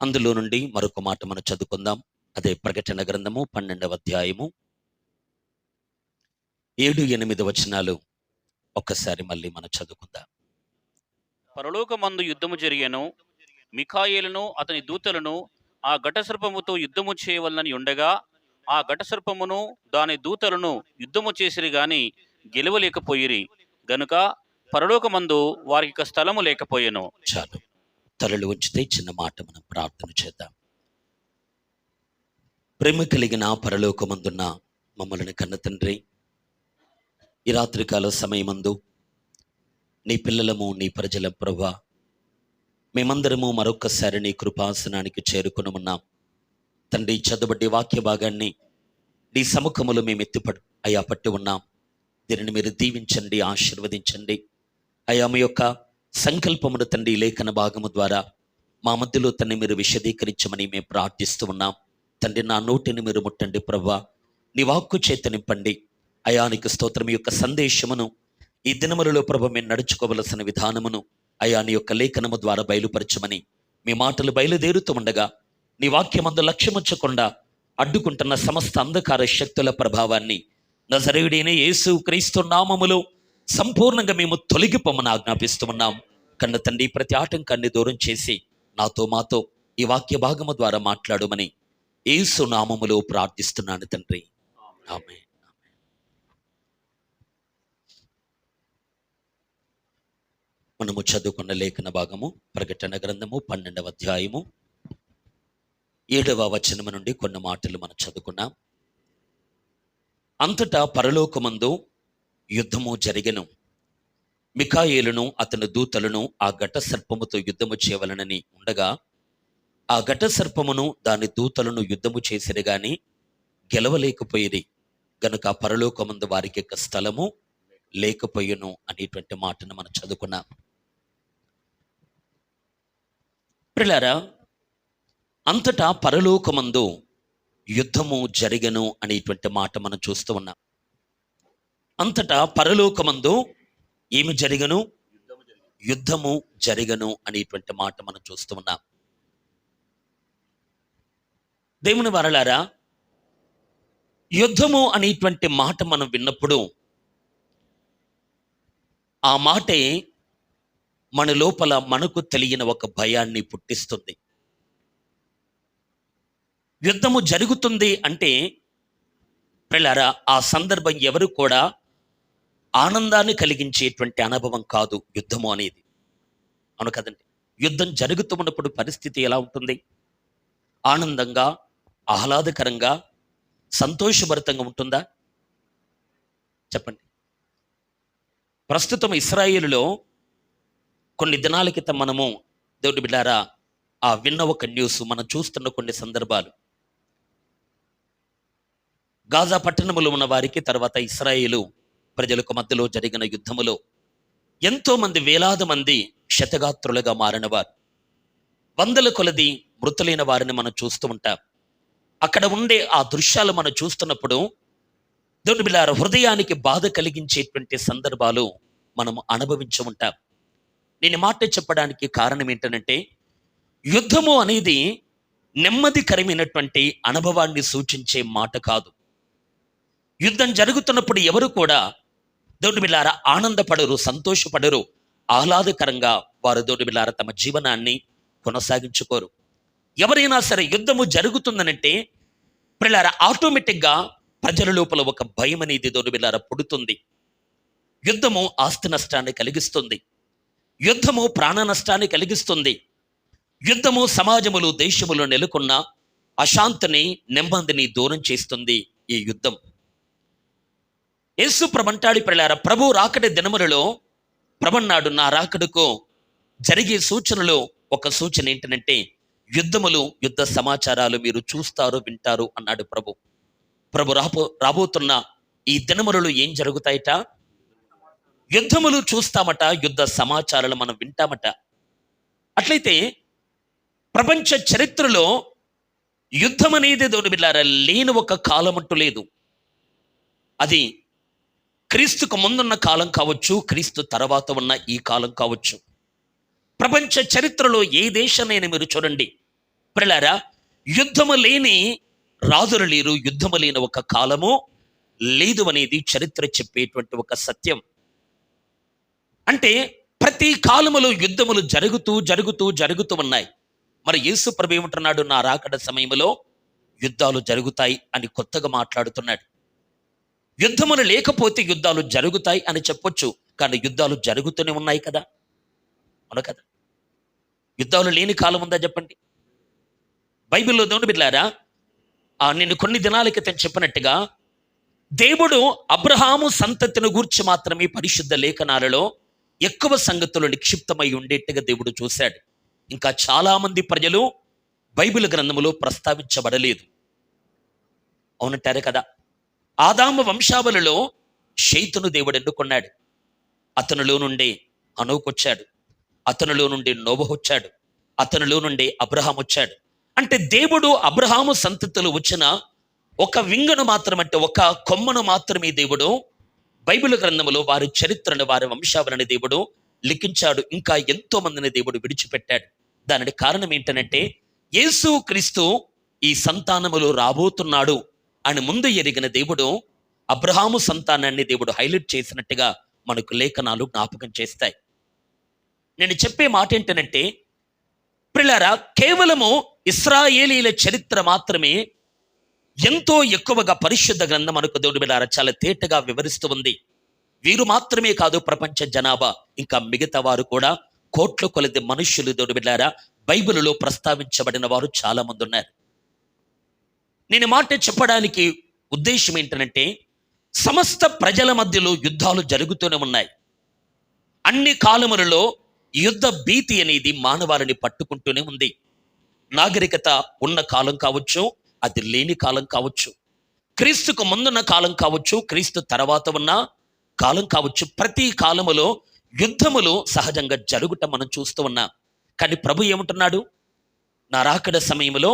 అందులో నుండి మరొక మాట మనం చదువుకుందాం. అదే ప్రకటన గ్రంథము 12వ అధ్యాయము 7, 8 వచనాలు ఒక్కసారి మళ్ళీ మనం చదువుకుందాం. పరలోకమందు యుద్ధము జరిగెను. మిఖాయేలును అతని దూతలను ఆ ఘటసర్పముతో యుద్ధము చేయవలనని ఉండగా, ఆ ఘటసర్పమును దాని దూతలను యుద్ధము చేసిరి గాని గెలవలేకపోయిరి గనుక పరలోకమందు వారికి స్థలము లేకపోయెను. చాలు, తలలు ఉంచితే చిన్న మాట మనం ప్రార్థన చేద్దాం. ప్రేమ కలిగిన పరలోకమందున్న మమ్మల్ని కన్న తండ్రి, ఈ రాత్రికాల సమయమందు నీ పిల్లలము, నీ ప్రజల ప్రభువా, మేమందరము మరొక్కసారి నీ కృపాసనానికి చేరుకుని ఉన్నాం తండ్రి. చదువుబడి వాక్య భాగాన్ని నీ సముఖములో మేము అయ్యా పట్టి ఉన్నాం. దీనిని మీరు దీవించండి, ఆశీర్వదించండి అయ్యా. మీ యొక్క సంకల్పమును తండ్రి లేఖన భాగము ద్వారా మా మధ్యలో తండ్రి మీరు విశదీకరించమని మేము ప్రార్థిస్తూ ఉన్నాం తండ్రి. నా నోటిని మీరు ముట్టండి ప్రభువా, నీ వాక్కు చేత నింపండి అయా. నీకు స్తోత్రం. యొక్క సందేశమును ఈ దినములలో ప్రభు మేము నడుచుకోవలసిన విధానమును అయా నీ యొక్క లేఖనము ద్వారా బయలుపరచమని మీ మాటలు బయలుదేరుతూ ఉండగా, నీ వాక్యమందు లక్ష్యముచ్చకుండా అడ్డుకుంటున్న సమస్త అంధకార శక్తుల ప్రభావాన్ని నజరేయుడైన యేసు క్రీస్తు నామములో సంపూర్ణంగా మేము తొలగిపోమని ఆజ్ఞాపిస్తూ ఉన్నాం. కన్న తండ్రి, ప్రతి ఆటంకాన్ని దూరం చేసి నాతో మాతో ఈ వాక్య భాగము ద్వారా మాట్లాడమని యేసు నామములో ప్రార్థిస్తున్నాను తండ్రి, ఆమేన్. మనము చదువుకున్న లేఖన భాగము ప్రకటన గ్రంథము 12వ అధ్యాయము 7వ వచనము నుండి కొన్ని మాటలు మనం చదువుకున్నాం. అంతటా పరలోకమందు యుద్ధము జరిగెను. మిఖాయేలును అతని దూతలను ఆ ఘట సర్పముతో యుద్ధము చేయవలనని ఉండగా, ఆ ఘట సర్పమును దాని దూతలను యుద్ధము చేసిరి గాని గెలవలేకపోయిరి గనుక పరలోకమందు వారికి యొక్క స్థలము లేకపోయెను అనేటువంటి మాటను మనం చదువుకున్నాం. ప్రియులారా, అంతటా పరలోకమందు యుద్ధము జరిగెను అనేటువంటి మాట మనం చూస్తూ ఉన్నాం. అంతటా పరలోకమందు ఏమి జరిగను? యుద్ధము జరిగను అనేటువంటి మాట మనం చూస్తూ ఉన్నాం. దేవుని వారలారా, యుద్ధము అనేటువంటి మాట మనం విన్నప్పుడు ఆ మాటే మన లోపల మనకు తెలియని ఒక భయాన్ని పుట్టిస్తుంది. యుద్ధము జరుగుతుంది అంటే ప్రియులారా, ఆ సందర్భం ఎవరు కూడా ఆనందాన్ని కలిగించేటువంటి అనుభవం కాదు యుద్ధము అనేది. అవును కదండి. యుద్ధం జరుగుతూ ఉన్నప్పుడు పరిస్థితి ఎలా ఉంటుంది? ఆనందంగా, ఆహ్లాదకరంగా, సంతోషభరితంగా ఉంటుందా? చెప్పండి. ప్రస్తుతం ఇశ్రాయేలులో కొన్ని దినాల క్రితం మనము దేవుడి బిడ్డారా ఆ విన్న ఒక న్యూస్ మనం చూస్తున్న కొన్ని సందర్భాలు. గాజా పట్టణములో ఉన్న వారికి, తర్వాత ఇశ్రాయేలు ప్రజలకు మధ్యలో జరిగిన యుద్ధములో ఎంతో మంది, వేలాది మంది క్షతగాత్రులుగా మారినవారు, వందల కొలది మృతులైన వారిని మనం చూస్తూ ఉంటాం. అక్కడ ఉండే ఆ దృశ్యాలు మనం చూస్తున్నప్పుడు దేవుని బిడ్డలారా హృదయానికి బాధ కలిగించేటువంటి సందర్భాలు మనం అనుభవించి ఉంటాం. నేను మాట చెప్పడానికి కారణం ఏంటంటే, యుద్ధము అనేది నెమ్మదికరమైనటువంటి అనుభవాన్ని సూచించే మాట కాదు. యుద్ధం జరుగుతున్నప్పుడు ఎవరు కూడా దేవుని బిడ్డలారా ఆనందపడరు, సంతోషపడరు, ఆహ్లాదకరంగా వారు దేవుని బిడ్డలారా తమ జీవనాన్ని కొనసాగించుకోరు. ఎవరైనా సరే యుద్ధము జరుగుతుందనంటే ప్రియులారా ఆటోమేటిక్గా ప్రజల లోపల ఒక భయం అనేది దేవుని బిడ్డలారా పుడుతుంది. యుద్ధము ఆస్తి నష్టాన్ని కలిగిస్తుంది. యుద్ధము ప్రాణ నష్టాన్ని కలిగిస్తుంది. యుద్ధము సమాజములు, దేశములు నెలకొన్న అశాంతిని, నెమ్మదిని దూరం చేస్తుంది ఈ యుద్ధం. యేసు ప్రభంటాడి ప్రియులారా, ప్రభు రాకడి దినములలో ప్రభన్నాడు, నా రాకడకు జరిగే సూచనలో ఒక సూచన ఏంటంటే యుద్ధములు, యుద్ధ సమాచారాలు మీరు చూస్తారు, వింటారు అన్నాడు ప్రభు. ప్రభు రాబోతున్న ఈ దినములలో ఏం జరుగుతాయట? యుద్ధములు చూస్తామట, యుద్ధ సమాచారాలు మనం వింటామట. అట్లయితే ప్రపంచ చరిత్రలో యుద్ధం అనేది దేవుని బిడ్డలారా లేని ఒక కాలం అంటూ లేదు. అది క్రీస్తుకు ముందున్న కాలం కావచ్చు, క్రీస్తు తర్వాత ఉన్న ఈ కాలం కావచ్చు. ప్రపంచ చరిత్రలో ఏ దేశానైనా మీరు చూడండి, ప్రియులారా, యుద్ధము లేని రాజులు లేరు, యుద్ధము లేని ఒక కాలము లేదు అనేది చరిత్ర చెప్పేటువంటి ఒక సత్యం. అంటే ప్రతి కాలములో యుద్ధములు జరుగుతూ ఉన్నాయి. మరి యేసు ప్రభు ఏమంటున్నాడు? నా రాకడ సమయంలో యుద్ధాలు జరుగుతాయి అని కొత్తగా మాట్లాడుతున్నాడు. యుద్ధములు లేకపోతే యుద్ధాలు జరుగుతాయి అని చెప్పొచ్చు, కానీ యుద్ధాలు జరుగుతూనే ఉన్నాయి కదా, అవును కదా? యుద్ధాలు లేని కాలం ఉందా చెప్పండి? బైబిల్లో దేవుని బిడ్డలారా, నేను కొన్ని దినాల క్రితం చెప్పినట్టుగా దేవుడు అబ్రహాము సంతతిని గూర్చి మాత్రమే పరిశుద్ధ లేఖనాలలో ఎక్కువ సంగతులు నిక్షిప్తమై ఉండేట్టుగా దేవుడు చూశాడు. ఇంకా చాలా మంది ప్రజలు బైబిల్ గ్రంథములో ప్రస్తావించబడలేదు, అవునంటారే కదా? ఆదాము వంశావళిలో షైతును దేవుడు ఎన్నుకున్నాడు. అతనిలో నుండి హనోకు వచ్చాడు, అతనిలో నుండి నోవహు వచ్చాడు, అతనిలో నుండి అబ్రహాం వచ్చాడు. అంటే దేవుడు అబ్రహాము సంతతిలో వచ్చిన ఒక వింగను మాత్రం, అంటే ఒక కొమ్మను మాత్రమే దేవుడు బైబిల్ గ్రంథములో వారి చరిత్రను, వారి వంశావళిని దేవుడు లిఖించాడు. ఇంకా ఎంతో మందిని దేవుడు విడిచిపెట్టాడు. దానికి కారణం ఏంటనంటే యేసు క్రీస్తు ఈ సంతానములో రాబోతున్నాడు అని ముందు ఎరిగిన దేవుడు అబ్రహాము సంతానాన్ని దేవుడు హైలైట్ చేసినట్టుగా మనకు లేఖనాలు జ్ఞాపకం చేస్తాయి. నేను చెప్పే మాట ఏంటనంటే ప్రియులారా, కేవలము ఇశ్రాయేలీల చరిత్ర మాత్రమే ఎంతో ఎక్కువగా పరిశుద్ధ గ్రంథం మనకు దేవుడి బిడ్డలారా చాలా తేటగా వివరిస్తూ ఉంది. వీరు మాత్రమే కాదు, ప్రపంచ జనాభా ఇంకా మిగతా వారు కూడా కోట్ల కొలది మనుష్యులు దేవుడి బిడ్డలారా బైబిలులో ప్రస్తావించబడిన వారు చాలా మంది ఉన్నారు. నేను మాట చెప్పడానికి ఉద్దేశం ఏంటంటే సమస్త ప్రజల మధ్యలో యుద్ధాలు జరుగుతూనే ఉన్నాయి. అన్ని కాలములలో యుద్ధ భీతి అనేది మానవాళిని పట్టుకుంటూనే ఉంది. నాగరికత ఉన్న కాలం కావచ్చు, అది లేని కాలం కావచ్చు, క్రీస్తుకు ముందున్న కాలం కావచ్చు, క్రీస్తు తర్వాత ఉన్న కాలం కావచ్చు, ప్రతి కాలములో యుద్ధములు సహజంగా జరుగుట మనం చూస్తూ ఉన్నాం. కానీ ప్రభు ఏమంటున్నాడు? నా రాకడ సమయంలో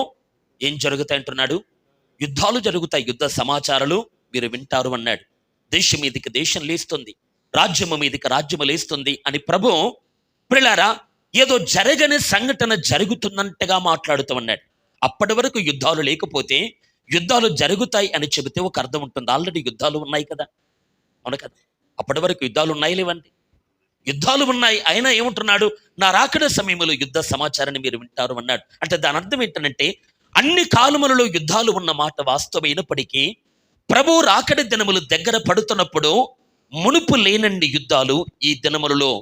ఏం జరుగుతాయి అంటున్నాడు? యుద్ధాలు జరుగుతాయి, యుద్ధ సమాచారాలు మీరు వింటారు అన్నాడు. దేశం మీదికి దేశం లేస్తుంది, రాజ్యము మీదికి రాజ్యము లేస్తుంది అని ప్రభు ప్రియులారా ఏదో జరగని సంఘటన జరుగుతున్నట్టుగా మాట్లాడుతూ ఉన్నాడు. అప్పటి వరకు యుద్ధాలు లేకపోతే యుద్ధాలు జరుగుతాయి అని చెబితే ఒక అర్థం ఉంటుంది. ఆల్రెడీ యుద్ధాలు ఉన్నాయి కదా, అవును కదా? అప్పటి వరకు యుద్ధాలు ఉన్నాయి లేవండి? యుద్ధాలు ఉన్నాయి. అయినా ఏమంటున్నాడు? నా రాకడ సమయంలో యుద్ధ సమాచారాన్ని మీరు వింటారు అన్నాడు. అంటే దాని అర్థం ఏంటంటే అన్ని కాలములలో యుద్ధాలు ఉన్న మాట వాస్తవమైనప్పటికీ ప్రభు రాకడ దినములు దగ్గర పడుతున్నప్పుడు మునుపు లేనండి యుద్ధాలు ఈ దినములలో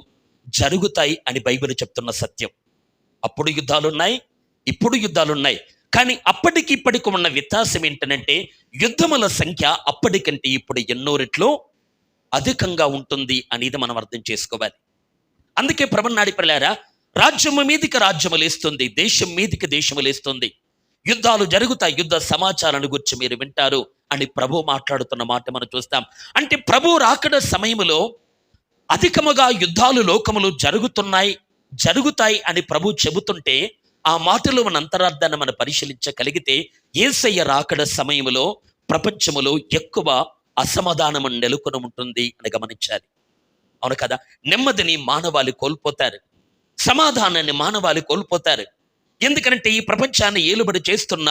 జరుగుతాయి అని బైబిల్ చెప్తున్న సత్యం. అప్పుడు యుద్ధాలున్నాయి, ఇప్పుడు యుద్ధాలున్నాయి. కానీ అప్పటికి ఇప్పటికి ఉన్న వ్యత్యాసం ఏంటంటే యుద్ధముల సంఖ్య అప్పటికంటే ఇప్పుడు ఎన్నో రెట్లు అధికంగా ఉంటుంది అనేది మనం అర్థం చేసుకోవాలి. అందుకే ప్రభునాడి పిల్లారా, రాజ్యము మీదికి రాజ్యము లేస్తుంది, దేశం మీదికి దేశము లేస్తుంది, యుద్ధాలు జరుగుతాయి, యుద్ధ సమాచారాన్ని గురించి మీరు వింటారు అని ప్రభు మాట్లాడుతున్న మాట మనం చూస్తాం. అంటే ప్రభు రాకడ సమయములో అధికముగా యుద్ధాలు లోకములు జరుగుతాయి అని ప్రభు చెబుతుంటే ఆ మాటలో మన అంతరార్థాన్ని మనం పరిశీలించగలిగితే యేసయ్య రాకడ సమయములో ప్రపంచములో ఎక్కువ అసమాధానం నెలకొని ఉంటుంది అని గమనించాలి, అవును కదా? నెమ్మదిని మానవాళి కోల్పోతారు, సమాధానాన్ని మానవాళి కోల్పోతారు. ఎందుకంటే ఈ ప్రపంచాన్ని ఏలుబడి చేస్తున్న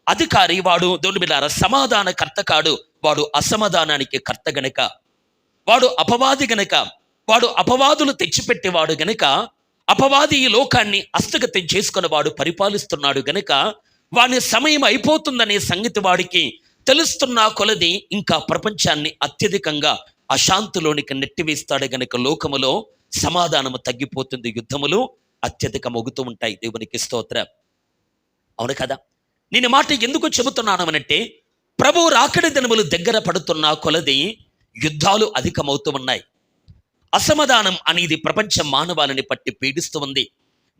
అధికారి వాడు దేవుని బిడ్డలారా సమాధాన కర్త కాడు, వాడు అసమాధానానికి కర్త గనక, వాడు అపవాది గనక, వాడు అపవాదులు తెచ్చిపెట్టేవాడు గనక, అపవాది ఈ లోకాన్ని హస్తగతం చేసుకుని వాడు పరిపాలిస్తున్నాడు గనక వాని సమయం అయిపోతుందనే సంగతి వాడికి తెలుస్తున్న కొలది ఇంకా ప్రపంచాన్ని అత్యధికంగా అశాంతిలోనికి నెట్టివేస్తాడు గనక లోకములో సమాధానము తగ్గిపోతుంది, యుద్ధములు అత్యధిక మొగుతూ ఉంటాయి. దేవునికి స్తోత్రం, అవును కదా? నేను మాట ఎందుకు చెబుతున్నాను అనంటే ప్రభు రాకడ దినములు దగ్గర పడుతున్న కొలది యుద్ధాలు అధికమవుతూ ఉన్నాయి. అసమాధానం అనేది ప్రపంచ మానవాళిని పట్టి పీడిస్తూ ఉంది.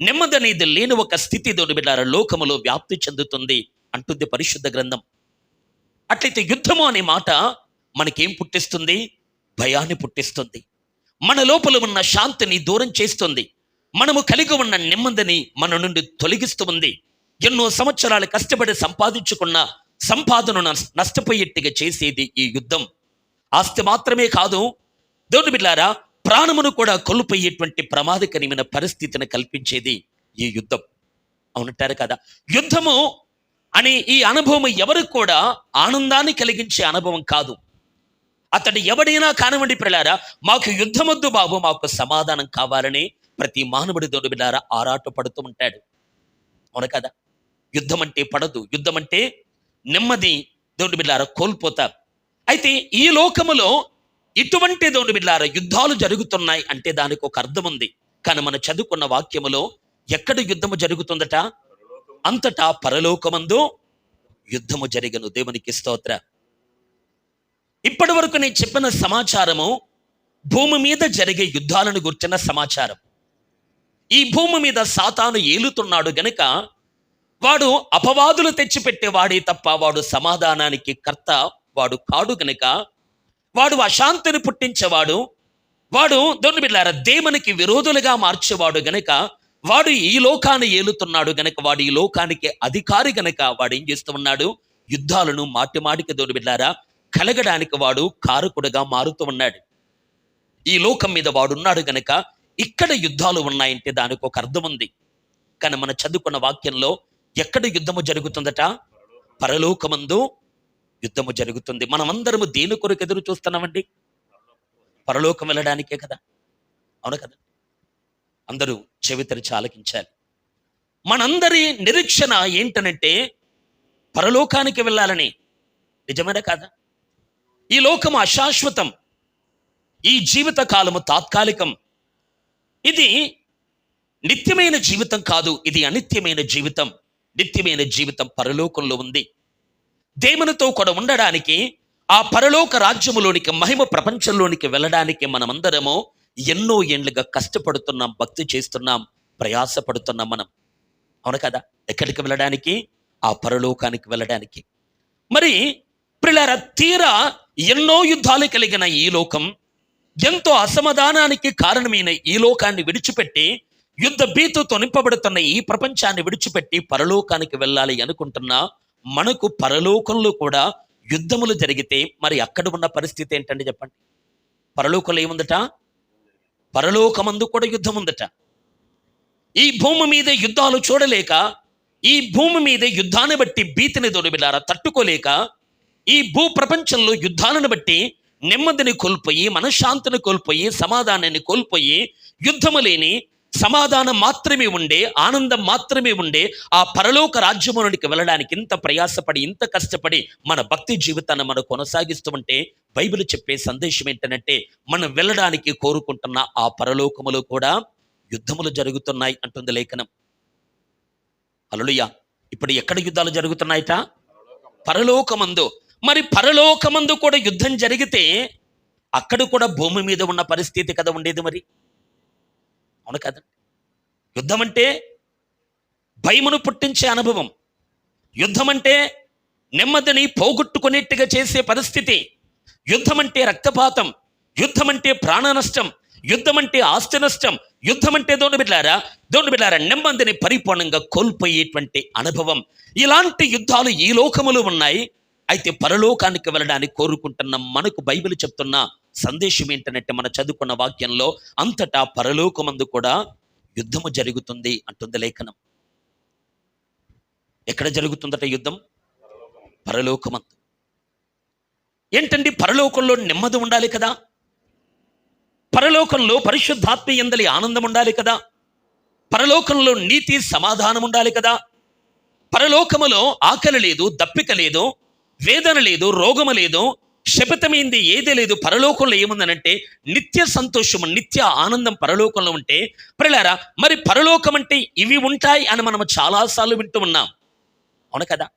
నెమ్మది అనేది లేని ఒక స్థితి దేవుని బిడ్డలారా లోకములో వ్యాప్తి చెందుతుంది అంటుంది పరిశుద్ధ గ్రంథం. అట్లయితే యుద్ధము అనే మాట మనకేం పుట్టిస్తుంది? భయాన్ని పుట్టిస్తుంది, మన లోపల ఉన్న శాంతిని దూరం చేస్తుంది, మనము కలిగి ఉన్న నెమ్మదిని మన నుండి తొలగిస్తూ ఉంది. ఎన్నో సంవత్సరాలు కష్టపడి సంపాదించుకున్న సంపాదనను నష్టపోయేట్టుగా చేసేది ఈ యుద్ధం. ఆస్తి మాత్రమే కాదు దేవుని బిడ్డలారా, ప్రాణమును కూడా కోల్పోయేటువంటి ప్రమాదకరమైన పరిస్థితిని కల్పించేది ఈ యుద్ధం. అవునంటారు కదా. యుద్ధము అనే ఈ అనుభవం ఎవరికి కూడా ఆనందాన్ని కలిగించే అనుభవం కాదు. అతడు ఎవడైనా కానివ్వండి ప్రియులారా, మాకు యుద్ధమొద్దు బాబు, మాకు సమాధానం కావాలని ప్రతి మానవుడి దేవుని బిడ్డలారా ఆరాట పడుతూ ఉంటాడు. అవును కదా. యుద్ధం అంటే పడదు, యుద్ధం అంటే నెమ్మది దేవుని బిడ్డలారా కోల్పోతారు. అయితే ఈ లోకములో ఇటువంటి దేవుని బిడ్డలారా యుద్ధాలు జరుగుతున్నాయి అంటే దానికి ఒక అర్థం ఉంది. కానీ మనం చదువుకున్న వాక్యములో ఎక్కడ యుద్ధము జరుగుతుందట? అంతటా పరలోకమందు యుద్ధము జరిగను. దేవునికి స్తోత్ర. ఇప్పటి వరకు నేను చెప్పిన సమాచారము భూమి మీద జరిగే యుద్ధాలను గుర్చిన సమాచారం. ఈ భూమి మీద సాతాను ఏలుతున్నాడు గనుక వాడు అపవాదులు తెచ్చిపెట్టేవాడే తప్ప వాడు సమాధానానికి కర్త వాడు కాడు గనుక, వాడు అశాంతిని పుట్టించేవాడు, వాడు దేవుని బిడ్డలారా దేవునికి విరోధులుగా మార్చేవాడు గనుక, వాడు ఈ లోకాన్ని ఏలుతున్నాడు గనక, వాడు ఈ లోకానికి అధికారి గనక వాడు ఏం చేస్తూ ఉన్నాడు? యుద్ధాలను మాటిమాటికి దేవుని బిడ్డలారా కలగడానికి వాడు కారకుడుగా మారుతూ ఉన్నాడు. ఈ లోకం మీద వాడున్నాడు గనక ఇక్కడ యుద్ధాలు ఉన్నాయంటే దానికి ఒక అర్థం ఉంది. కానీ మనం చదువుకున్న వాక్యంలో ఎక్కడ యుద్ధము జరుగుతుందట? పరలోకమందు యుద్ధము జరుగుతుంది. మనమందరము దేని కొరకు ఎదురు చూస్తున్నామండి? పరలోకం వెళ్ళడానికే కదా. అవును కదా. అందరూ చెవి తెరిచి ఆలకించాలి. మనందరి నిరీక్షణ ఏంటనంటే పరలోకానికి వెళ్ళాలని. నిజమేనా కాదా? ఈ లోకము అశాశ్వతం, ఈ జీవిత కాలము తాత్కాలికం. ఇది నిత్యమైన జీవితం కాదు, ఇది అనిత్యమైన జీవితం. నిత్యమైన జీవితం పరలోకంలో ఉంది. దేవునితో కూడా ఉండడానికి, ఆ పరలోక రాజ్యములోనికి, మహిమ ప్రపంచంలోనికి వెళ్ళడానికి మనమందరము ఎన్నో ఏండ్లుగా కష్టపడుతున్నాం, భక్తి చేస్తున్నాం, ప్రయాసపడుతున్నాం మనం. అవును కదా. ఎక్కడికి వెళ్ళడానికి? ఆ పరలోకానికి వెళ్ళడానికి. మరి ప్రియులారా, తీరా ఎన్నో యుద్ధాలు కలిగిన ఈ లోకం, ఎంతో అసమాధానానికి కారణమైన ఈ లోకాన్ని విడిచిపెట్టి, యుద్ధ భీతుతో నింపబడుతున్న ఈ ప్రపంచాన్ని విడిచిపెట్టి పరలోకానికి వెళ్ళాలి అనుకుంటున్నా మనకు పరలోకంలో కూడా యుద్ధములు జరిగితే మరి అక్కడ ఉన్న పరిస్థితి ఏంటండి చెప్పండి? పరలోకంలో ఏముందట? పరలోకమందు కూడా యుద్ధం ఉందట. ఈ భూమి మీద యుద్ధాలు చూడలేక, ఈ భూమి మీద యుద్ధాన్ని బట్టి భీతిని దొరిబిలారా తట్టుకోలేక, ఈ భూ ప్రపంచంలో యుద్ధాలను బట్టి నెమ్మదిని కోల్పోయి, మనశ్శాంతిని కోల్పోయి, సమాధానాన్ని కోల్పోయి, యుద్ధము లేని సమాధానం మాత్రమే ఉండే, ఆనందం మాత్రమే ఉండే ఆ పరలోక రాజ్యమునికి వెళ్ళడానికి ఇంత ప్రయాసపడి, ఇంత కష్టపడి మన భక్తి జీవితాన్ని మనం కొనసాగిస్తూ ఉంటే బైబిల్ చెప్పే సందేశం ఏంటంటే, మనం వెళ్ళడానికి కోరుకుంటున్న ఆ పరలోకములో కూడా యుద్ధములు జరుగుతున్నాయి అంటుంది లేఖనం. హల్లెలూయా. ఇప్పుడు ఎక్కడ యుద్ధాలు జరుగుతున్నాయట? పరలోకమందు. మరి పరలోకమందు కూడా యుద్ధం జరిగితే అక్కడ కూడా భూమి మీద ఉన్న పరిస్థితి కదా ఉండేది మరి. అవును కదా. యుద్ధం అంటే భయమును పుట్టించే అనుభవం. యుద్ధం అంటే నెమ్మదిని పోగొట్టుకునేట్టుగా చేసే పరిస్థితి. యుద్ధం అంటే రక్తపాతం. యుద్ధం అంటే ప్రాణ నష్టం. యుద్ధం అంటే ఆస్తి నష్టం. యుద్ధం అంటే దేవుని బిడ్డలారా నెమ్మదిని పరిపూర్ణంగా కోల్పోయేటువంటి అనుభవం. ఇలాంటి యుద్ధాలు ఈ లోకములో ఉన్నాయి. అయితే పరలోకానికి వెళ్ళడానికి కోరుకుంటున్న మనకు బైబిల్ చెప్తున్న సందేశం ఏంటంటే, మనం చదువుకున్న వాక్యంలో అంతటా పరలోకమందు కూడా యుద్ధము జరుగుతుంది అంటుంది లేఖనం. ఎక్కడ జరుగుతుందట యుద్ధం? పరలోకమందు. ఏంటండి? పరలోకంలో నెమ్మది ఉండాలి కదా. పరలోకంలో పరిశుద్ధాత్మ యందలి ఆనందం ఉండాలి కదా. పరలోకంలో నీతి సమాధానం ఉండాలి కదా. పరలోకములో ఆకలి లేదు, దప్పిక లేదు, వేదన లేదు, రోగము లేదు, శపితమైంది ఏదే లేదు. పరలోకంలో ఏముందనంటే నిత్య సంతోషము, నిత్య ఆనందం పరలోకంలో ఉంటే, ప్రియులారా మరి పరలోకం అంటే ఇవి ఉంటాయి అని మనం చాలాసార్లు వింటూ ఉన్నాం. అవును కదా.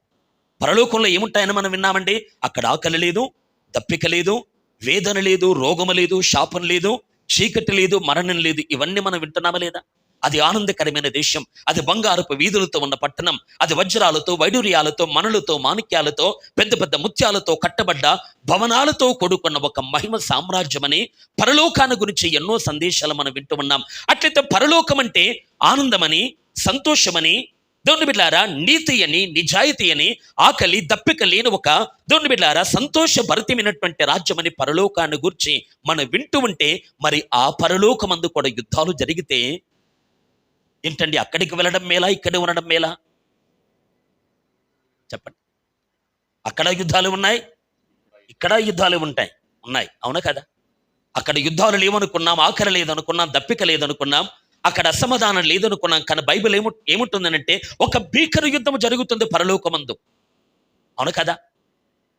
పరలోకంలో ఏముంటాయని మనం విన్నామండి. అక్కడ ఆకలి లేదు, దప్పిక లేదు, వేదన లేదు, రోగము లేదు, శాపం లేదు, చీకటి లేదు, మరణం లేదు. ఇవన్నీ మనం వింటున్నామా లేదా? అది ఆనందకరమైన దేశం. అది బంగారపు వీధులతో ఉన్న పట్టణం. అది వజ్రాలతో, వైడూర్యాలతో, మణులతో, మాణిక్యాలతో, పెద్ద పెద్ద ముత్యాలతో కట్టబడ్డ భవనాలతో కూడుకున్న ఒక మహిమ సామ్రాజ్యమని పరలోకాన్ని గురించి ఎన్నో సందేశాలు మనం వింటూ ఉన్నాం. అట్లయితే పరలోకం అంటే ఆనందమని, సంతోషమని, దేవుని బిడ్డలారా నీతి అని, నిజాయితీ అని, ఆకలి దప్పిక లేని ఒక దేవుని బిడ్డలారా సంతోషభరితమైనటువంటి రాజ్యమని పరలోకాన్ని గురించి మనం వింటూ ఉంటే, మరి ఆ పరలోకమందు కూడా యుద్ధాలు జరిగితే ఏంటండి, అక్కడికి వెళ్ళడం మేలా, ఇక్కడ ఉండడం మేలా? చెప్పండి. అక్కడ యుద్ధాలు ఉన్నాయి, ఇక్కడ యుద్ధాలు ఉన్నాయి, అవునా కదా? అక్కడ యుద్ధాలు లేవనుకున్నాం, ఆఖరి లేదనుకున్నాం, దప్పిక లేదనుకున్నాం, అక్కడ అసమాధానం లేదనుకున్నాం. కానీ బైబిల్ ఏముంటుందనంటే ఒక భీకర యుద్ధం జరుగుతుంది పరలోకమందు, అవును కదా?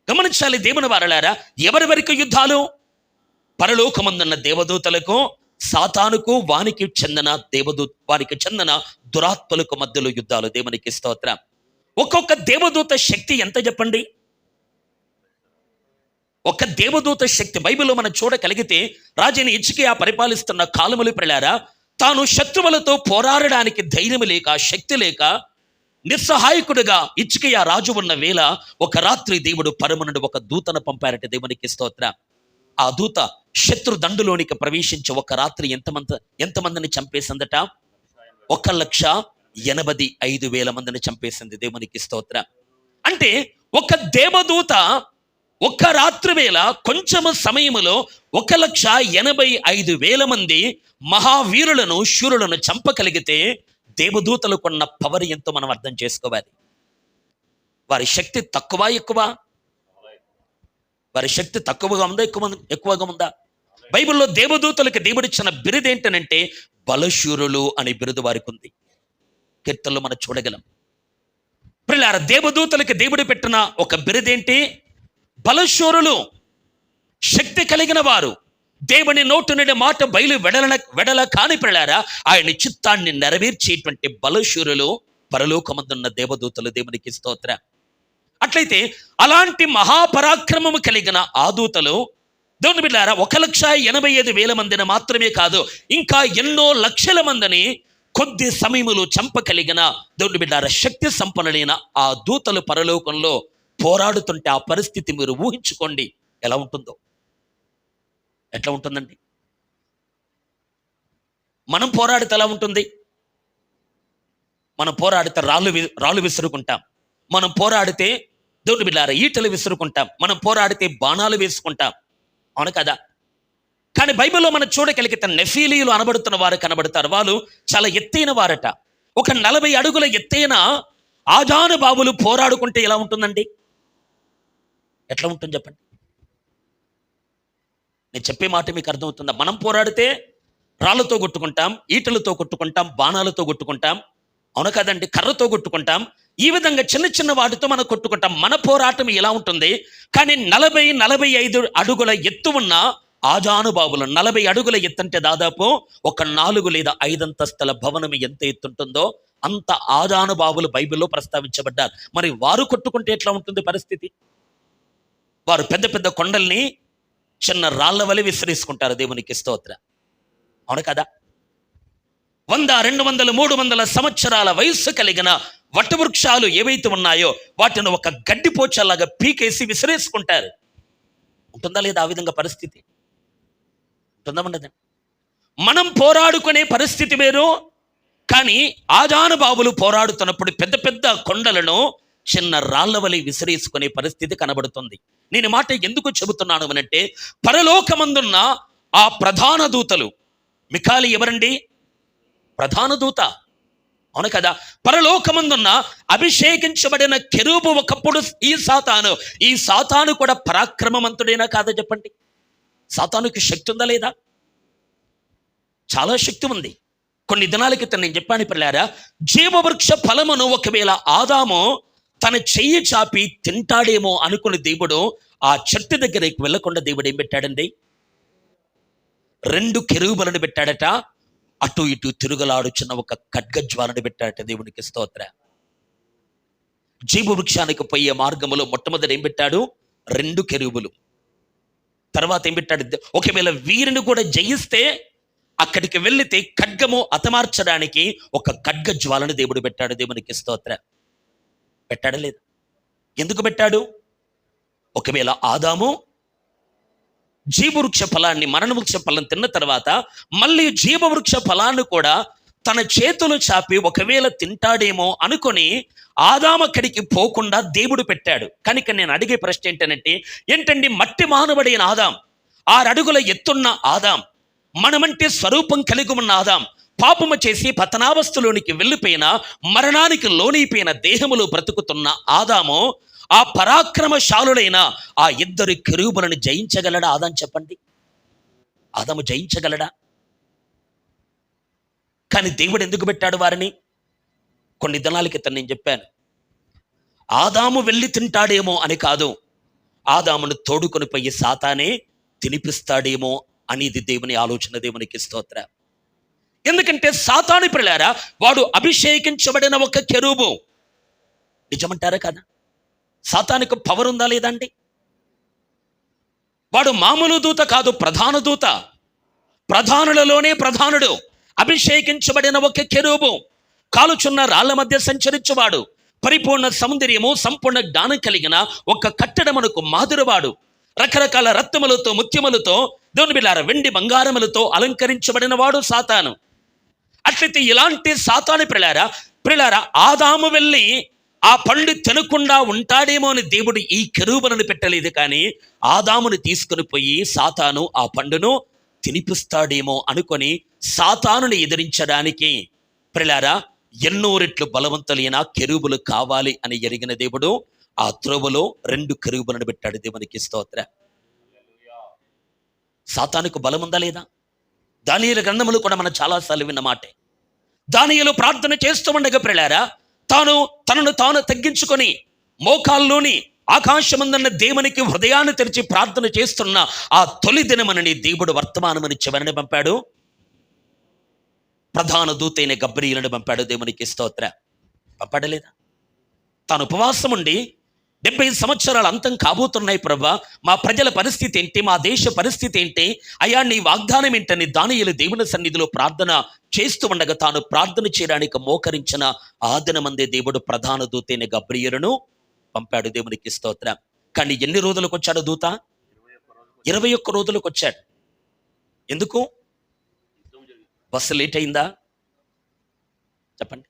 గమనించాలి దేవుని వారలారా, ఎవరి వరకు యుద్ధాలు? పరలోకమందున్న దేవదూతలకు, సాతానుకు, వారికి చెందిన దురాత్మలకు మధ్యలో యుద్ధాలు. దేవునికి స్తోత్రం. ఒక్కొక్క దేవదూత శక్తి ఎంత చెప్పండి? ఒక దేవదూత శక్తి బైబిల్లో మనం చూడగలిగితే, రాజైన హిజ్కియా పరిపాలిస్తున్న కాలములు ప్రలారా, తాను శత్రువులతో పోరాడడానికి ధైర్యం లేక, శక్తి లేక, నిస్సహాయకుడిగా హిజ్కియా రాజు ఉన్న వేళ ఒక రాత్రి దేవుడు పరమునుడు ఒక దూతను పంపారట. దేవునికి స్తోత్రం. ఆ దూత శత్రు దండులోనికి ప్రవేశించి ఒక రాత్రి ఎంతమందిని చంపేసిందట? 1,85,000 మందిని చంపేసింది. దేవునికి స్తోత్రం. అంటే ఒక దేవదూత ఒక్క రాత్రి వేళ కొంచెము సమయములో 1,85,000 మంది మహావీరులను, శూరులను చంపగలిగితే దేవదూతలకున్న పవర్ ఎంతో మనం అర్థం చేసుకోవాలి. వారి శక్తి తక్కువ, ఎక్కువ? వారి శక్తి తక్కువగా ఉందా, ఎక్కువగా ఉందా? బైబిల్లో దేవదూతలకు దేవుడిచ్చిన బిరుదు ఏంటనంటే బలశూరులు అనే బిరుదు వారికి ఉంది. కీర్తనలో మనం చూడగలం. ప్రియులారా, దేవదూతలకు దేవుడు పెట్టిన ఒక బిరుదేంటి? బలశూరులు, శక్తి కలిగిన వారు. దేవుని నోటు నుండి మాట బయలు వెడల కాని ప్రియులారా, ఆయన చిత్తాన్ని నెరవేర్చేటువంటి బలశూరులు పరలోకమందున్న దేవదూతలు. దేవునికి స్తోత్రం. అట్లయితే అలాంటి మహాపరాక్రమము కలిగిన ఆ దూతలు దేవుని బిడ్డలారా 1,85,000 మందిని మాత్రమే కాదు, ఇంకా ఎన్నో లక్షల మందిని కొద్ది సమయములో చంపగలిగిన దేవుని బిడ్డలారా శక్తి సంపన్నులైన ఆ దూతలు పరలోకంలో పోరాడుతుంటే ఆ పరిస్థితి మీరు ఊహించుకోండి ఎలా ఉంటుందో. ఎట్లా ఉంటుందండి? మనం పోరాడితే ఎలా ఉంటుంది? మనం పోరాడితే రాళ్ళు విసురుకుంటాం, మనం పోరాడితే దేవుని బిడ్డలారా ఈటలు విసురుకుంటాం, మనం పోరాడితే బాణాలు వేసుకుంటాం, అవును కదా? కానీ బైబిల్లో మనం చూడగలిగితే నెఫీలీలు అనబడుతున్న వారు కనబడతారు. వాళ్ళు చాలా ఎత్తైన వారట. ఒక 40 అడుగుల ఎత్తైన ఆజానుబాబులు పోరాడుకుంటే ఎలా ఉంటుందండి? ఎట్లా ఉంటుంది చెప్పండి? నేను చెప్పే మాట మీకు అర్థమవుతుందా? మనం పోరాడితే రాళ్ళతో కొట్టుకుంటాం, ఈటలతో కొట్టుకుంటాం, బాణాలతో కొట్టుకుంటాం, అవును కదండి? కర్రతో కొట్టుకుంటాం. ఈ విధంగా చిన్న చిన్న వాటితో మనం కొట్టుకుంటాం. మన పోరాటం ఎలా ఉంటుంది? కానీ 40-45 అడుగుల ఎత్తు ఉన్న ఆజానుబాబులు, 40 అడుగుల ఎత్తంటే దాదాపు ఒక 4 లేదా 5 అంతస్తుల భవనం ఎంత ఎత్తుంటుందో అంత ఆజానుబాబులు బైబిల్లో ప్రస్తావించబడ్డారు. మరి వారు కొట్టుకుంటే ఎట్లా ఉంటుంది పరిస్థితి? వారు పెద్ద పెద్ద కొండల్ని చిన్న రాళ్ల వలె విసిరేసుకుంటారు. దేవునికి స్తోత్రం. అవును కదా? 100, 200, 300 సంవత్సరాల వయస్సు కలిగిన వటవృక్షాలు ఏవైతే ఉన్నాయో వాటిని ఒక గడ్డిపోచలాగా పీకేసి విసిరేసుకుంటారు. ఉంటుందా లేదా ఆ విధంగా పరిస్థితి? ఉంటుందా ఉండదండి? మనం పోరాడుకునే పరిస్థితి వేరు, కానీ ఆజానుబాబులు పోరాడుతున్నప్పుడు పెద్ద పెద్ద కొండలను చిన్న రాళ్ల వలె విసిరేసుకునే పరిస్థితి కనబడుతుంది. నేను మాట ఎందుకు చెబుతున్నాను అనంటే, పరలోకమందున్న ఆ ప్రధాన దూతలు, మిఖాయేలు ఎవరండి? ప్రధాన దూత, అవును కదా? పరలోకమందున్న అభిషేకించబడిన కెరూబు ఒకప్పుడు ఈ సాతాను కూడా పరాక్రమవంతుడైనా కాదా చెప్పండి? సాతానుకి శక్తి ఉందా లేదా? చాలా శక్తి ఉంది. కొన్ని దినాల క్రితం నేను చెప్పాను పిల్లారా, జీవవృక్ష ఫలమును ఒకవేళ ఆదాము తన చెయ్యి చాపి తింటాడేమో అనుకుని దేవుడు ఆ చెట్టు దగ్గరికి వెళ్ళకుండా దేవుడు ఏం పెట్టాడండి? 2 కెరూబులను పెట్టాడట. అటు ఇటు తిరుగులాడుచున్న ఒక ఖడ్గజ్వాలను పెట్టాడట. దేవునికి స్తోత్రం. జీవవృక్షానికి పోయే మార్గములో మొట్టమొదటి ఏం పెట్టాడు? 2 కెరూబులు. తర్వాత ఏం పెట్టాడు? ఒకవేళ వీరిని కూడా జయిస్తే అక్కడికి వెళితే ఖడ్గము హతమార్చడానికి ఒక ఖడ్గజ్వాలను దేవుడు పెట్టాడు. దేవునికి స్తోత్రం. పెట్టాడా లేదా? ఎందుకు పెట్టాడు? ఒకవేళ ఆదాము జీవవృక్ష ఫలాన్ని, మరణవృక్ష ఫలం తిన్న తర్వాత మళ్ళీ జీవవృక్ష ఫలాన్ని కూడా తన చేతులు చాపి ఒకవేళ తింటాడేమో అనుకొని ఆదాము అక్కడికి పోకుండా దేవుడు పెట్టాడు. కనుక నేను అడిగే ప్రశ్న ఏంటండి, మట్టి మానవుడైన ఆదాం, 6 అడుగుల ఎత్తున్న ఆదాం, మనమంటే స్వరూపం కలిగి ఉన్న ఆదాం, పాపము చేసి పతనావస్థలోనికి వెళ్ళిపోయిన, మరణానికి లోనైపోయిన దేహములో బ్రతుకుతున్న ఆదాము ఆ పరాక్రమశాలుడైన ఆ ఇద్దరు కెరూబులను జయించగలడా? ఆదాము చెప్పండి, ఆదాము జయించగలడా? కానీ దేవుడు ఎందుకు పెట్టాడు వారిని? కొన్ని దినాల క్రితం నేను చెప్పాను, ఆదాము వెళ్ళి తింటాడేమో అని కాదు, ఆదామును తోడుకొని పోయి సాతానే తినిపిస్తాడేమో అనేది దేవుని ఆలోచన. దేవునికి స్తోత్రం. ఎందుకంటే సాతాను పిల్లారా, వాడు అభిషేకించబడిన ఒక కెరూబు. నిజమంటారా కదా? సాతానుకు పవర్ ఉందా లేదా అండి? వాడు మామూలు దూత కాదు, ప్రధాన దూత, ప్రధానులలోనే ప్రధానుడు, అభిషేకించబడిన ఒక కెరూబు, కాలుచున్న రాళ్ల మధ్య సంచరించువాడు, పరిపూర్ణ సౌందర్యము సంపూర్ణ జ్ఞానం కలిగిన ఒక కట్టడమునకు మాదిరివాడు, రకరకాల రత్నములతో ముత్యములతో దేవుని బిడ్డలారా వెండి బంగారములతో అలంకరించబడిన వాడు సాతాను. అట్లయితే ఇలాంటి సాతాను ప్రిలారా ఆదాము వెళ్ళి ఆ పండు తినకుండా ఉంటాడేమో అని దేవుడు ఈ కెరూబులను పెట్టలేదు, కానీ ఆదామును తీసుకుని పోయి సాతాను ఆ పండును తినిపిస్తాడేమో అనుకొని సాతానుని ఎదిరించడానికి ప్రిలారా ఎన్నో రెట్లు బలవంతులైన కెరూబులు కావాలి అని ఎరిగిన దేవుడు ఆ త్రోవలో 2 కెరూబులను పెట్టాడు. దేవునికి స్తోత్రం. సాతానుకు బలం ఉందా లేదా? దానియేలు గ్రంథములు కూడా మనం చాలాసార్లు విన్న మాటే. దానియేలు ప్రార్థన చేస్తూ ఉండగా ప్రిలారా తనను తాను తగ్గించుకొని మోకాల్లోని ఆకాశమందన్న దేవునికి హృదయాన్ని తెరిచి ప్రార్థన చేస్తున్న ఆ తొలి దినమనని దేవుడు వర్తమానమని చివరిని పంపాడు. ప్రధాన దూతైన గబ్రియేలును పంపాడు. దేవునికి స్తోత్రం. పంపాడలేదా? తాను ఉపవాసం ఉండి 70 సంవత్సరాలు అంతం కాబోతున్నాయి ప్రభా, మా ప్రజల పరిస్థితి ఏంటి, మా దేశ పరిస్థితి ఏంటి, అయ్యా నీ వాగ్దానం ఏంటని దానియేలు దేవుని సన్నిధిలో ప్రార్థన చేస్తూ ఉండగా తాను ప్రార్థన చేయడానికి మోకరించిన ఆ దినమందే దేవుడు ప్రధాన దూతైన గబ్రియేలును పంపాడు. దేవునికి స్తోత్రం. కానీ ఎన్ని రోజులకు వచ్చాడు దూత? 21 రోజులకు వచ్చాడు. ఎందుకు? బస్సు లేట్ అయిందా? చెప్పండి.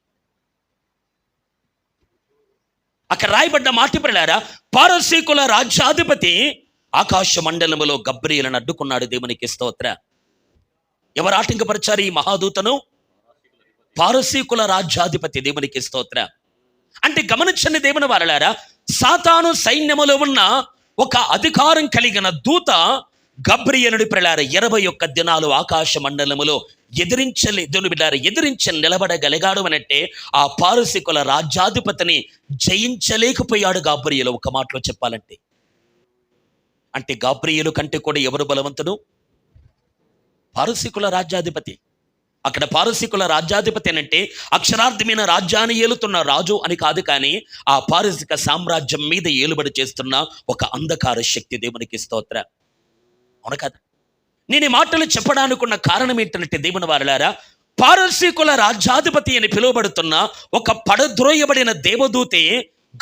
అక్కడ రాయబడ్డ మాట ప్రియులారా, పారసీకుల రాజ్యాధిపతి ఆకాశ మండలములో గబ్రియేలును అడ్డుకున్నాడు. దేవునికి స్తోత్రం. ఎవరు ఆటంకపరిచారు ఈ మహాదూతను? పారసీకుల రాజ్యాధిపతి. దేవునికి స్తోత్రం. అంటే గమనించండి దేవుని వారలారా, సాతాను సైన్యములో ఉన్న ఒక అధికారం కలిగిన దూత గబ్రియేలును ప్రియులారా 21 దినాలు ఆకాశ మండలములో ఎదిరించి నిలబడగలిగాడు అనంటే ఆ పారసీకుల రాజ్యాధిపతిని జయించలేకపోయాడు గబ్రియేలు. ఒక మాటలో చెప్పాలంటే, అంటే గబ్రియేలు కంటే కూడా ఎవరు బలవంతుడు? పారసీకుల రాజ్యాధిపతి. అక్కడ పారసీకుల రాజ్యాధిపతి అంటే అక్షరార్థమైన రాజ్యాన్ని ఏలుతున్న రాజు అని కాదు, కానీ ఆ పారసీక సామ్రాజ్యం మీద ఏలుబడి చేస్తున్న ఒక అంధకార శక్తి. దేవునికి స్తోత్రం. అవును కదా? నేను ఈ మాటలు చెప్పడానికున్న కారణం ఏంటంటే దేవుని వారలారా, పారసీకుల రాజ్యాధిపతి అని పిలువబడుతున్న ఒక పడద్రోయబడిన దేవదూతే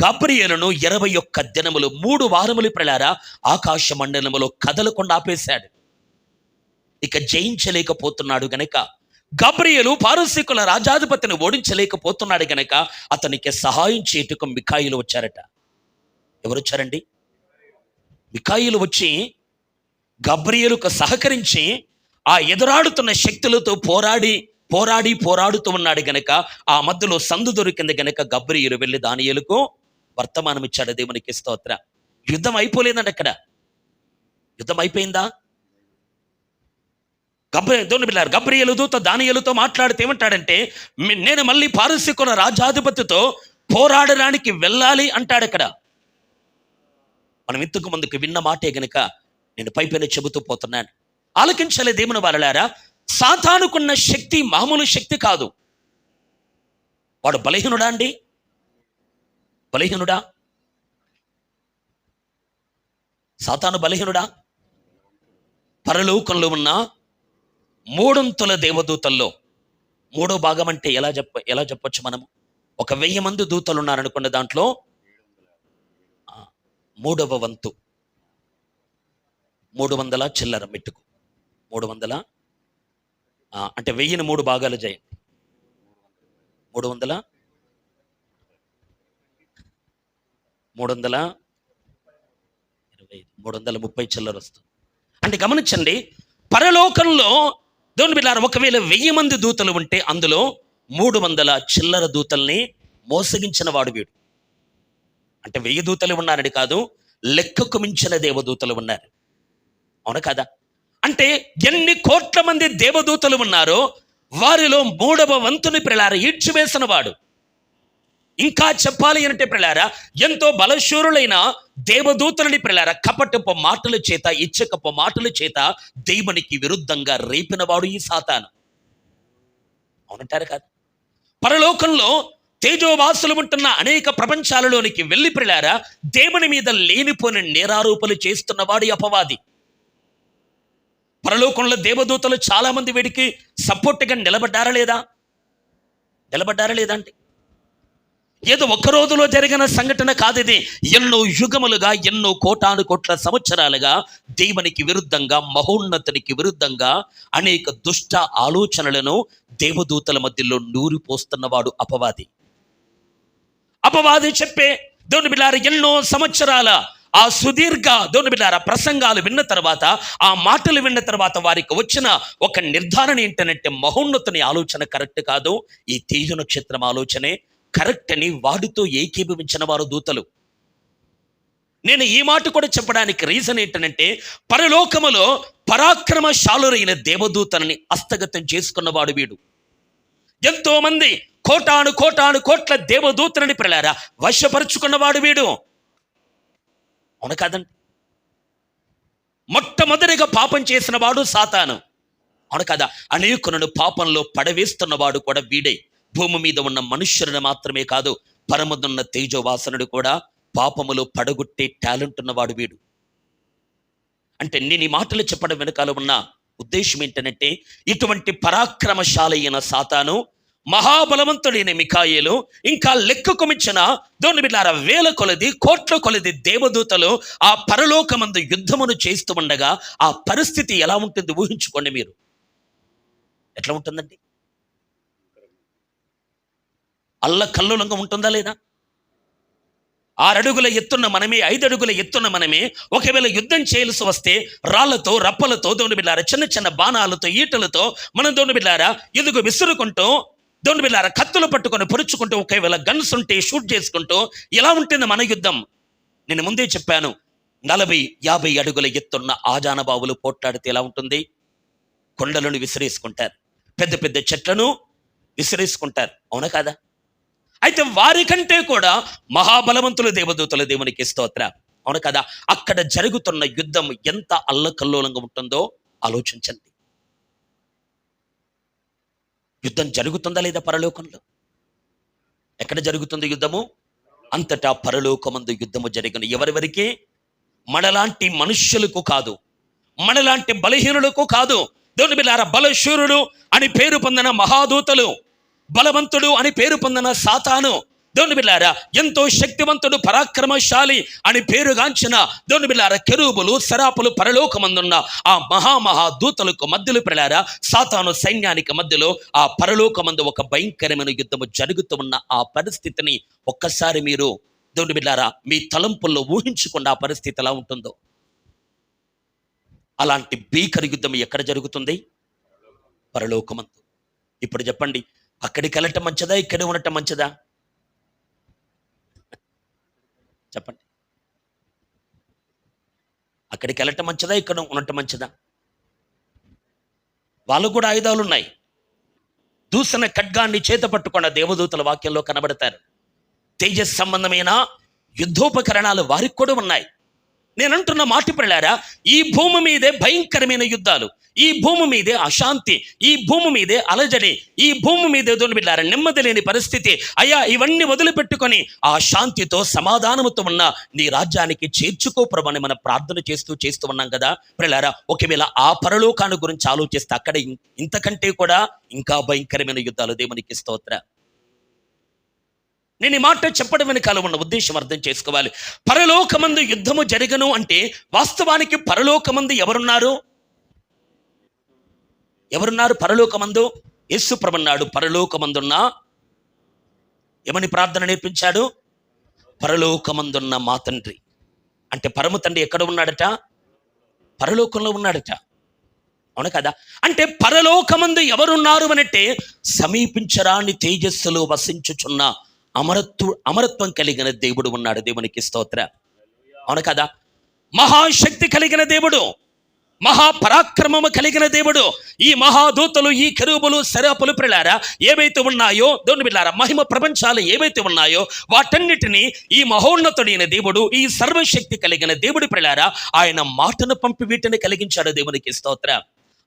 గబ్రియేలును 21 దినములు 3 వారములు ప్రియులారా ఆకాశ మండలములో కదలకుండా ఆపేశాడు. ఇక జయించలేకపోతున్నాడు గనక, గబ్రియేలు పారసీకుల రాజ్యాధిపతిని ఓడించలేకపోతున్నాడు గనక అతనికి సహాయం చేయుటకు మిఖాయిలు వచ్చారట. ఎవరు వచ్చారండి? మిఖాయిలు వచ్చి గబ్రియేలుకు సహకరించి ఆ ఎదురాడుతున్న శక్తులతో పోరాడుతూ ఉన్నాడు గనక ఆ మధ్యలో సందు దొరికింది గనక గబ్రియేలు వెళ్ళి దానియేలుకు వర్తమానం ఇచ్చాడు. దేవునికి స్తోత్రం. యుద్ధం అయిపోలేదండి. అక్కడ యుద్ధం అయిపోయిందా? గబ్రియేలు దూత దానియేలుతో మాట్లాడితే ఏమంటాడంటే, నేను మళ్ళీ పారసీకుల రాజ్యాధిపతితో పోరాడడానికి వెళ్ళాలి అంటాడు. అక్కడ మనం ఇంతకు ముందుకు విన్న మాటే గనక నేను పైపైన చెబుతూ పోతున్నాను. ఆలకించలే దేవుని వారలారా, సాతానుకున్న శక్తి మామూలు శక్తి కాదు. వాడు బలహీనుడా అండి? బలహీనుడా? సాతాను బలహీనుడా? పరలోకంలో ఉన్న 300 దేవదూతల్లో 3వ భాగం అంటే ఎలా చెప్పొచ్చు మనము? 1000 మంది దూతలు ఉన్నారనుకున్న దాంట్లో 3వ వంతు 300 చిల్లర మెట్టుకు 300 అంటే 1000ని 3 భాగాలు చేయండి. 330 చిల్లర వస్తుంది. అంటే గమనించండి, పరలోకంలో దేవుని బిడ్డలారా, ఒకవేళ 1000 మంది దూతలు ఉంటే అందులో 300 చిల్లర దూతల్ని మోసగించిన వాడు వీడు. అంటే 1000 దూతలు ఉన్నారని కాదు, లెక్కకు మించిన దేవదూతలు ఉన్నారు. అవునా కదా? అంటే ఎన్ని కోట్ల మంది దేవదూతలు ఉన్నారో వారిలో 3వ వంతుని ప్రియులారా ఈడ్చివేసిన వాడు. ఇంకా చెప్పాలి అంటే ప్రియులారా, ఎంతో బలశూరులైన దేవదూతలని ప్రియులారా కపటపు మాటల చేత, ఇచ్చకపు మాటల చేత దేవునికి విరుద్ధంగా రేపినవాడు ఈ సాతాను. అవునంటారు కాదు? పరలోకంలో తేజోవాసులు ఉంటున్న అనేక ప్రపంచాలలోనికి వెళ్ళి ప్రియులారా దేవుని మీద లేనిపోని నేరారోపణలు చేస్తున్నవాడు అపవాది. పరలోకంలో దేవదూతలు చాలా మంది వీడికి సపోర్ట్గా నిలబడ్డారా లేదా? నిలబడ్డారా లేదా అంటే ఏదో ఒక్క రోజులో జరిగిన సంఘటన కాదు ఇది. ఎన్నో యుగములుగా, ఎన్నో కోటాను కోట్ల సంవత్సరాలుగా దేవునికి విరుద్ధంగా, మహోన్నతునికి విరుద్ధంగా అనేక దుష్ట ఆలోచనలను దేవదూతల మధ్యలో నూరిపోస్తున్నవాడు అపవాది. అపవాది చెప్పే దేవుని బిడ్డలారా ఎన్నో సంవత్సరాల ఆ సుదీర్ఘ దేవుని బిడ్డలారా ప్రసంగాలు విన్న తర్వాత, ఆ మాటలు విన్న తర్వాత వారికి వచ్చిన ఒక నిర్ధారణ ఏంటంటే మహోన్నతుని ఆలోచన కరెక్ట్ కాదు, ఈ తేజ నక్షత్రం ఆలోచనే కరెక్ట్ అని వాడితో ఏకీభవించిన వారు దూతలు. నేను ఈ మాట కూడా చెప్పడానికి రీజన్ ఏంటంటే పరలోకములో పరాక్రమశాలురైన దేవదూతలని హస్తగతం చేసుకున్నవాడు వీడు. ఎంతో మంది కోటాను కోటాను కోట్ల దేవదూతలని ప్రియులారా వశపరుచుకున్నవాడు వీడు. అవును కాదండి? మొట్టమొదటిగా పాపం చేసిన వాడు సాతాను. అవును కదా? అనేకులను పాపంలో పడవేస్తున్నవాడు కూడా వీడే. భూమి మీద ఉన్న మనుష్యులను మాత్రమే కాదు, పరమదున్న తేజోవాసనుడు కూడా పాపములో పడగొట్టే టాలెంట్ ఉన్నవాడు వీడు. అంటే నేను ఈ మాటలు చెప్పడం వెనకాల ఉన్న ఉద్దేశం ఏంటంటే ఇటువంటి పరాక్రమశాలైన సాతాను, మహాబలవంతుడైన మిఖాయేలు, ఇంకా లెక్కకు మించిన దేవుని బిడ్డలారా వేల కొలది కోట్ల కొలది దేవదూతలు ఆ పరలోకమందు యుద్ధమును చేస్తూ ఉండగా ఆ పరిస్థితి ఎలా ఉంటుంది ఊహించుకోండి మీరు. ఎట్లా ఉంటుందండి? అల్లకల్లోలంగా ఉంటుందా లేదా? 6 అడుగుల ఎత్తున్న మనమే, 5 అడుగుల ఎత్తున్న మనమే ఒకవేళ యుద్ధం చేయాల్సి వస్తే రాళ్లతో, రప్పలతో, దేవుని బిడ్డలారా చిన్న చిన్న బాణాలతో, ఈటలతో మనం దేవుని బిడ్డలారా ఎదుగు విసురుకుంటూ, దేవుని బిడ్డలారా కత్తులు పట్టుకొని పొరుచుకుంటూ, ఒకవేళ గన్స్ ఉంటే షూట్ చేసుకుంటూ ఎలా ఉంటుంది మన యుద్ధం? నేను ముందే చెప్పాను, 40-50 అడుగుల ఎత్తున్న ఆజానబావులు పోట్లాడితే ఎలా ఉంటుంది? కొండలను విసిరేసుకుంటారు, పెద్ద పెద్ద చెట్లను విసిరేసుకుంటారు. అవునా కాదా? అయితే వారికంటే కూడా మహాబలవంతుల దేవదూతల దేవునికి స్తోత్ర. అవును కదా? అక్కడ జరుగుతున్న యుద్ధం ఎంత అల్లకల్లోలంగా ఉంటుందో ఆలోచించండి. యుద్ధం జరుగుతుందా లేదా పరలోకంలో? ఎక్కడ జరుగుతుంది యుద్ధము? అంతటా పరలోకమందు యుద్ధము జరిగిన ఎవరెవరికి? మనలాంటి మనుష్యులకు కాదు, మనలాంటి బలహీనులకు కాదు. దేవుని బిడ్డలారా బలశూరుడు అని పేరు పొందిన మహాదూతలు, బలవంతుడు అని పేరు పొందిన సాతాను, దేవుని బిడ్డలారా ఎంతో శక్తివంతుడు, పరాక్రమశాలి అని పేరుగాంచిన దేవుని బిడ్డలారా కెరూబులు, సరాపులు పరలోకమందున్న ఆ మహాదూతలకు మధ్యలో ప్రియులారా సాతాను సైన్యానికి మధ్యలో ఆ పరలోకమందు ఒక భయంకరమైన యుద్ధము జరుగుతూ ఉన్న ఆ పరిస్థితిని ఒక్కసారి మీరు దేవుని బిడ్డలారా మీ తలంపుల్లో ఊహించుకున్న ఆ పరిస్థితి ఎలా ఉంటుందో. అలాంటి భీకర యుద్ధం ఎక్కడ జరుగుతుంది? పరలోకమందు. ఇప్పుడు చెప్పండి, అక్కడికి వెళ్ళటం మంచిదా, ఇక్కడే ఉండటం మంచిదా? చెప్పండి, అక్కడికి వెళ్ళటం మంచిదా, ఇక్కడ ఉండటం మంచిదా? వాళ్ళకు కూడా ఆయుధాలు ఉన్నాయి. దూసన ఖడ్గాన్ని చేత పట్టుకున్న దేవదూతల వాక్యంలో కనబడతారు. తేజస్ సంబంధమైన యుద్ధోపకరణాలు వారికి కూడా ఉన్నాయి. నేనంటున్న మాట ప్రియులారా ఈ భూమి మీదే భయంకరమైన యుద్ధాలు, ఈ భూమి మీదే అశాంతి, ఈ భూమి మీదే అలజడి, ఈ భూమి మీదే దేవుని బిడ్డలారా నెమ్మది లేని పరిస్థితి. అయ్యా ఇవన్నీ వదిలిపెట్టుకొని ఆ శాంతితో సమాధానముతో ఉన్న నీ రాజ్యానికి చేర్చుకో ప్రభు అని మనం ప్రార్థన చేస్తూ ఉన్నాం కదా ప్రియులారా. ఒకవేళ ఆ పరలోకాన్ని గురించి ఆలోచిస్తే అక్కడ ఇంతకంటే కూడా ఇంకా భయంకరమైన యుద్ధాలు. దేవునికి స్తోత్ర. నేను ఈ మాట చెప్పడం వెనకాల ఉన్న ఉద్దేశం అర్థం చేసుకోవాలి. పరలోకమందు యుద్ధము జరగను అంటే వాస్తవానికి పరలోకమందు ఎవరున్నారు? పరలోకమందు? యేసు ప్రభువన్నాడు పరలోకమందున్న ఏమని ప్రార్థన నేర్పించాడు? పరలోకమందున్న మా తండ్రి. అంటే పరమ తండ్రి ఎక్కడ ఉన్నాడట? పరలోకంలో ఉన్నాడట. అవును కదా? అంటే పరలోకమందు ఎవరున్నారు అనంటే సమీపించరాని తేజస్సులో వసించుచున్న అమరత్వం కలిగిన దేవుడు ఉన్నాడు. దేవునికి స్తోత్ర. అవును కదా? మహాశక్తి కలిగిన దేవుడు, మహాపరాక్రమము కలిగిన దేవుడు. ఈ మహాదూతలు, ఈ కెరూబులు, సెరాపులు ప్రియులారా ఏవైతే ఉన్నాయో, దేవుని బిడ్డలారా, మహిమ ప్రపంచాలు ఏవైతే ఉన్నాయో వాటన్నిటినీ ఈ మహోన్నతుడైన దేవుడు, ఈ సర్వశక్తి కలిగిన దేవుడు ప్రియులారా ఆయన మాటను పంపి వీటిని కలిగించాడు. దేవునికి స్తోత్ర.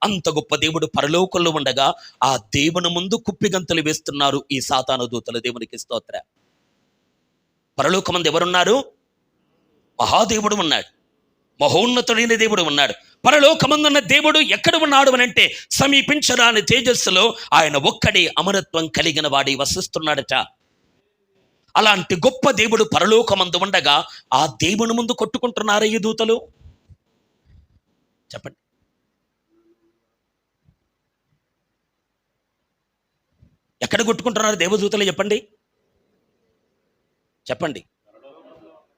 అంత గొప్ప దేవుడు పరలోకంలో ఉండగా ఆ దేవుని ముందు కుప్పిగంతులు వేస్తున్నారు ఈ సాతాను దూతలు. దేవునికి స్తోత్ర. పరలోకమందు ఎవరున్నారు? మహాదేవుడు ఉన్నాడు, మహోన్నతుడైన దేవుడు ఉన్నాడు. పరలోకమందున్న దేవుడు ఎక్కడ ఉన్నాడు అని అంటే సమీపించరాని తేజస్సులో ఆయన ఒక్కడే అమరత్వం కలిగిన వాడి వసిస్తున్నాడట. అలాంటి గొప్ప దేవుడు పరలోకమందు ఉండగా ఆ దేవుని ముందు కొట్టుకుంటున్నారు ఈ దూతలు. చెప్పండి, ఎక్కడ కొట్టుకుంటున్నారు దేవదూతలు? చెప్పండి చెప్పండి.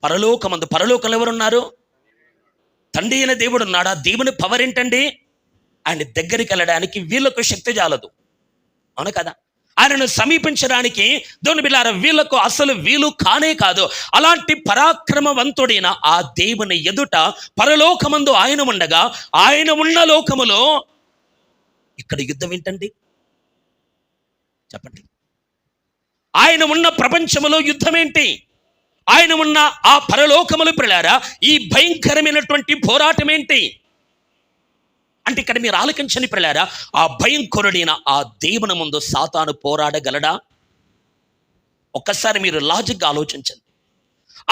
పరలోకమందు. పరలోకంలో ఎవరున్నారు? తండ్రి అయిన దేవుడు ఉన్నాడు. ఆ దేవుని పవర్ ఏంటండి? ఆయన దగ్గరికి వెళ్ళడానికి వీళ్ళకు శక్తి చాలదు. అవును కదా? ఆయనను సమీపించడానికి దేవుని బిడ్డలారా వీళ్ళకు అసలు వీలు కానే కాదు. అలాంటి పరాక్రమవంతుడైన ఆ దేవుని ఎదుట పరలోకమందు ఆయన ఉండగా ఆయన ఉన్న లోకములో ఇక్కడ యుద్ధం ఏంటండి? చెప్పండి. ఆయన ఉన్న ప్రపంచములో యుద్ధం ఏంటి? ఆయన ఉన్న ఆ పరలోకములు ప్రియులారా ఈ భయంకరమైనటువంటి పోరాటం ఏంటి అంటే ఇక్కడ మీరు ఆలకించని ప్రియులారా, ఆ భయంకరుడైన ఆ దేవుని ముందు సాతాను పోరాడగలడా? ఒక్కసారి మీరు లాజిక్గా ఆలోచించండి.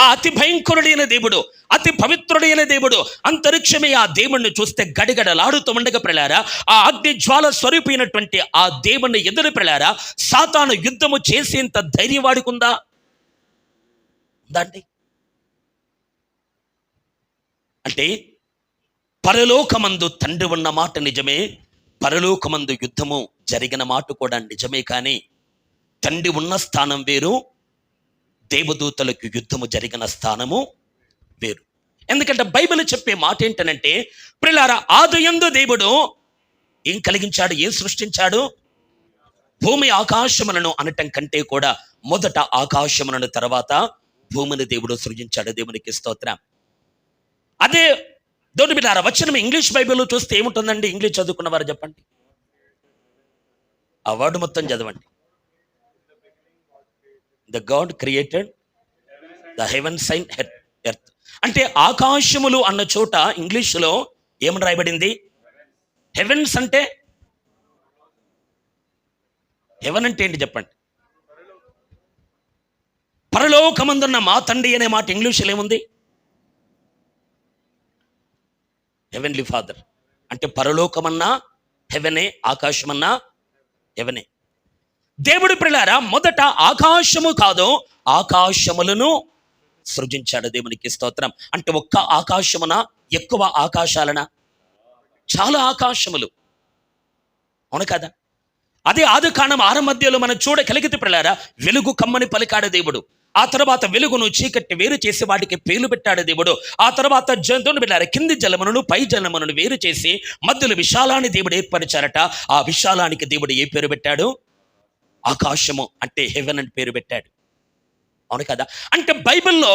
ఆ అతి భయంకరుడైన దేవుడు, అతి పవిత్రుడైన దేవుడు, అంతరిక్షమే ఆ దేవుణ్ణి చూస్తే గడిగడలాడుతూ ఉండగా ప్రియులారా ఆ అగ్ని జ్వాల స్వరూపైనటువంటి ఆ దేవుణ్ణి ఎదురు ప్రియులారా సాతాను యుద్ధము చేసేంత ధైర్యం వాడుకుందా? ఉందండి. అంటే పరలోకమందు తండ్రి ఉన్న మాట నిజమే, పరలోకమందు యుద్ధము జరిగిన మాట కూడా నిజమే. కానీ తండ్రి ఉన్న స్థానం వేరు, దేవదూతలకు యుద్ధము జరిగిన స్థానము వేరు. ఎందుకంటే బైబిల్ చెప్పే మాట ఏంటనంటే ప్రియులారా ఆదియందు దేవుడు ఏం కలిగించాడు? ఏం సృష్టించాడు? భూమి ఆకాశములను అనటం కంటే కూడా మొదట ఆకాశములను తర్వాత భూమిని దేవుడు సృజించాడు. దేవునికి స్తోత్రం. అదే దేవుని బిడ్డలారా వచనం ఇంగ్లీష్ బైబిల్లో చూస్తే ఏముంటుందండి? ఇంగ్లీష్ చదువుకున్న వారు చెప్పండి, ఆ వర్డ్ మొత్తం చదవండి. The God created the heavens and earth. అంటే ఆకాశములు అన్న చోట ఇంగ్లీష్లో ఏమని రాయబడింది? హెవెన్స్. అంటే హెవెన్ అంటే ఏంటి చెప్పండి? పరలోకమందున్న మా తండ్రి అనే మాట ఇంగ్లీష్లో ఏముంది? Heavenly father. అంటే పరలోకమన్నా హెవెనే, ఆకాశమన్నా హెవెనే. దేవుడి ప్రియులారా మొదట ఆకాశము కాదు ఆకాశములను సృజించాడు. దేవునికి స్తోత్రం. అంటే ఒక్క ఆకాశమున, ఎక్కువ ఆకాశాలన, చాలా ఆకాశములు. అవును కదా? అదే ఆదికాండం 6 మధ్యలో మనం చూడగలిగితే ప్రియులారా వెలుగు కమ్మని పలికాడు దేవుడు. ఆ తర్వాత వెలుగును చీకటి వేరు చేసి వాటికి పేర్లు పెట్టాడు దేవుడు. ఆ తర్వాత జంతువును బిడ్డారు కింది జలమును పై జలమును వేరు చేసి మధ్యలో విశాలాన్ని దేవుడు ఏర్పరిచారట. ఆ విశాలానికి దేవుడు ఏ పేరు పెట్టాడు? ఆకాశము, అంటే హెవెన్ అని పేరు పెట్టాడు. అవును కదా? అంటే బైబిల్లో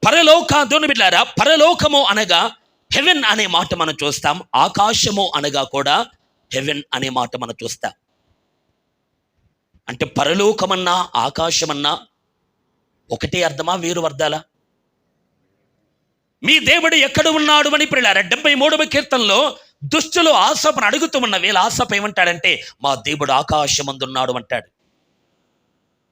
దేవుని బిడ్డారా పరలోకము అనగా హెవెన్ అనే మాట మనం చూస్తాం, ఆకాశము అనగా కూడా హెవెన్ అనే మాట మనం చూస్తాం. అంటే పరలోకమన్నా ఆకాశమన్నా ఒకటే అర్థమా, వేరు అర్థాలా? మీ దేవుడు ఎక్కడ ఉన్నాడు అని ప్రియులారా 73వ కీర్తనలో దుష్టులు ఆసపను అడుగుతూ ఉన్న వేళ ఆసప ఏమంటాడంటే మా దేవుడు ఆకాశమందున్నాడు అంటాడు.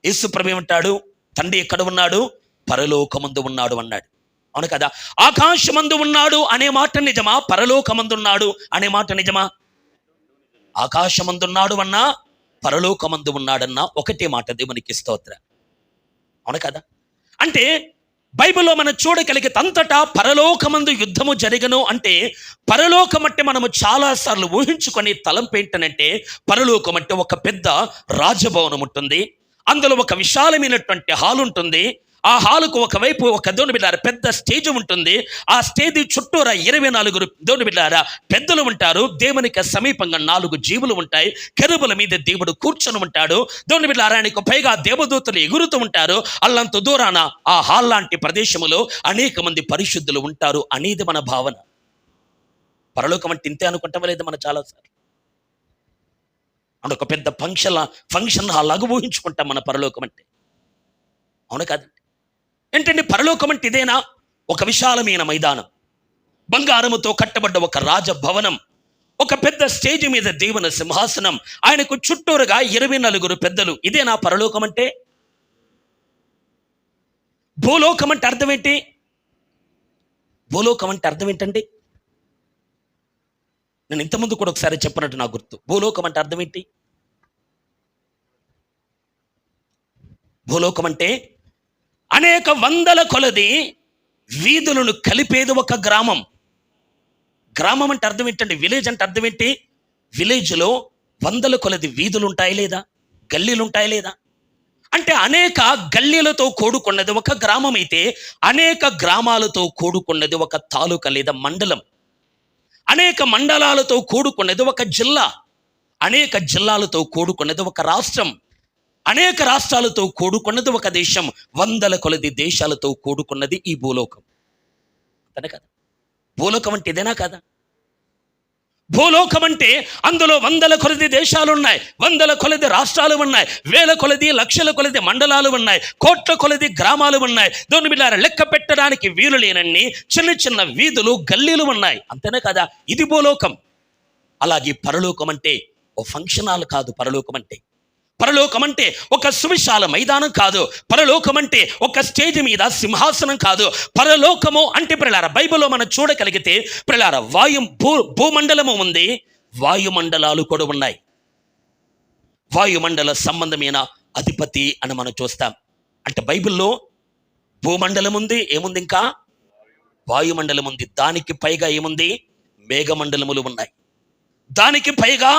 యేసు ప్రభు ఏమంటాడు? తండ్రి ఎక్కడ ఉన్నాడు? పరలోకమందు ఉన్నాడు అన్నాడు. అవును కదా? ఆకాశమందు ఉన్నాడు అనే మాట నిజమా? పరలోకమందున్నాడు అనే మాట నిజమా? ఆకాశమందున్నాడు అన్నా పరలోకమందు ఉన్నాడన్నా ఒకటే మాట. దేవునికి స్తోత్ర. అవును కదా? అంటే బైబిల్లో మనం చూడగలిగే అంతటా పరలోకమందు యుద్ధము జరిగను అంటే పరలోకం అంటే మనము చాలాసార్లు ఊహించుకొని తలంపు ఏంటనంటే పరలోకం అంటే ఒక పెద్ద రాజభవనం ఉంటుంది, అందులో ఒక విశాలమైనటువంటి హాల్ ఉంటుంది, ఆ హాలుకు ఒకవైపు ఒక దేవుని బిడ్డారా పెద్ద స్టేజ్ ఉంటుంది. ఆ స్టేజ్ చుట్టూరా 24 దేవుని బిడ్డారా పెద్దలు ఉంటారు. దేవునికి సమీపంగా 4 జీవులు ఉంటాయి. కెరూబుల మీద దేవుడు కూర్చొని ఉంటాడు. దేవుని బిడ్డారా ఆయనకు పైగా దేవదూతలు ఎగురుతూ ఉంటారు. అల్లంత దూరాన ఆ హాల్ లాంటి ప్రదేశంలో అనేక మంది పరిశుద్ధులు ఉంటారు అనేది మన భావన. పరలోకం అంటే ఇంతే అనుకుంటాం లేదు మనం చాలాసార్లు. అంటే ఒక పెద్ద ఫంక్షన్ హాల్ లాగా ఊహించుకుంటాం మన పరలోకం అంటే. అవును కాదండి? ఏంటండి పరలోకం అంటే ఇదేనా? ఒక విశాలమైన మైదానం, బంగారముతో కట్టబడ్డ ఒక రాజభవనం, ఒక పెద్ద స్టేజ్ మీద దేవుని సింహాసనం, ఆయనకు చుట్టూరుగా 24 పెద్దలు. ఇదేనా పరలోకం అంటే? భూలోకం అంటే అర్థం ఏంటి? భూలోకం అంటే అర్థం ఏంటండి? నేను ఇంతకుముందు కూడా ఒకసారి చెప్పినట్టు నాకు గుర్తు. భూలోకం అంటే అర్థం ఏంటి? భూలోకం అంటే అనేక వందల కొలది వీధులను కలిపేది ఒక గ్రామం. గ్రామం అంటే అర్థం ఏంటండి? విలేజ్ అంటే అర్థం ఏంటి? విలేజ్లో వందల కొలది వీధులు ఉంటాయి లేదా, గల్లీలు ఉంటాయి లేదా? అంటే అనేక గల్లీలతో కూడుకున్నది ఒక గ్రామం అయితే, అనేక గ్రామాలతో కూడుకున్నది ఒక తాలూకా లేదా మండలం, అనేక మండలాలతో కూడుకున్నది ఒక జిల్లా, అనేక జిల్లాలతో కూడుకున్నది ఒక రాష్ట్రం, అనేక రాష్ట్రాలతో కూడుకున్నది ఒక దేశం, వందల కొలది దేశాలతో కూడుకున్నది ఈ భూలోకం. అంతే కదా? భూలోకం అంటే ఇదేనా కదా? భూలోకం అంటే అందులో వందల కొలది దేశాలు ఉన్నాయి, వందల కొలది రాష్ట్రాలు ఉన్నాయి, వేల కొలది లక్షల కొలది మండలాలు ఉన్నాయి, కోట్ల కొలది గ్రామాలు ఉన్నాయి. దేవుని బిడ్డలారా లెక్క పెట్టడానికి వీలు లేనన్ని చిన్న చిన్న వీధులు గల్లీలు ఉన్నాయి. అంతేనే కదా? ఇది భూలోకం. అలాగే పరలోకం అంటే ఓ ఫంక్షన్ హాల్ కాదు. పరలోకం అంటే ఒక సువిశాల మైదానం కాదు. పరలోకం అంటే ఒక స్టేజ్ మీద సింహాసనం కాదు. పరలోకము అంటే ప్రియులారా బైబిల్లో మనం చూడగలిగితే ప్రియులారా భూమండలము ఉంది, వాయుమండలాలు కూడా ఉన్నాయి. వాయుమండల సంబంధమైన అధిపతి అని మనం చూస్తాం. అంటే బైబిల్లో భూమండలం ఉంది, ఏముంది? ఇంకా వాయుమండలం ఉంది. దానికి పైగా ఏముంది? మేఘమండలములు ఉన్నాయి. దానికి పైగా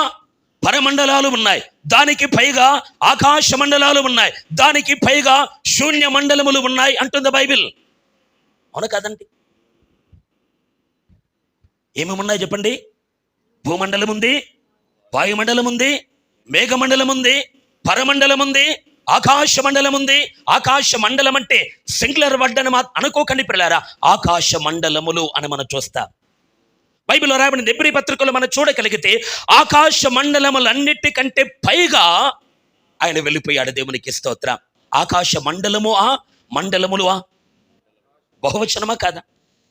పరమండలాలు ఉన్నాయి. దానికి పైగా ఆకాశ మండలాలు ఉన్నాయి. దానికి పైగా శూన్య మండలములు ఉన్నాయి అంటుంది బైబిల్. అవును కాదండి? ఏమేమి ఉన్నాయి చెప్పండి? భూమండలం ఉంది, వాయుమండలం ఉంది, మేఘమండలం ఉంది, పరమండలం ఉంది, ఆకాశ మండలం ఉంది. ఆకాశ మండలం అంటే సింగులర్ వర్డ్ అని అనుకోకండి పిల్లారా, ఆకాశ మండలములు అని మనం చూస్తాం. బైబిల్లో రాయబడింది ఎబ్రీ పత్రికలో మనం చూడగలిగితే ఆకాశ మండలములన్నిటికంటే పైగా ఆయన వెళ్ళిపోయాడు. దేవునికి స్తోత్రం. ఆకాశ మండలములు బహువచనమా కాదా?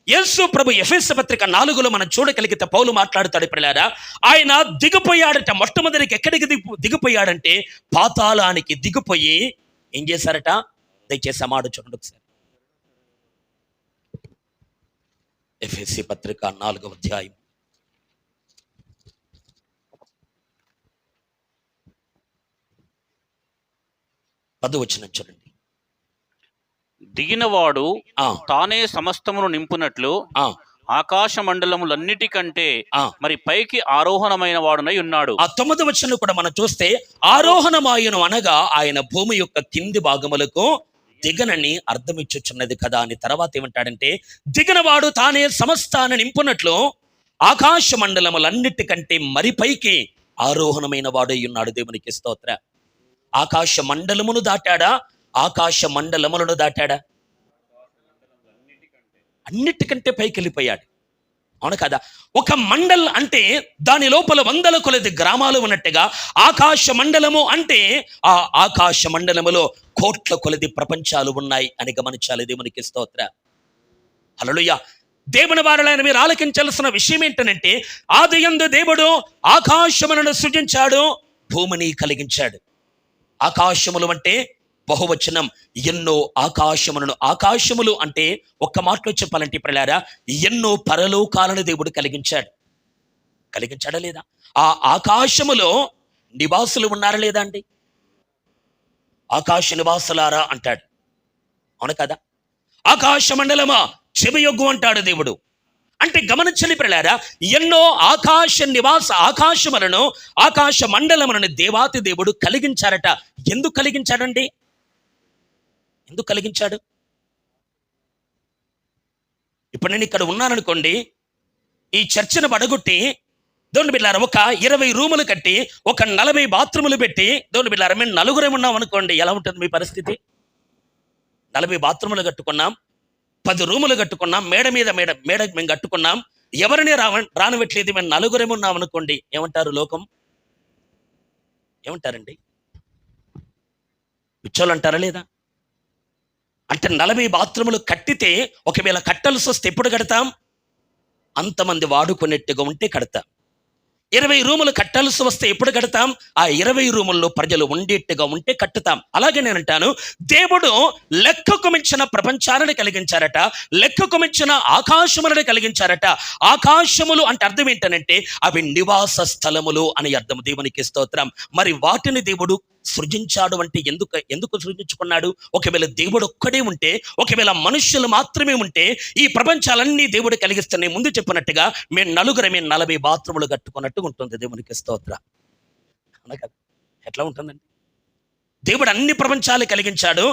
యేసు ప్రభు ఎఫెసు పత్రిక 4లో మనం చూడగలిగితే పౌలు మాట్లాడుతాడు పిల్లారా, ఆయన దిగిపోయాడట. మొట్టమొదటికి ఎక్కడికి దిగిపోయాడంటే పాతాళానికి దిగిపోయి ఏం చేశారట? దయచేసి మాట చూడండి ఒకసారి. ఎఫెసీ పత్రిక 4వ అధ్యాయం 10వ వచనం చూడండి. దిగినవాడు తానే సమస్తమును నింపునట్లు ఆకాశ మండలములన్నిటికంటే మరి పైకి ఆరోహణమైన వాడునై ఉన్నాడు. ఆ 9వ వచనం కూడా మనం చూస్తే ఆరోహణమాయను అనగా ఆయన భూమి యొక్క కింది భాగములకు దిగనని అర్థమిచ్చుచున్నది కదా అని. తర్వాత ఏమంటాడంటే దిగినవాడు తానే సమస్తాన్ని నింపునట్లు ఆకాశ మండలములన్నిటికంటే మరి పైకి ఆరోహణమైన వాడై ఉన్నాడు. దేవునికి స్తోత్ర. ఆకాశ మండలమును దాటాడా? ఆకాశ మండలములను దాటాడా? అన్నిటికంటే పైకి వెళ్ళిపోయాడు. అవును కదా? ఒక మండల్ అంటే దాని లోపల వందల కొలది గ్రామాలు ఉన్నట్టుగా ఆకాశ మండలము అంటే ఆ ఆకాశ మండలములో కోట్ల కొలది ప్రపంచాలు ఉన్నాయి అని గమనించాలి. దేవునికి స్తోత్ర. హల్లెలూయా. దేవుని వారలైన మీరు ఆలకించాల్సిన విషయం ఏంటంటే ఆదియందు దేవుడు ఆకాశములను సృజించాడు, భూమిని కలిగించాడు. ఆకాశములు అంటే బహువచనం. ఎన్నో ఆకాశములు అంటే ఒక్క మాటలో చెప్పాలంటే ప్రలారా ఎన్నో పరలోకాలను దేవుడు కలిగించాడా లేదా? ఆ ఆకాశములో నివాసులు ఉన్నారా లేదా అండి? ఆకాశ నివాసులారా అంటాడు. అవును కదా? ఆకాశ మండలమా చెవియొగ్గు అంటాడు దేవుడు. అంటే గమనించని ప్రలారా ఎన్నో ఆకాశములను ఆకాశ మండలములను దేవాతి దేవుడు కలిగించారట. ఎందుకు కలిగించాడండి? ఎందుకు కలిగించాడు? ఇప్పుడు నేను ఇక్కడ ఉన్నాననుకోండి, ఈ చర్చను పడగొట్టి దేవుని బిడ్డలారా ఒక 20 రూములు కట్టి ఒక 40 బాత్రూములు పెట్టి దేవుని బిడ్డలారా మేము నలుగురే ఉన్నాం అనుకోండి, ఎలా ఉంటుంది మీ పరిస్థితి? 40 బాత్రూములు కట్టుకున్నాం, 10 రూములు కట్టుకున్నాం, మేడ మేము కట్టుకున్నాం, ఎవరిని రానివ్వట్లేదు, మేము నలుగురేమి ఉన్నాం అనుకోండి, ఏమంటారు లోకం? ఏమంటారండి? పిచ్చోళ్ళు అంటారా లేదా? అంటే 40 బాత్రూములు కట్టితే ఒకవేళ కట్టాల్సి వస్తే ఎప్పుడు కడతాం? అంతమంది వాడుకునేట్టుగా ఉంటే కడతాం. 20 రూములు కట్టాల్సి వస్తే ఎప్పుడు కడతాం? ఆ 20 రూముల్లో ప్రజలు ఉండేట్టుగా ఉంటే కట్టుతాం. అలాగే నేను అంటాను, దేవుడు లెక్కకు మించిన ప్రపంచాలను కలిగించారట, లెక్కకు మించిన ఆకాశములను కలిగించారట. ఆకాశములు అంటే అర్థం ఏంటనంటే అవి నివాస స్థలములు అని అర్థం. దేవునికి స్తోత్రం. మరి వాటిని దేవుడు సృజించాడు అంటే ఎందుకు సృజించుకున్నాడు? ఒకవేళ దేవుడు ఒక్కడే ఉంటే, ఒకవేళ మనుష్యులు మాత్రమే ఉంటే ఈ ప్రపంచాలన్నీ దేవుడు కలిగిస్తున్నాయి. ముందు చెప్పినట్టుగా మేము నలుగురమే 40 బాత్రూములు కట్టుకున్నట్టు ఉంటుంది. దేవునికి స్తోత్రం. అనగా ఎట్లా ఉంటుందండి? దేవుడు అన్ని ప్రపంచాలు కలిగించాడు,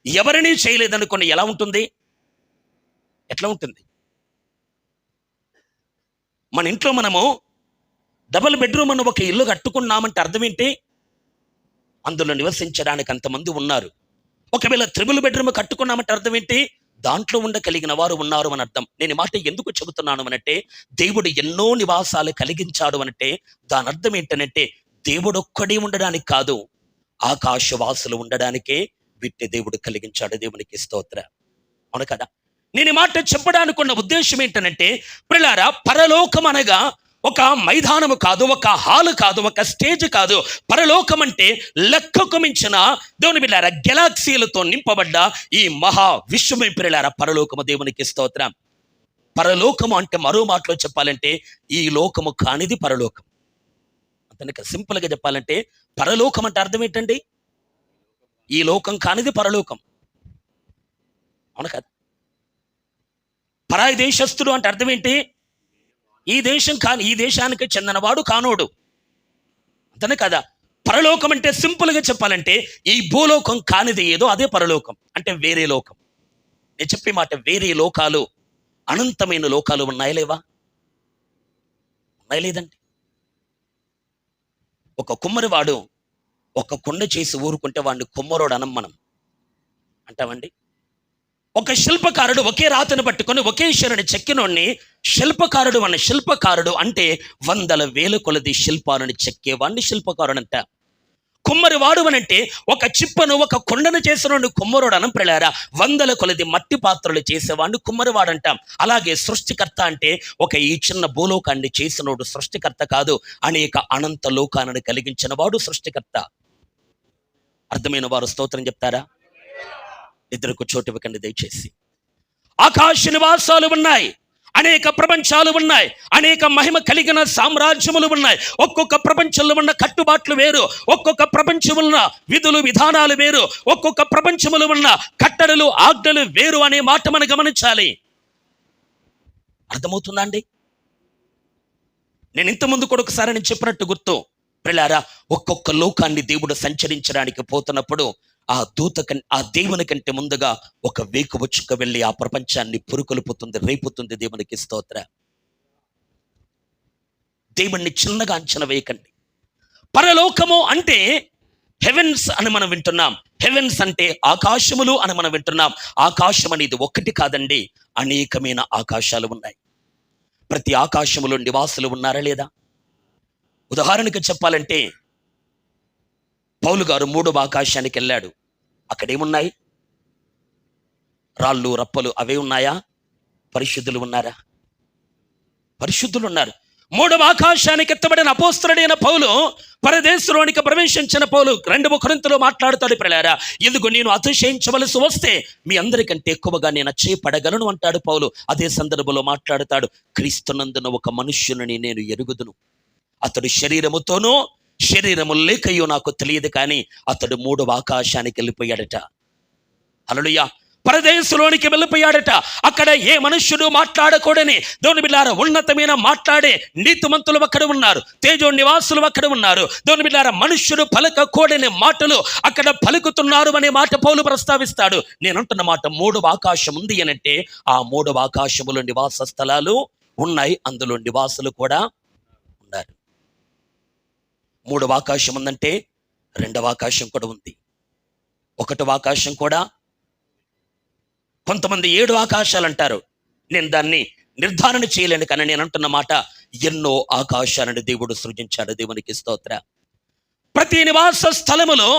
ఎవరినీ చేయలేదనుకుని ఎలా ఉంటుంది? ఎట్లా ఉంటుంది? మన ఇంట్లో మనము డబుల్ బెడ్రూమ్ అని ఒక ఇల్లు కట్టుకున్నామంటే అర్థం ఏంటి? అందులో నివసించడానికి అంతమంది ఉన్నారు. ఒకవేళ 3 బెడ్రూమ్ కట్టుకున్నామంటే అర్థం ఏంటి? దాంట్లో ఉండగలిగిన వారు ఉన్నారు అని అర్థం. నేను ఈ మాట ఎందుకు చెబుతున్నాను అనంటే, దేవుడు ఎన్నో నివాసాలు కలిగించాడు అనంటే దాని అర్థం ఏంటనంటే దేవుడు ఒక్కడే ఉండడానికి కాదు, ఆకాశవాసులు ఉండడానికే వీటిని దేవుడు కలిగించాడు. దేవునికి స్తోత్రం. అవును కదా? నేను ఈ మాట చెప్పడానికి ఉన్న ఉద్దేశం ఏంటనంటే, ప్రియులారా, పరలోకం అనగా ఒక మైదానము కాదు, ఒక హాలు కాదు, ఒక స్టేజ్ కాదు. పరలోకం అంటే లెక్కకు మించిన దేవుని బిడ్డలారా గెలాక్సీలతో నింపబడ్డ ఈ మహా విశ్వమే ప్రియులారా పరలోకము. దేవునికి స్తోత్రం. పరలోకము అంటే మరో మాటలో చెప్పాలంటే ఈ లోకము కానిది పరలోకం. అంతనక సింపుల్గా చెప్పాలంటే పరలోకం అంటే అర్థం ఏంటండి? ఈ లోకం కానిది పరలోకం. అవును కదా? పరాయి దేశస్థుడు అంటే అర్థం ఏంటి? ఈ దేశానికి చెందినవాడు కానోడు. అంతనే కదా? పరలోకం అంటే సింపుల్గా చెప్పాలంటే ఈ భూలోకం కానిది ఏదో అదే పరలోకం. అంటే వేరే లోకం. నేను చెప్పే మాట, వేరే లోకాలు, అనంతమైన లోకాలు ఉన్నాయా లేవా? ఉన్నాయా లేదండి? ఒక కుమ్మరివాడు ఒక కొండ చేసి ఊరుకుంటే వాడిని కుమ్మరోడు అనం మనం అంటామండి. ఒక శిల్పకారుడు ఒకే రాతను పట్టుకొని ఒకే శిలని చెక్కినోడిని శిల్పకారుడు అంటే 100,000 కొలది శిల్పాలను చెక్కేవాడిని శిల్పకారుడు అంట. కుమ్మరి వాడు అనంటే ఒక చిప్పను ఒక కొండను చేసినోడిని కుమ్మరోడు అనం ప్రియులారా. 100 కొలది మట్టి పాత్రలు చేసేవాడిని కుమ్మరివాడు అంటాం. అలాగే సృష్టికర్త అంటే ఒక ఈ చిన్న భూలోకాన్ని చేసినోడు సృష్టికర్త కాదు, అనేక అనంత లోకాలను కలిగించిన వాడు సృష్టికర్త. అర్థమైన వారు స్తోత్రం చెప్తారా? ఇద్దరికి చోటు ఇవ్వకండి దయచేసి. ఆకాశ నివాసాలు ఉన్నాయి, అనేక ప్రపంచాలు ఉన్నాయి, అనేక మహిమ కలిగిన సామ్రాజ్యములు ఉన్నాయి. ఒక్కొక్క ప్రపంచంలో ఉన్న కట్టుబాట్లు వేరు, ఒక్కొక్క ప్రపంచంలో ఉన్న విధులు విధానాలు వేరు, ఒక్కొక్క ప్రపంచంలో ఉన్న కట్టడలు ఆజ్ఞలు వేరు అనే మాట మనం గమనించాలి. అర్థమవుతుందా అండి? నేను ఇంతకుముందు కూడా ఒకసారి నేను చెప్పినట్టు గుర్తు ప్రియులారా, ఒక్కొక్క లోకాన్ని దేవుడు సంచరించడానికి పోతున్నప్పుడు ఆ దేవుని కంటే ముందుగా ఒక వేకువ చుక్క వెళ్ళి ఆ ప్రపంచాన్ని పురుకొల్పుతుంది, రేపుతుంది. దేవునికి స్తోత్రం. దేవుణ్ణి చిన్నగా అంచనా వేయకండి. పరలోకము అంటే హెవెన్స్ అని మనం వింటున్నాం. హెవెన్స్ అంటే ఆకాశములు అని మనం వింటున్నాం. ఆకాశం అనేది ఒక్కటి కాదండి, అనేకమైన ఆకాశాలు ఉన్నాయి. ప్రతి ఆకాశములో నివాసులు ఉన్నారా లేదా? ఉదాహరణకు చెప్పాలంటే పౌలు గారు 3వ ఆకాశానికి వెళ్ళాడు. అక్కడేమున్నాయి? రాళ్ళు రప్పలు అవే ఉన్నాయా? పరిశుద్ధులు ఉన్నారా? పరిశుద్ధులు ఉన్నారు. 3వ ఆకాశానికి ఎత్తబడిన అపోస్తలుడైన పౌలు, పరదేశంలోనికి ప్రవేశించిన పౌలు 2వ కొరింథీలో మాట్లాడుతాడు, ప్రియులారా, ఇదిగో నేను అతిశయించవలసి వస్తే మీ అందరికంటే ఎక్కువగా నేను అతిశయపడగలను అంటాడు పౌలు. అదే సందర్భంలో మాట్లాడుతాడు, క్రీస్తునందున ఒక మనుష్యుని నేను ఎరుగుదును, అతడు శరీరముతోనో శరీరము లేకయో నాకు తెలియదు, కానీ అతడు 3వ ఆకాశానికి వెళ్ళిపోయాడట. హల్లెలూయా. పరదేశంలోనికి వెళ్ళిపోయాడట. అక్కడ ఏ మనుష్యుడు మాట్లాడకూడని దేవుని బిడ్డలారా ఉన్నతమైన మాట్లాడే నీతిమంతులు అక్కడ ఉన్నారు, తేజో నివాసులు అక్కడ ఉన్నారు. దేవుని బిడ్డలారా మనుష్యుడు పలకకూడని మాటలు అక్కడ పలుకుతున్నారు అనే మాట పౌలు ప్రస్తావిస్తాడు. నేనంటున్న మాట, మూడవ ఆకాశం ఉంది అనంటే ఆ మూడవ ఆకాశములో నివాస స్థలాలు ఉన్నాయి, అందులో నివాసులు కూడా ఉన్నారు. మూడవ ఆకాశం ఉందంటే రెండవ ఆకాశం కూడా ఉంది, ఒకటవ ఆకాశం కూడా. కొంతమంది 7 ఆకాశాలు అంటారు. నేను దాన్ని నిర్ధారణ చేయలేను, కానీ నేను అంటున్న మాట, ఎన్నో ఆకాశాలను దేవుడు సృజించాడు. దేవునికి స్తోత్ర. ప్రతి నివాస స్థలములో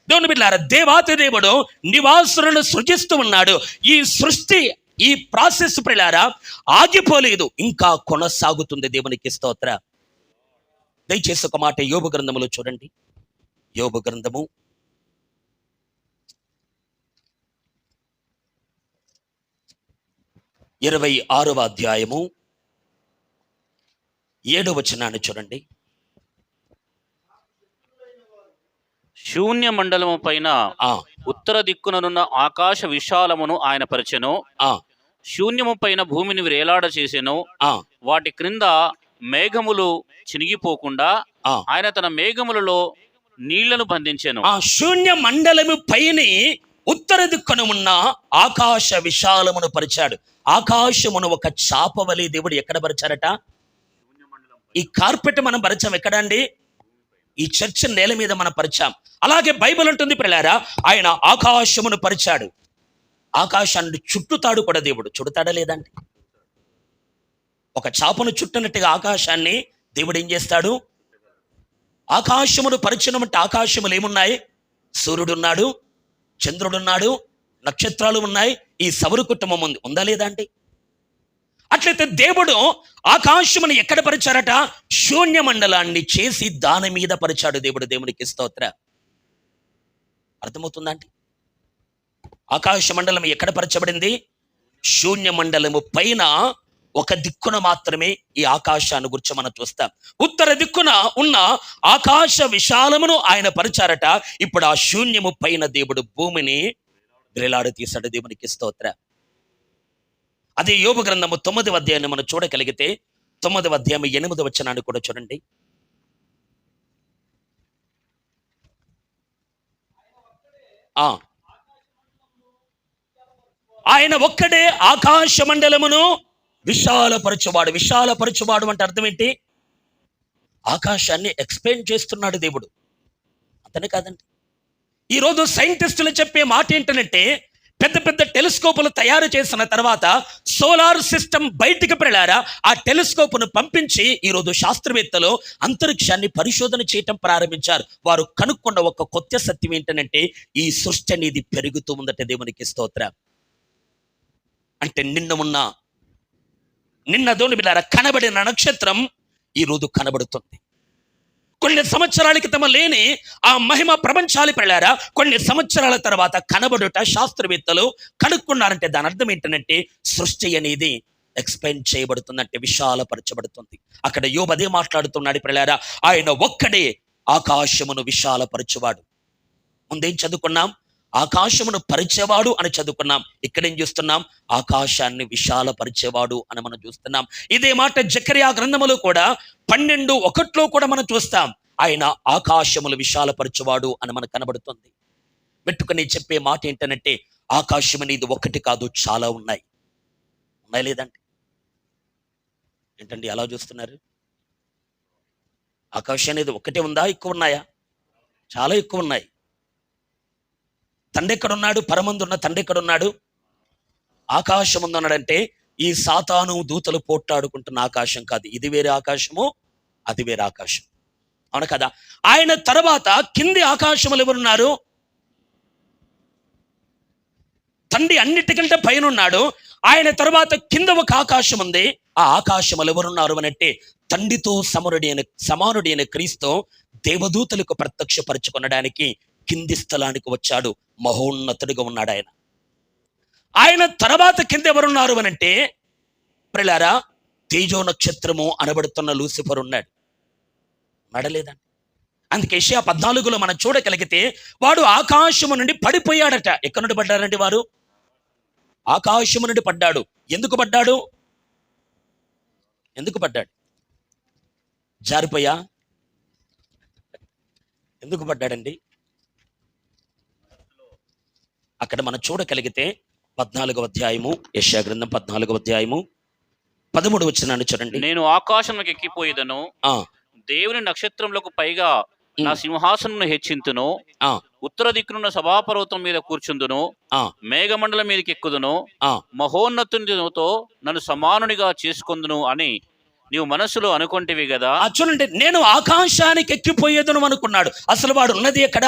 దేవుని బిడ్డలారా దేవాతి దేవుడు నివాసులను సృజిస్తూ ఉన్నాడు. ఈ సృష్టి, ఈ ప్రాసెస్ పిల్లారా ఆగిపోలేదు, ఇంకా కొనసాగుతుంది. దేవునికి స్తోత్ర. దయచేసి ఒక మాట యోబు గ్రంథములో చూడండి. యోబు గ్రంథము 26వ అధ్యాయము 7వ వచనాన్ని చూడండి. శూన్య మండలము పైన ఉత్తర దిక్కుననున్న ఆకాశ విశాలమును ఆయన పరిచెను. శూన్యము పైన భూమిని వేలాడ చేసెను. వాటి క్రింద మేఘములు చినిగిపోకుండా ఆయన తన మేఘములలో నీళ్లను బంధించెను. ఆ శూన్య మండలము పైన ఉత్తర దిక్కున ఉన్న ఆకాశ విశాలమును పరిచాడు. ఆకాశమును ఒక చాప వలె దేవుడు ఎక్కడ పరిచారట? ఈ కార్పెట్ మనం పరిచాం ఎక్కడండి? ఈ చర్చ్ నేల మీద మనం పరిచాం. అలాగే బైబిల్ ఉంటుంది పిల్లారా, ఆయన ఆకాశమును పరిచాడు. ఆకాశాన్ని చుట్టుతాడు కూడా దేవుడు. చుడతాడా లేదండి? ఒక చాపను చుట్టనట్టుగా ఆకాశాన్ని దేవుడు ఏం చేస్తాడు? ఆకాశమును పరిచయం అంటే ఆకాశములు ఏమున్నాయి? సూర్యుడున్నాడు, చంద్రుడున్నాడు, నక్షత్రాలు ఉన్నాయి, ఈ సౌర కుటుంబం ఉంది, ఉందా లేదా అండి? అట్లయితే దేవుడు ఆకాశమును ఎక్కడ పరిచారట? శూన్య మండలాన్ని చేసి దాని మీద పరిచాడు దేవుడు. దేవునికి స్తోత్ర. అర్థమవుతుందండి? ఆకాశ మండలం ఎక్కడ పరచబడింది? శూన్య మండలము పైన ఒక దిక్కున మాత్రమే ఈ ఆకాశాన్ని గురించి మనం చూస్తాం. ఉత్తర దిక్కున ఉన్న ఆకాశ విశాలమును ఆయన పరిచారట. ఇప్పుడు ఆ శూన్యము పైన దేవుడు భూమిని వేలాడి తీశాడు. దేవునికి స్తోత్ర. అదే యోబు గ్రంథము 9వ అధ్యాయాన్ని మనం చూడగలిగితే 9వ అధ్యాయం 8వ వచనాన్ని కూడా చూడండి. ఆయన ఒక్కడే ఆకాశ మండలమును విశాలపరచువాడు. విశాలపరచువాడు అంటే అర్థం ఏంటి? ఆకాశాన్ని ఎక్స్పెండ్ చేస్తున్నాడు దేవుడు. అతనే కాదండి. ఈరోజు సైంటిస్టులు చెప్పే మాట ఏంటంటే, పెద్ద పెద్ద టెలిస్కోపులు తయారు చేసిన తర్వాత సోలార్ సిస్టమ్ బయటికి పెళ్ళారా, ఆ టెలిస్కోప్ను పంపించి ఈరోజు శాస్త్రవేత్తలు అంతరిక్షాన్ని పరిశోధన చేయటం ప్రారంభించారు. వారు కనుక్కున్న ఒక కొత్త సత్యం ఏంటంటే, ఈ సృష్టి అనేది పెరుగుతూ ఉందట. దేవునికి స్తోత్ర. అంటే నిన్న దోని బిడ్డారా కనబడిన నక్షత్రం ఈరోజు కనబడుతుంది. కొన్ని సంవత్సరాల క్రితం లేని ఆ మహిమ ప్రపంచాలు పెళ్ళారా కొన్ని సంవత్సరాల తర్వాత కనబడుట శాస్త్రవేత్తలు కనుక్కున్నారంటే దాని అర్థం ఏంటంటే, సృష్టి అనేది ఎక్స్పెండ్ చేయబడుతుందంటే విశాలపరచబడుతుంది. అక్కడ యోబు అదే మాట్లాడుతున్నాడు పిల్లారా, ఆయన ఒక్కడే ఆకాశమును విశాలపరచువాడు. ముందేం చదువుకున్నాం? ఆకాశమును పరిచేవాడు అని చదువుకున్నాం. ఇక్కడేం చూస్తున్నాం? ఆకాశాన్ని విశాలపరిచేవాడు అని మనం చూస్తున్నాం. ఇదే మాట జకర్యా గ్రంథములో కూడా 12:1 కూడా మనం చూస్తాం. ఆయన ఆకాశములు విశాలపరచువాడు అని మనకు కనబడుతుంది. పెట్టుకుని చెప్పే మాట ఏంటంటే, ఆకాశం అనేది ఒకటి కాదు, చాలా ఉన్నాయి. ఉన్నాయి లేదండి? ఏంటండి అలా చూస్తున్నారు? ఆకాశం అనేది ఒకటే ఉందా? ఎక్కువ ఉన్నాయా? చాలా ఎక్కువ ఉన్నాయి. తండ్రి ఎక్కడున్నాడు? పరమందున్న తండ్రి ఎక్కడున్నాడు? ఆకాశం ఉందన్నాడంటే ఈ సాతాను దూతలు పోట్లాడుకుంటున్న ఆకాశం కాదు. ఇది వేరే ఆకాశము, అది వేరే ఆకాశం. అవును కదా? ఆయన తర్వాత కింది ఆకాశములు ఎవరున్నారు? తండ్రి అన్నిటికంటే పైన ఉన్నాడు. ఆయన తర్వాత కింద ఒక ఆకాశం ఉంది. ఆ ఆకాశములు ఎవరున్నారు అనంటే, తండ్రితో సమానుడైన క్రీస్తు దేవదూతలకు ప్రత్యక్షపరచుకొనడానికి కింది స్థలానికి వచ్చాడు. మహోన్నతుడిగా ఉన్నాడు ఆయన. ఆయన తర్వాత కింద ఎవరున్నారు అనంటే ప్రియులారా, తేజో నక్షత్రము అనబడుతున్న లూసిఫర్ ఉన్నాడు. నడలేదండి. అందుకే యెషయా 14లో మనం చూడగలిగితే, వాడు ఆకాశము నుండి పడిపోయాడట. ఎక్కడి నుండి పడ్డారండి వారు? ఆకాశము నుండి పడ్డాడు. ఎందుకు పడ్డాడు? ఎందుకు పడ్డాడు? జారిపోయా? ఎందుకు పడ్డాడండి? అక్కడ మనం చూడగలిగితే 14వ అధ్యాయము, యెషయా గ్రంథం 14వ అధ్యాయము 13వ వచనాన్ని చూడండి. నేను ఆకాశంలోకి ఎక్కిపోయేదను, ఆ దేవుని నక్షత్రములకు పైగా నా సింహాసనమును హెచ్చింతును, ఆ ఉత్తర దిక్కునున్న సభాపర్వతం మీద కూర్చుందును, ఆ మేఘమండలం మీదకి ఎక్కుదును, ఆ మహోన్నతునితో నన్ను సమానునిగా చేసుకొందును అని నీవు మనస్సులో అనుకొంటివి కదా. చూడండి, నేను ఆకాశానికి ఎక్కిపోయేదను అనుకున్నాడు. అసలు వాడు ఉన్నది ఎక్కడ?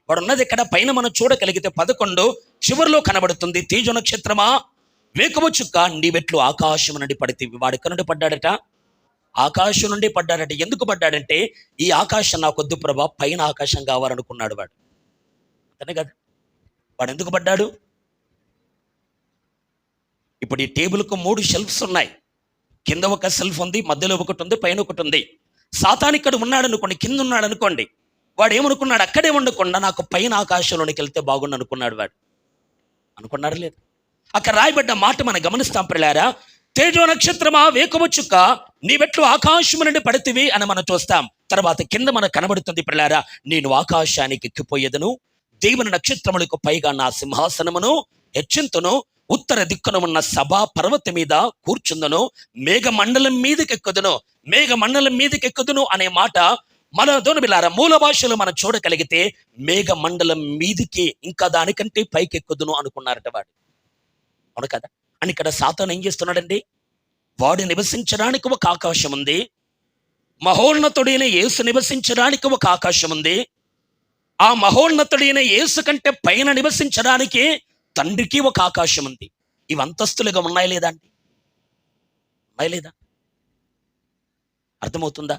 వాడు ఉన్నది ఎక్కడ? పైన మనం చూడగలిగితే 11 చివరిలో కనబడుతుంది, తేజో నక్షత్రమా వేకువ చుక్క నీవెట్లు ఆకాశం నుండి పడితేవి. వాడు ఎక్కడ నుండి పడ్డాడట? ఆకాశం నుండి పడ్డాడట. ఎందుకు పడ్డాడంటే, ఈ ఆకాశం నాకొద్దు ప్రభా, పైన ఆకాశం కావాలనుకున్నాడు వాడు. అంతనే కదా, వాడు ఎందుకు పడ్డాడు? ఇప్పుడు ఈ టేబుల్కు 3 షెల్ఫ్స్ ఉన్నాయి. కింద ఒక సెల్ఫ్ ఉంది, మధ్యలో ఒకటి ఉంది, పైన ఒకటి ఉంది. సాతాను ఇక్కడ ఉన్నాడు అనుకోండి, కింద ఉన్నాడు అనుకోండి, వాడు ఏమనుకున్నాడు? అక్కడే ఉండకుండా నాకు పైన ఆకాశంలోనికి వెళ్తే బాగుండు అనుకున్నాడు. వాడు అనుకున్నాడు లేదు? అక్కడ రాయబడ్డ మాట మనం గమనిస్తాం ప్రియులారా, తేజో నక్షత్రమా వేకువ చుక్క నీవెట్లు ఆకాశము నుండి పడితివి అని మనం చూస్తాం. తర్వాత కింద మనకు కనబడుతుంది ప్రియులారా, నేను ఆకాశానికి ఎక్కిపోయేదను, దేవుని నక్షత్రములకు పైగా నా సింహాసనమును హెచ్చింతును, ఉత్తర దిక్కున ఉన్న సభా పర్వతం మీద కూర్చుందను, మేఘమండలం మీదకి ఎక్కుదును. మేఘమండలం మీదకి ఎక్కుదును అనే మాట మన దోనుబిలారా మూల భాషలో మనం చూడగలిగితే మేఘమండలం మీదికి ఇంకా దానికంటే పైకి ఎక్కుదును అనుకున్నారట వాడు. అవును కదా? అని ఇక్కడ సాతాను ఏం చేస్తున్నాడండి? వాడు నివసించడానికి ఒక ఆకాశం ఉంది, మహోన్నతుడైన యేసు నివసించడానికి ఒక ఆకాశం ఉంది. ఆ మహోన్నతుడైన యేసు కంటే పైన నివసించడానికి తండ్రికి ఒక ఆకాశం ఉంది. ఇవి అంతస్తులుగా ఉన్నాయి లేదా అండి? ఉన్నాయి లేదా? అర్థమవుతుందా?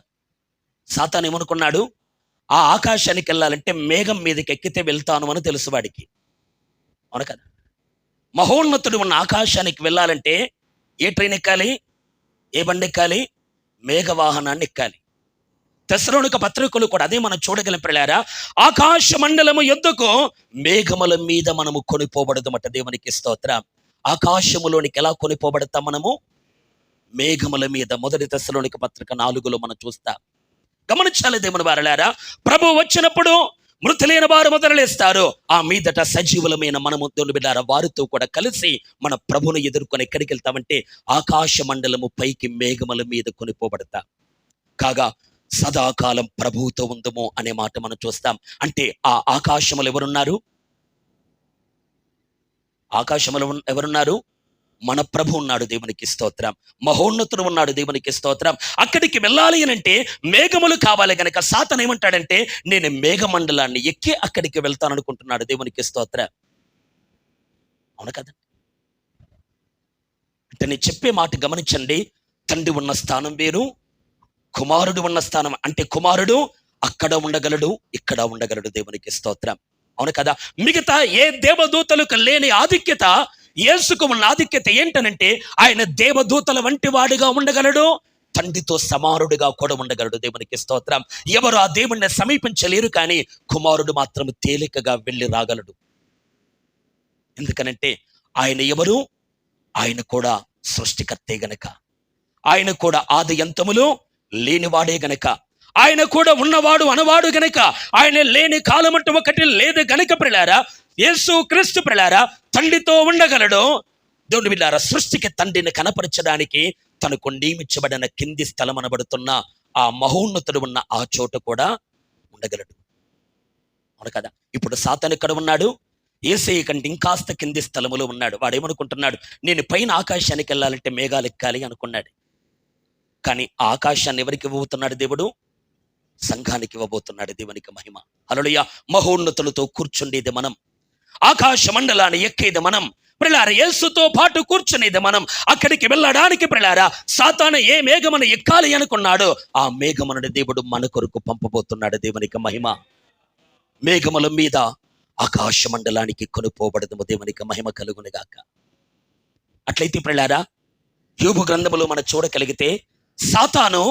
సాతాను ఏమనుకున్నాడు? ఆ ఆకాశానికి వెళ్ళాలంటే మేఘం మీదకి ఎక్కితే వెళ్తాను అని తెలుసు వాడికి. అవును కదా? మహోన్నతుడు ఉన్న ఆకాశానికి వెళ్ళాలంటే ఏ ట్రైన్ ఎక్కాలి? ఏ బండి ఎక్కాలి? మేఘవాహనాన్ని ఎక్కాలి. తెస్సలోనిక పత్రికలు కూడా అదే మనం చూడగలం ప్రియులారా, ఆకాశ మండలము యొద్దకు మేఘముల మీద మనము కొనిపోబడదమట. దేవునికి స్తోత్రం. ఆకాశములోనికి ఎలా కొనిపోబడతాం మనము? మేఘముల మీద. మొదటి తెస్సలోనిక పత్రిక 4లో మనం చూస్తాం. గమనించాలి దేవుని వారలారా, ప్రభు వచ్చినప్పుడు మృతులైన వారు మొదలలేస్తారు. ఆ మీదట సజీవులమైన మనము దేవుని బిడ్డలారా వారితో కూడా కలిసి మన ప్రభును ఎదుర్కొని ఎక్కడికి వెళ్తామంటే ఆకాశ మండలము పైకి మేఘముల మీద కొనిపోబడతా. కాగా సదాకాలం ప్రభువుతో ఉందము అనే మాట మనం చూస్తాం. అంటే ఆ ఆకాశములు ఎవరున్నారు? ఆకాశములు ఎవరున్నారు? మన ప్రభు ఉన్నాడు. దేవునికి స్తోత్రం. మహోన్నతుడు ఉన్నాడు. దేవునికి స్తోత్రం. అక్కడికి వెళ్ళాలి అని అంటే మేఘములు కావాలి గనక సాతాను ఏమంటాడంటే, నేను మేఘమండలాన్ని ఎక్కి అక్కడికి వెళ్తాను అనుకుంటున్నాడు. దేవునికి స్తోత్రం. అవును కదా? అంటే నేను చెప్పే మాట గమనించండి. తండ్రి ఉన్న స్థానం వేరు, కుమారుడు ఉన్న స్థానం. అంటే కుమారుడు అక్కడ ఉండగలడు, ఇక్కడ ఉండగలడు. దేవునికి స్తోత్రం. అవును కదా? మిగతా ఏ దేవదూతలకు లేని ఆధిక్యత యేసుకు ఉన్న ఆధిక్యత ఏంటనంటే, ఆయన దేవదూతల వంటి వాడిగా ఉండగలడు, తండ్రితో సమానుడిగా కూడా ఉండగలడు. దేవునికి స్తోత్రం. ఎవరు ఆ దేవుణ్ణి సమీపించలేరు, కానీ కుమారుడు మాత్రం తేలికగా వెళ్ళి రాగలడు. ఎందుకనంటే ఆయన ఎవరు? ఆయన కూడా సృష్టికర్తే గనక, ఆయన కూడా ఆది అంతములు లేనివాడే గనక, ఆయన కూడా ఉన్నవాడు అనవాడు గనక, ఆయన లేని కాలం అంటూ ఒకటి లేదు గనక ప్రియులారా, యేసు క్రీస్తు ప్రియులారా తండ్రితో ఉండగలడు. దేవుని బిడ్డలారా, సృష్టికి తండ్రిని కనపరచడానికి తనకు నియమించబడిన కింది స్థలం అనబడుతున్న ఆ మహోన్నతుడు ఉన్న ఆ చోట కూడా ఉండగలడు. అవును కదా? ఇప్పుడు సాతాను ఎక్కడ ఉన్నాడు? యేసయ్య కంటే ఇంకాస్త కింది స్థలములో ఉన్నాడు. వాడేమనుకుంటున్నాడు? నేను పైన ఆకాశానికి వెళ్ళాలంటే మేఘాలు ఎక్కాలి అనుకున్నాడు. కానీ ఆ ఆకాశాన్ని ఎవరికి ఇవ్వబోతున్నాడు దేవుడు? సంఘానికి ఇవ్వబోతున్నాడు. దేవునికి మహిమ. హల్లెలూయా. మహోన్నతులతో కూర్చుండేది మనం, ఆకాశ మండలాన్ని ఎక్కేది మనం, ప్రియులారా యేసుతో పాటు కూర్చునేది మనం. అక్కడికి వెళ్ళడానికి ప్రియులారా సాతాను ఏ మేఘమును ఎక్కాలి అనుకున్నాడు, ఆ మేఘమును దేవుడు మన కొరకు పంపబోతున్నాడు. దేవునికి మహిమ. మేఘముల మీద ఆకాశ మండలానికి కొనుపోబడదు. దేవునికి మహిమ కలుగునుగాక. అట్లయితే ప్రియులారా యోబు గ్రంథములో మనం చూడగలిగితే సాతాను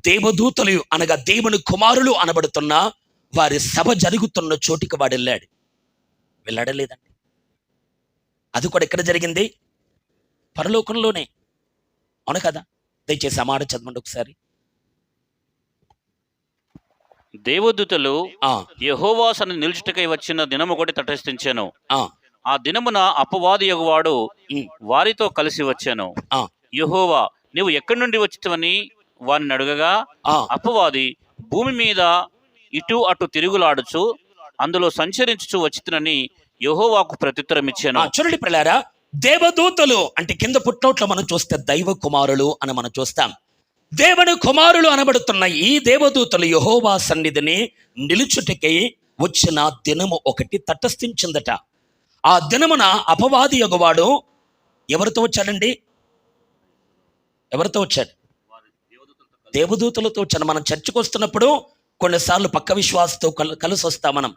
దేవదూతలు అనగా దేవుని కుమారులు అనబడుతున్న వారి సభ జరుగుతున్న చోటికి వాడు వెళ్ళాడు. వెళ్ళాడా లేదండి? అది కూడా ఎక్కడ జరిగింది? పరలోకంలోనే. అవును కదా? దయచేసి ఆ మాట చదవండి ఒకసారి. దేవదూతలు ఆ యెహోవా సన్నిధిని నిలుచుటకై వచ్చిన దినము ఒకటి తటస్థించెను. ఆ ఆ దినమున అపవాది యగువాడు ఉమ్, వారితో కలిసి వచ్చాను. ఆ యెహోవా, నీవు ఎక్కడి నుండి వచ్చితివని వారిని అడగగా, ఆ అపవాది, భూమి మీద ఇటు అటు తిరుగులాడుచు అందులో సంచరించుచు వచ్చితినని యెహోవాకు ప్రత్యుత్తరం ఇచ్చాను. చూడండి పిల్లారా, దేవదూతలు అంటే కింద పుట్టినోట్లో మనం చూస్తే దైవ కుమారులు అని మనం చూస్తాం. దేవుని కుమారులు అనబడుతున్న ఈ దేవదూతలు యెహోవా సన్నిధిని నిలుచుటకై వచ్చిన దినము ఒకటి తటస్థించిందట. ఆ దినమున అపవాది యెగవాడు ఎవరితో వచ్చాడండి? ఎవరితో వచ్చాడు? దేవదూతలతో వచ్చాడు. మనం చర్చకు వస్తున్నప్పుడు కొన్నిసార్లు పక్క విశ్వాసతో కలిసి వస్తాం మనం.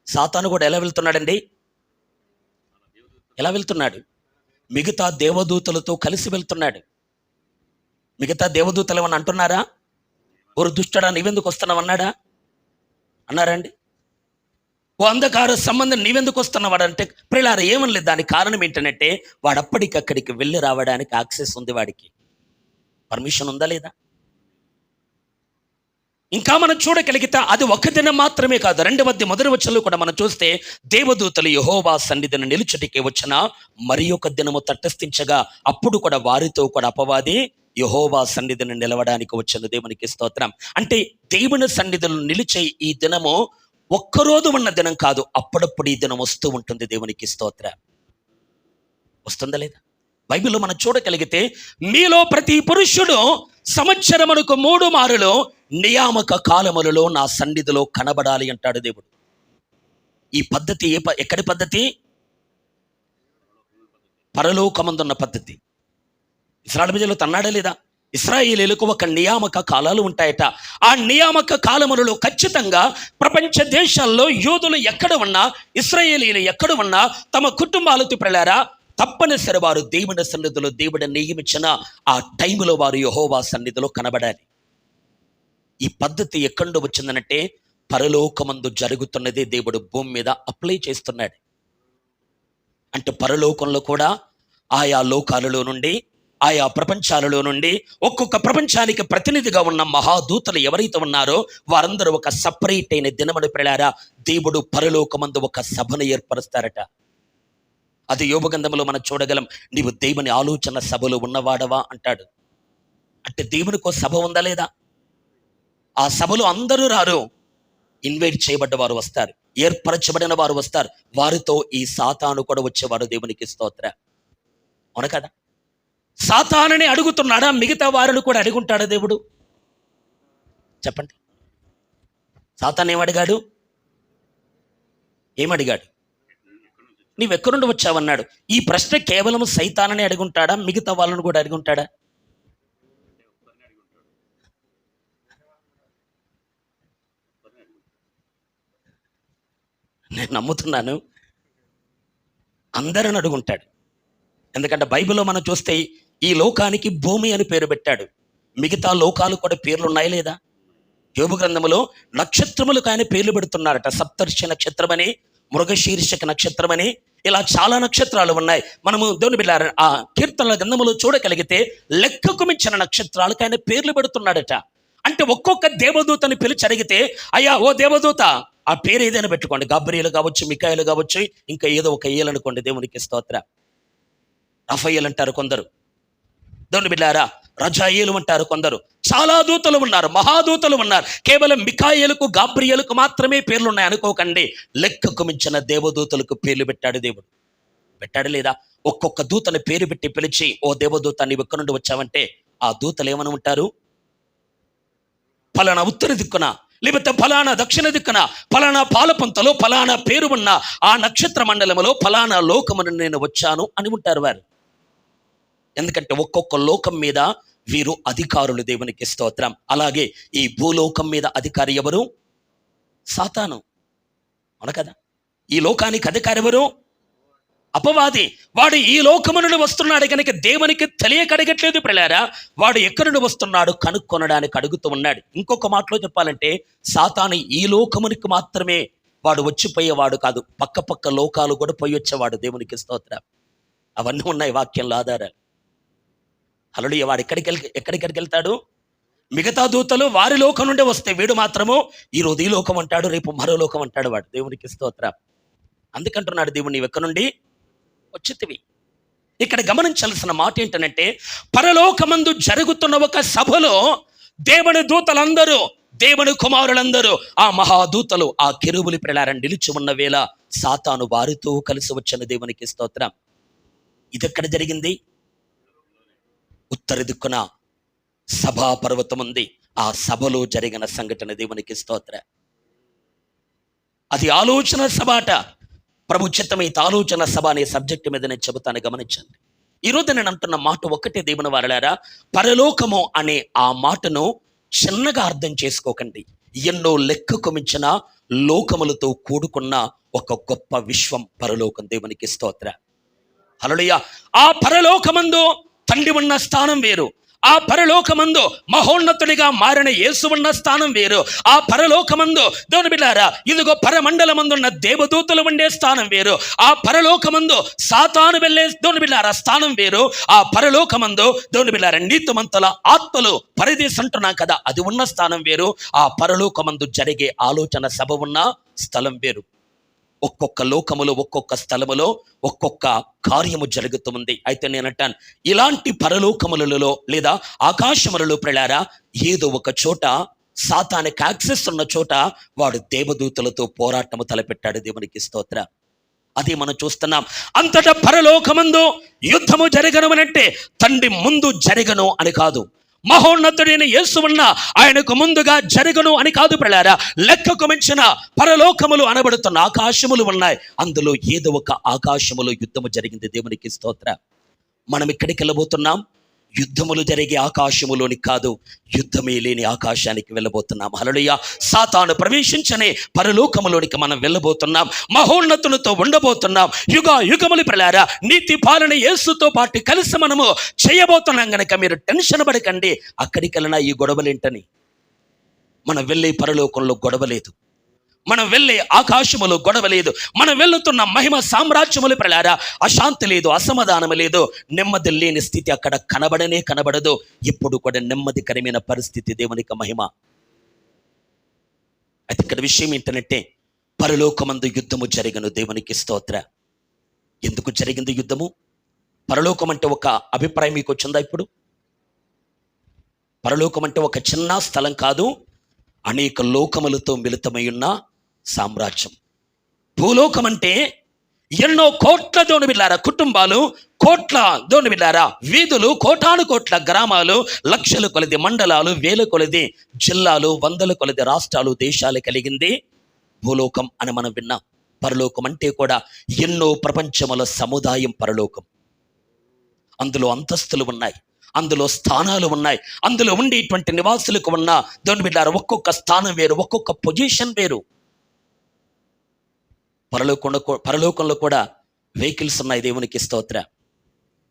సాతాను కూడా ఎలా వెళ్తున్నాడండి? ఎలా వెళ్తున్నాడు? మిగతా దేవదూతలతో కలిసి వెళ్తున్నాడు. మిగతా దేవదూతలు ఏమన్నా అంటున్నారా? ఓరు దుష్టడా, నీవెందుకు వస్తున్నావు అన్నాడా? అన్నారండి? ఓ అంధకార సంబంధం నీవెందుకు వస్తున్నావాడంటే ప్రియులారా ఏమని లేదు. దానికి కారణం ఏంటంటే వాడు అప్పటికక్కడికి వెళ్ళి రావడానికి యాక్సెస్ ఉంది. వాడికి పర్మిషన్ ఉందా లేదా? ఇంకా మనం చూడగలిగితే అది ఒక దినం మాత్రమే కాదు. 2 మొదటి వచనంలో కూడా మనం చూస్తే దేవదూతలు యెహోవా సన్నిధిని నిలుచుటకి వచ్చిన మరి ఒక దినము తటస్థించగా అప్పుడు కూడా వారితో కూడా అపవాది యెహోవా సన్నిధిని నిలవడానికి వచ్చిన. దేవునికి స్తోత్రం. అంటే దేవుని సన్నిధిలో నిలిచే ఈ దినము ఒక్కరోజు ఉన్న దినం కాదు, అప్పుడప్పుడు ఈ దినం వస్తూ ఉంటుంది. దేవునికి స్తోత్రం. వస్తుందా లేదా? బైబిల్లో మనం చూడగలిగితే మీలో ప్రతి పురుషుడు సంవత్సరమునకు 3 మారులు నియామక కాలములలో నా సన్నిధిలో కనబడాలి అంటాడు దేవుడు. ఈ పద్ధతి ఎక్కడి పద్ధతి? పరలోకమందున్న పద్ధతి. ఇశ్రాయేలు ప్రజలు తన్నాడా లేదా? ఇశ్రాయేలీయులకు ఒక నియామక కాలాలు ఉంటాయట. ఆ నియామక కాలములలో ఖచ్చితంగా ప్రపంచ దేశాల్లో యూదులు ఎక్కడ ఉన్నా, ఇశ్రాయేలీయులు ఎక్కడ ఉన్నా తమ కుటుంబాలతో ప్రలారా తప్పనిసరి వారు దేవుని సన్నిధిలో దేవుడు నియమించిన ఆ టైంలో వారు యెహోవా సన్నిధిలో కనబడాలి. ఈ పద్ధతి ఎక్కడి నుండి వచ్చిందనంటే పరలోకమందు జరుగుతున్నది దేవుడు భూమి మీద అప్లై చేస్తున్నాడు. అంటే పరలోకంలో కూడా ఆయా లోకాలలో నుండి, ఆయా ప్రపంచాలలో నుండి ఒక్కొక్క ప్రపంచానికి ప్రతినిధిగా ఉన్న మహాదూతలు ఎవరైతే ఉన్నారో వారందరూ ఒక సపరేట్ అయిన దినమును ప్రియులారా దేవుడు పరలోకమందు ఒక సభను ఏర్పరుస్తారట. అది యోబు గ్రంథంలో మనం చూడగలం. నీవు దేవుని ఆలోచన సభలో ఉన్నవాడవా అంటాడు. అంటే దేవునికి ఒక సభ ఉందా లేదా? ఆ సభలో అందరూ రారు, ఇన్వైట్ చేయబడ్డ వారు వస్తారు, ఏర్పరచబడిన వారు వస్తారు. వారితో ఈ సాతాను కూడా వచ్చేవారు. దేవునికి స్తోత్రం. అవును కదా? సాతానుని అడుగుతున్నాడా? మిగతా వారిని కూడా అడుగుంటాడా దేవుడు? చెప్పండి. సాతాను ఏమడిగాడు? ఏమడిగాడు? నీవెక్కడి నుండి వచ్చావన్నాడు. ఈ ప్రశ్న కేవలం సైతానని అడుగుంటాడా? మిగతా వాళ్ళని కూడా అడుగుంటాడా? నేను నమ్ముతున్నాను అందరిని అడుగుంటాడు. ఎందుకంటే బైబిల్లో మనం చూస్తే ఈ లోకానికి భూమి అని పేరు పెట్టాడు. మిగతా లోకాలు కూడా పేర్లు ఉన్నాయి లేదా? యోబు గ్రంథములో నక్షత్రములకు ఆయన పేర్లు పెడుతున్నారట. సప్తర్షి నక్షత్రమని, మృగశీర్షక నక్షత్రమని, ఇలా చాలా నక్షత్రాలు ఉన్నాయి. మనము దేవుని బిడ్డలారా ఆ కీర్తనల గ్రంథములో చూడగలిగితే లెక్కకు మించిన నక్షత్రాలకు ఆయన పేర్లు పెడుతున్నాడట. అంటే ఒక్కొక్క దేవదూతని పిలిచి అడిగితే, అయ్యా ఓ దేవదూత ఆ పేరు ఏదైనా పెట్టుకోండి, గబ్రియలు కావచ్చు, మికాయలు కావచ్చు, ఇంకా ఏదో ఒక ఏలనుకోండి. దేవునికి స్తోత్రం. రఫయేలు అంటారు కొందరు. దేవుని బిడ్డలారా రజాయేలు అంటారు కొందరు. చాలా దూతలు ఉన్నారు, మహాదూతలు ఉన్నారు. కేవలం మికాయేలుకు, గాబ్రియలకు మాత్రమే పేర్లు ఉన్నాయి అనుకోకండి. లెక్కకు మించిన దేవదూతలకు పేర్లు పెట్టాడు దేవుడు. పెట్టాడు లేదా? ఒక్కొక్క దూతని పేరు పెట్టి పిలిచి, ఓ దేవదూత నీవు ఎక్కడి నుండి వచ్చావంటే ఆ దూతలు ఏమని ఉంటారు? ఫలానా ఉత్తర దిక్కున, లేకపోతే ఫలానా దక్షిణ దిక్కున, ఫలానా పాలపంతలో ఫలానా పేరు ఉన్న ఆ నక్షత్ర మండలములో ఫలానా లోకమును నేను వచ్చాను అని ఉంటారు వారు. ఎందుకంటే ఒక్కొక్క లోకం మీద వీరు అధికారులు. దేవునికి స్తోత్రం. అలాగే ఈ భూలోకం మీద అధికారి ఎవరు? సాతాను. అవును కదా? ఈ లోకానికి అధికారి ఎవరు? అపవాది. వాడు ఈ లోకము నుండి వస్తున్నాడు కనుక దేవునికి తెలియక అడగట్లేదు ప్రియులారా. వాడు ఎక్కడి నుండి వస్తున్నాడు కనుక్కొనడానికి అడుగుతూ ఉన్నాడు. ఇంకొక మాటలో చెప్పాలంటే సాతాను ఈ లోకమునికి మాత్రమే వాడు వచ్చిపోయేవాడు కాదు, పక్క పక్క లోకాలు కూడా పోయి వచ్చేవాడు. దేవునికి స్తోత్రం. అవన్నీ ఉన్నాయి వాక్యంలో ఆధారాలు. హల్లెలూయా. వాడు ఎక్కడికి వెళ్తాడు? మిగతా దూతలు వారి లోకం నుండి వస్తే వీడు మాత్రము ఈరోజు ఈ లోకం అంటాడు, రేపు మరో లోకం అంటాడు. వాడు దేవునికి స్తోత్రం. అందుకంటున్నాడు దేవుడు, నీవు ఎక్కడి నుండి వచ్చితివి. ఇక్కడ గమనించాల్సిన మాట ఏంటంటే, పరలోకమందు జరుగుతున్న ఒక సభలో దేవుని దూతలందరూ, దేవుని కుమారులందరూ, ఆ మహాదూతలు, ఆ కెరూబుల ప్రియులారా నిలిచి ఉన్న వేళ సాతాను వారితో కలిసి వచ్చిన దేవునికి స్తోత్రం. ఇదెక్కడ జరిగింది? ఉత్తర దిక్కున సభా పర్వతం ఉంది. ఆ సభలో జరిగిన సంఘటన దేవునికి స్తోత్రం. అది ఆలోచన సభాట. ప్రభు చిత్తమైతే ఆలోచన సభ అనే సబ్జెక్టు మీద నేను చెబుతాను, గమనించండి. ఈరోజు నేను అంటున్న మాట ఒక్కటే దేవుని వారలారా, పరలోకము అనే ఆ మాటను చిన్నగా అర్థం చేసుకోకండి. ఎన్నో లెక్కకు మించిన లోకములతో కూడుకున్న ఒక గొప్ప విశ్వం పరలోకం. దేవునికి స్తోత్రం. హల్లెలూయా. ఆ పరలోకమందు తండ్రి ఉన్న స్థానం వేరు, ఆ పరలోకమందు మహోన్నతుడిగా మారిన యేసు ఉన్న స్థానం వేరు, ఆ పరలోకమందు దేవుని బిడ్డలారా ఇదిగో పరమండలమందున్న దేవదూతలు ఉండే స్థానం వేరు, ఆ పరలోకమందు సాతాను వెళ్ళే దేవుని బిడ్డలారా స్థానం వేరు, ఆ పరలోకమందు దేవుని బిడ్డలారా నీతిమంతుల ఆత్మలు పరదేశం అంటున్నాం కదా, అది ఉన్న స్థానం వేరు, ఆ పరలోకమందు జరిగే ఆలోచన సభ ఉన్న స్థలం వేరు. ఒక్కొక్క లోకములో, ఒక్కొక్క స్థలములో ఒక్కొక్క కార్యము జరుగుతుంది. అయితే నేనంటాను, ఇలాంటి పరలోకములలో లేదా ఆకాశములలో ప్రియులారా ఏదో ఒక చోట సాతానికి యాక్సెస్ ఉన్న చోట వాడు దేవదూతలతో పోరాటము తలపెట్టాడు. దేవునికి స్తోత్రం. అది మనం చూస్తున్నాం. అంతటా పరలోకమందు యుద్ధము జరగనునంటే తండ్రి ముందు జరగను అని కాదు, మహోన్నతుడైన యేసు ఉన్న ఆయనకు ముందుగా జరగను అని కాదు ప్రియులారా. లెక్కకు మించిన పరలోకములు అనబడుతున్న ఆకాశములు ఉన్నాయి. అందులో ఏదో ఒక ఆకాశములో యుద్ధము జరిగింది. దేవునికి స్తోత్రం. మనం ఎక్కడికి వెళ్ళబోతున్నాం? యుద్ధములు జరిగే ఆకాశములోని కాదు, యుద్ధమే లేని ఆకాశానికి వెళ్ళబోతున్నాం. హల్లెలూయా. సాతాను ప్రవేశించనే పరలోకములోనికి మనం వెళ్ళబోతున్నాం. మహోన్నతులతో ఉండబోతున్నాం. యుగములు ప్రియులారా నీతి పాలన యేసుతో పాటు కలిసి మనము చేయబోతున్నాం గనక మీరు టెన్షన్ పడకండి. అక్కడికి వెళ్ళినా ఈ గొడవలేంటని. మనం వెళ్ళే పరలోకంలో గొడవ లేదు, మనం వెళ్ళే ఆకాశములో గొడవ లేదు, మనం వెళుతున్న మహిమ సామ్రాజ్యములు ప్రియులారా అశాంతి లేదు, అసమాధానం లేదు, నెమ్మది లేని స్థితి అక్కడ కనబడదు. ఎప్పుడు కూడా నెమ్మదికరమైన పరిస్థితి. దేవునికి మహిమ. అయితే ఇక్కడ విషయం ఏంటంటే, పరలోకమందు యుద్ధము జరిగను. దేవునికి స్తోత్రం. ఎందుకు జరిగింది యుద్ధము? పరలోకం అంటే ఒక అభిప్రాయం మీకు వచ్చిందా? ఇప్పుడు పరలోకం అంటే ఒక చిన్న స్థలం కాదు, అనేక లోకములతో మిళితమై ఉన్న సామ్రాజ్యం. భూలోకం అంటే ఎన్నో కోట్ల దేవుని బిడ్డలారా కుటుంబాలు, కోట్ల దేవుని బిడ్డలారా వీధులు, కోటాను కోట్ల గ్రామాలు, లక్షల కొలది మండలాలు, వేల కొలది జిల్లాలు, వందల కొలది రాష్ట్రాలు, దేశాలు కలిగింది భూలోకం అని మనం విన్నాం. పరలోకం అంటే కూడా ఎన్నో ప్రపంచముల సముదాయం పరలోకం. అందులో అంతస్తులు ఉన్నాయి, అందులో స్థానాలు ఉన్నాయి, అందులో ఉండేటువంటి నివాసులకు ఉన్న దేవుని బిడ్డలారా ఒక్కొక్క స్థానం వేరు, ఒక్కొక్క పొజిషన్ వేరు. పరలోకంలో కూడా వెహికల్స్ ఉన్నాయి. దేవునికి స్తోత్రం.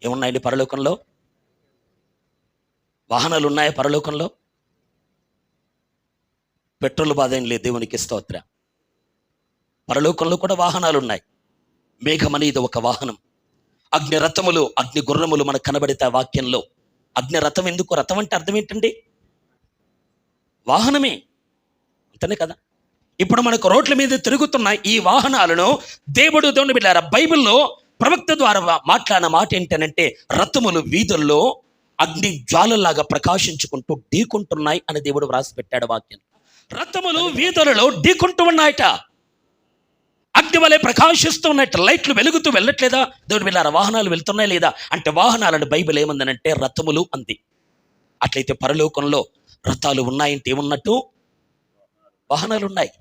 ఏమున్నాయండి పరలోకంలో? వాహనాలు ఉన్నాయా పరలోకంలో? పెట్రోల్ బాధ ఏం లేదు. దేవునికి స్తోత్రం. పరలోకంలో కూడా వాహనాలు ఉన్నాయి. మేఘం అనేది ఒక వాహనం. అగ్ని రథములు, అగ్ని గుర్రములు మనకు కనబడితే వాక్యంలో. అగ్ని రథం ఎందుకు? రథం అంటే అర్థం ఏంటండి? వాహనమే, అంతనే కదా. ఇప్పుడు మనకు రోడ్ల మీద తిరుగుతున్న ఈ వాహనాలను దేవుడు దేవుని బిడ్డలారా బైబిల్లో ప్రవక్త ద్వారా మాట్లాడిన మాట ఏంటనంటే, రథములు వీధుల్లో అగ్ని జ్వాలలాగా ప్రకాశించుకుంటూ ఢీకుంటున్నాయి అని దేవుడు వ్రాసి పెట్టాడు వాక్యం. రథములు వీధులలో ఢీకుంటూ ఉన్నాయట, అగ్ని వలె ప్రకాశిస్తూ ఉన్నట్టు. లైట్లు వెలుగుతూ వెళ్ళట్లేదా దేవుని బిడ్డలారా? వాహనాలు వెళ్తున్నాయి లేదా అంటే, వాహనాలను బైబిల్ ఏమందనంటే రథములు అంది. అట్లయితే పరలోకంలో రథాలు ఉన్నాయంటే ఏమున్నట్టు? వాహనాలు ఉన్నాయి.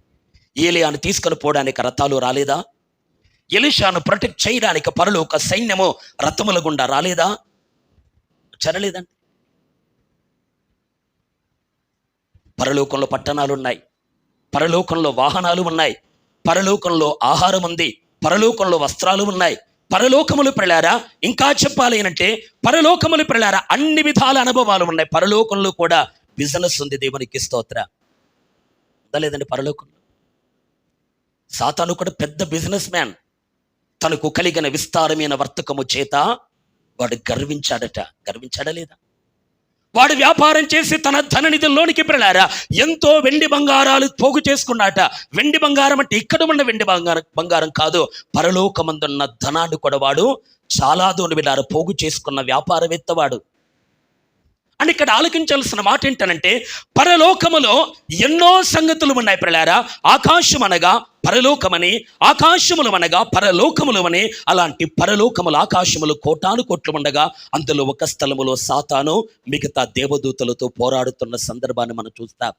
ఏలియాను తీసుకొని పోవడానికి రథాలు రాలేదా? ఎలీషాను ప్రొటెక్ట్ చేయడానికి పరలోక సైన్యము రథముల గుండా రాలేదా? చరలేదండి. పరలోకంలో పట్టణాలు ఉన్నాయి, పరలోకంలో వాహనాలు ఉన్నాయి, పరలోకంలో ఆహారం ఉంది, పరలోకంలో వస్త్రాలు ఉన్నాయి. పరలోకములు ప్రియులారా ఇంకా చెప్పాలి అంటే, పరలోకములు ప్రియులారా అన్ని విధాల అనుభవాలు ఉన్నాయి. పరలోకంలో కూడా బిజినెస్ ఉంది. దేవునికి స్తోత్రం. లేదండి పరలోకంలో సాతాను కూడా పెద్ద బిజినెస్ మ్యాన్. తనకు కలిగిన విస్తారమైన వర్తకము చేత వాడు గర్వించాడా లేదా? వాడు వ్యాపారం చేసి తన ధననిధిలోనికి పిల్లారా ఎంతో వెండి బంగారాలు పోగు చేసుకున్నాట. వెండి బంగారం అంటే ఇక్కడ ఉన్న వెండి బంగారం కాదు, పరలోకమందున్న ధనాన్ని కూడా వాడు చాలా దూరం వెళ్ళారు పోగు చేసుకున్న వ్యాపారవేత్తవాడు. అని ఇక్కడ ఆలోచించాల్సిన మాట ఏంటనంటే, పరలోకములో ఎన్నో సంగతులు ఉన్నాయి పిల్లారా. ఆకాశం అనగా పరలోకమని, ఆకాశములు అనగా పరలోకములు అని. అలాంటి పరలోకములు ఆకాశములు కోటాను కోట్లు ఉండగా అందులో ఒక స్థలములో సాతాను మిగతా దేవదూతలతో పోరాడుతున్న సందర్భాన్ని మనం చూస్తాం.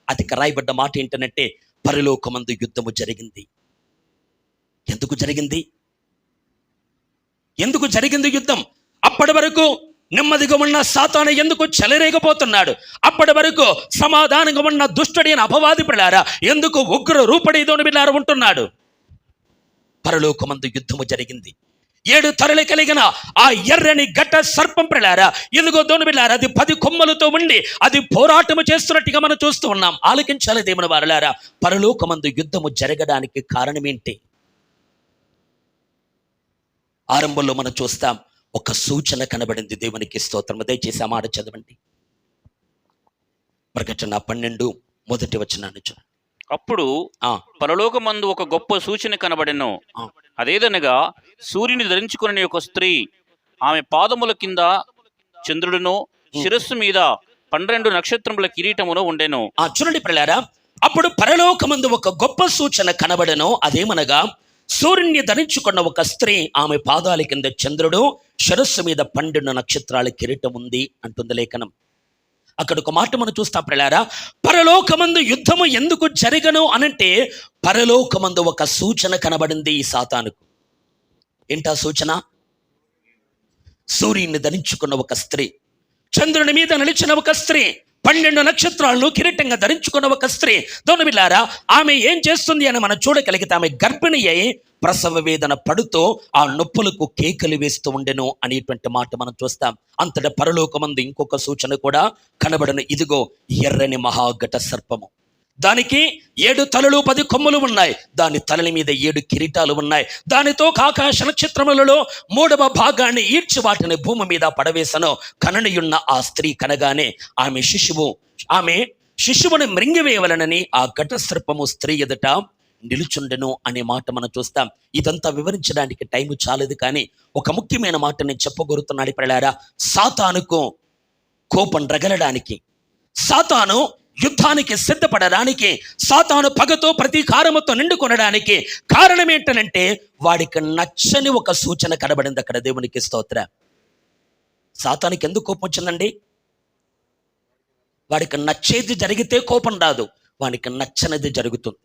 అది రాయబడ్డ మాట ఏంటనంటే, పరలోకమందు యుద్ధము జరిగింది. ఎందుకు జరిగింది యుద్ధం? అప్పటి వరకు నెమ్మదిగా ఉన్న సాతాను ఎందుకు చెలరేగపోతున్నాడు? అప్పటి వరకు సమాధానంగా ఉన్న దుష్టుడైన అపవాది పిల్లారా ఎందుకు ఉగ్ర రూపడేదోని పిల్లారా ఉంటున్నాడు? పరలోకమందు యుద్ధము జరిగింది. 7 తలలు కలిగిన ఆ ఎర్రని ఘట సర్పం పిల్లారా ఎందుకో దోని పిల్లారా అది 10 కొమ్మలతో ఉండి అది పోరాటము చేస్తున్నట్టుగా మనం చూస్తూ ఉన్నాం. ఆలకించాలి దేవుని వారలారా, పరలోకమందు యుద్ధము జరగడానికి కారణం ఏంటి? ఆరంభంలో మనం చూస్తాం, ఒక సూచన కనబడింది. దేవునికి స్తోత్రము. దయచేసి ఆ మాట చదవండి. ప్రకటన 12 మొదటి వచనాన్ని చూడండి. అప్పుడు పరలోకమందు ఒక గొప్ప సూచన కనబడెను. అదేదనగా సూర్యుని ధరించుకునే ఒక స్త్రీ, ఆమె పాదముల కింద చంద్రుడును, శిరస్సు మీద 12 నక్షత్రముల కిరీటమును ఉండెను. చూడండి పిల్లారా, అప్పుడు పరలోకమందు ఒక గొప్ప సూచన కనబడెను. అదేమనగా సూర్యుని ధరించుకున్న ఒక స్త్రీ, ఆమె పాదాల కింద చంద్రుడు, శిరస్సు మీద 12 నక్షత్రాల కిరీటం ఉంది అంటుంది లేఖనం. అక్కడ ఒక మాట మనం చూస్తాం పిల్లారా, పరలోకమందు యుద్ధము ఎందుకు జరగను అనంటే పరలోకమందు ఒక సూచన కనబడింది ఈ సాతానుకు. ఏంటా సూచన? సూర్యుని ధరించుకున్న ఒక స్త్రీ, చంద్రుని మీద నిలిచిన ఒక స్త్రీ, 12 నక్షత్రాలను కిరీటంగా ధరించుకున్న ఒక స్త్రీ. దోని బిల్లారా, ఆమె ఏం చేస్తుంది అని మనం చూడగలిగితే ఆమె గర్భిణి అయి ప్రసవ వేదన పడుతూ ఆ నొప్పులకు కేకలు వేస్తూ ఉండెను అనేటువంటి మాట మనం చూస్తాం. అంతటా పరలోకమందు ఇంకొక సూచన కూడా కనబడను. ఇదిగో ఎర్రని మహాఘట సర్పము, దానికి 7 తలలు 10 కొమ్ములు ఉన్నాయి, దాని తలల మీద 7 కిరీటాలు ఉన్నాయి. దానితో ఆకాశ నక్షత్రములలో 3వ భాగాన్ని ఈడ్చి వాటిని భూమి మీద పడవేసను. కననియున్న ఆ స్త్రీ కనగానే ఆమె శిశువును మృంగివేయవలనని ఆ ఘట సర్పము స్త్రీ ఎదుట నిలుచుండెను అనే మాట మనం చూస్తాం. ఇదంతా వివరించడానికి టైము చాలదు, కానీ ఒక ముఖ్యమైన మాట నేను చెప్పగోరుతున్నాడు పిల్లారా. సాతానుకు కోపం రగలడానికి, సాతాను యుద్ధానికి సిద్ధపడడానికి, సాతాను పగతో ప్రతీకారముతో నిండుకొనడానికి కారణం ఏంటనంటే వాడికి నచ్చని ఒక సూచన కనబడింది అక్కడ. దేవునికి స్తోత్ర. సాతానికి ఎందుకు కోపం వచ్చిందండి? వాడికి నచ్చేది జరిగితే కోపం రాదు, వాడికి నచ్చనిది జరుగుతుంది.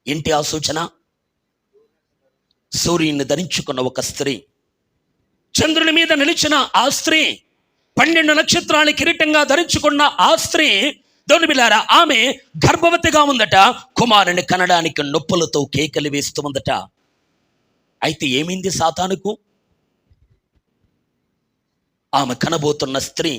ఏంటి ఆ సూచన? సూర్యుని ధరించుకున్న ఒక స్త్రీ, చంద్రుని మీద నిలిచిన ఆ స్త్రీ, 12 నక్షత్రాన్ని కిరీటంగా ధరించుకున్న ఆ స్త్రీ, దోని బిల్లారా, ఆమె గర్భవతిగా ఉందట. కుమారుని కనడానికి నొప్పులతో కేకలు వేస్తూ ఉందట. అయితే ఏమైంది సాతానుకు? ఆమె కనబోతున్న స్త్రీ,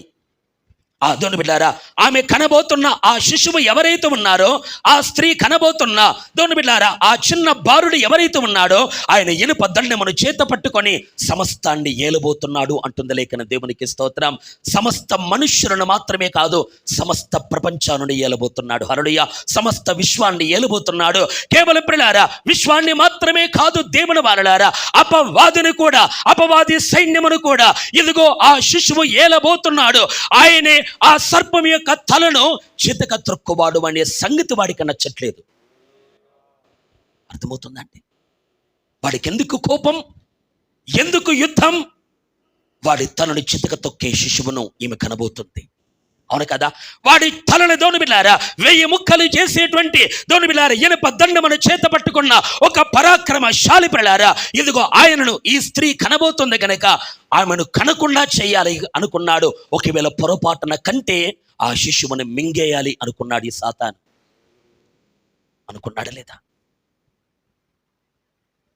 దోని బిడ్డారా, ఆమె కనబోతున్న ఆ శిశువు ఎవరైతే ఉన్నారో, ఆ స్త్రీ కనబోతున్న దోని బిడ్డారా ఆ చిన్న బాలుడు ఎవరైతే ఉన్నాడో, ఆయన ఇనుప దండమును చేత పట్టుకొని సమస్తాన్ని ఏలబోతున్నాడు అంటుంది లేఖన. దేవునికి స్తోత్రం. సమస్త మనుష్యులను మాత్రమే కాదు, సమస్త ప్రపంచాన్ని ఏలబోతున్నాడు. హల్లెలూయా. సమస్త విశ్వాన్ని ఏలబోతున్నాడు. కేవలం పిల్లారా విశ్వాన్ని మాత్రమే కాదు, దేవుని వారలారా, అపవాదిని కూడా, అపవాది సైన్యమును కూడా ఇదిగో ఆ శిశువు ఏలబోతున్నాడు. ఆయనే ఆ సర్పం యొక్క తలను చితక త్రొక్కువాడు అనే సంగతి వాడికి నచ్చట్లేదు. అర్థమవుతుందండి? వాడికి ఎందుకు కోపం, ఎందుకు యుద్ధం? వాడి తలను చితక తొక్కే శిశువును ఈమె కనబోతుంది. అవును కదా? వాడి తలని దోని బిల్లారా 1000 ముక్కలు చేసేటువంటి దోని బిల్లారా ఇనుప దండమును చేత పట్టుకున్న ఒక పరాక్రమశాలి పిల్లారా, ఇదిగో ఆయనను ఈ స్త్రీ కనబోతుంది గనక ఆమెను కనకుండా చేయాలి అనుకున్నాడు. ఒకవేళ పొరపాటున కంటే ఆ శిశువుని మింగేయాలి అనుకున్నాడు ఈ సాతాను. అనుకున్నాడా లేదా?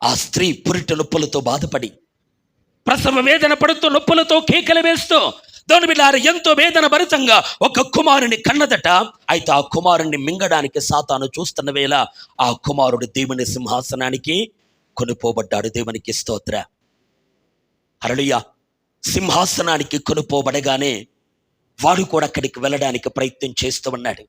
ఆ స్త్రీ పురిటి నొప్పులతో బాధపడి, ప్రసవ వేదన పడుతూ, నొప్పులతో కేకలు వేస్తూ దోని బిడ్డారు ఎంతో వేదన భరితంగా ఒక కుమారుని కన్నదట. అయితే ఆ కుమారుణ్ణి మింగడానికి సాతాను చూస్తున్న వేళ ఆ కుమారుడు దేవుని సింహాసనానికి కొనుపోబడ్డాడు. దేవునికి స్తోత్ర. హల్లెలూయా. సింహాసనానికి కొనుపోబడగానే వాడు కూడా అక్కడికి వెళ్ళడానికి ప్రయత్నం చేస్తూ ఉన్నాడు.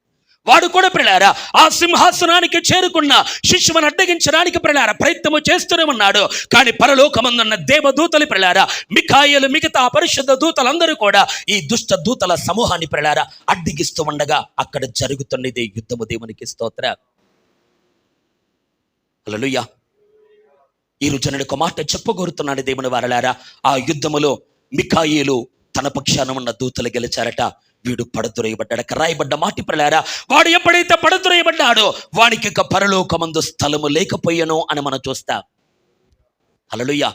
వాడు కూడా ప్రియులారా ఆ సింహాసనానికి చేరుకున్న శిష్యుని అడ్డగించడానికి ప్రియులారా ప్రయత్నము చేస్తూనే ఉన్నాడు. కానీ పరలోకమందున్న దేవదూతలు ప్రియులారా, మిఖాయేలు మిగతా పరిశుద్ధ దూతలందరూ కూడా ఈ దుష్ట దూతల సమూహాన్ని ప్రియులారా అడ్డగిస్తూ ఉండగా అక్కడ జరుగుతున్నది యుద్ధము. దేవునికి స్తోత్ర. హల్లెలూయా. ఈ రోజు నేను ఒక మాట చెప్పగోరుతున్నాను దేవుని వారలారా. ఆ యుద్ధములో మిఖాయేలు తన పక్షాన ఉన్న దూతలు గెలిచారట. వీడు పడద్రోయబడ్డాడు. రాయబడ్డ మాట ప్రలారా, వాడు ఎప్పుడైతే పడద్రోయబడ్డాడో వానికి ఇక పరలోకమందు స్థలము లేకపోయాను అని మనం చూస్తాం. హల్లెలూయా.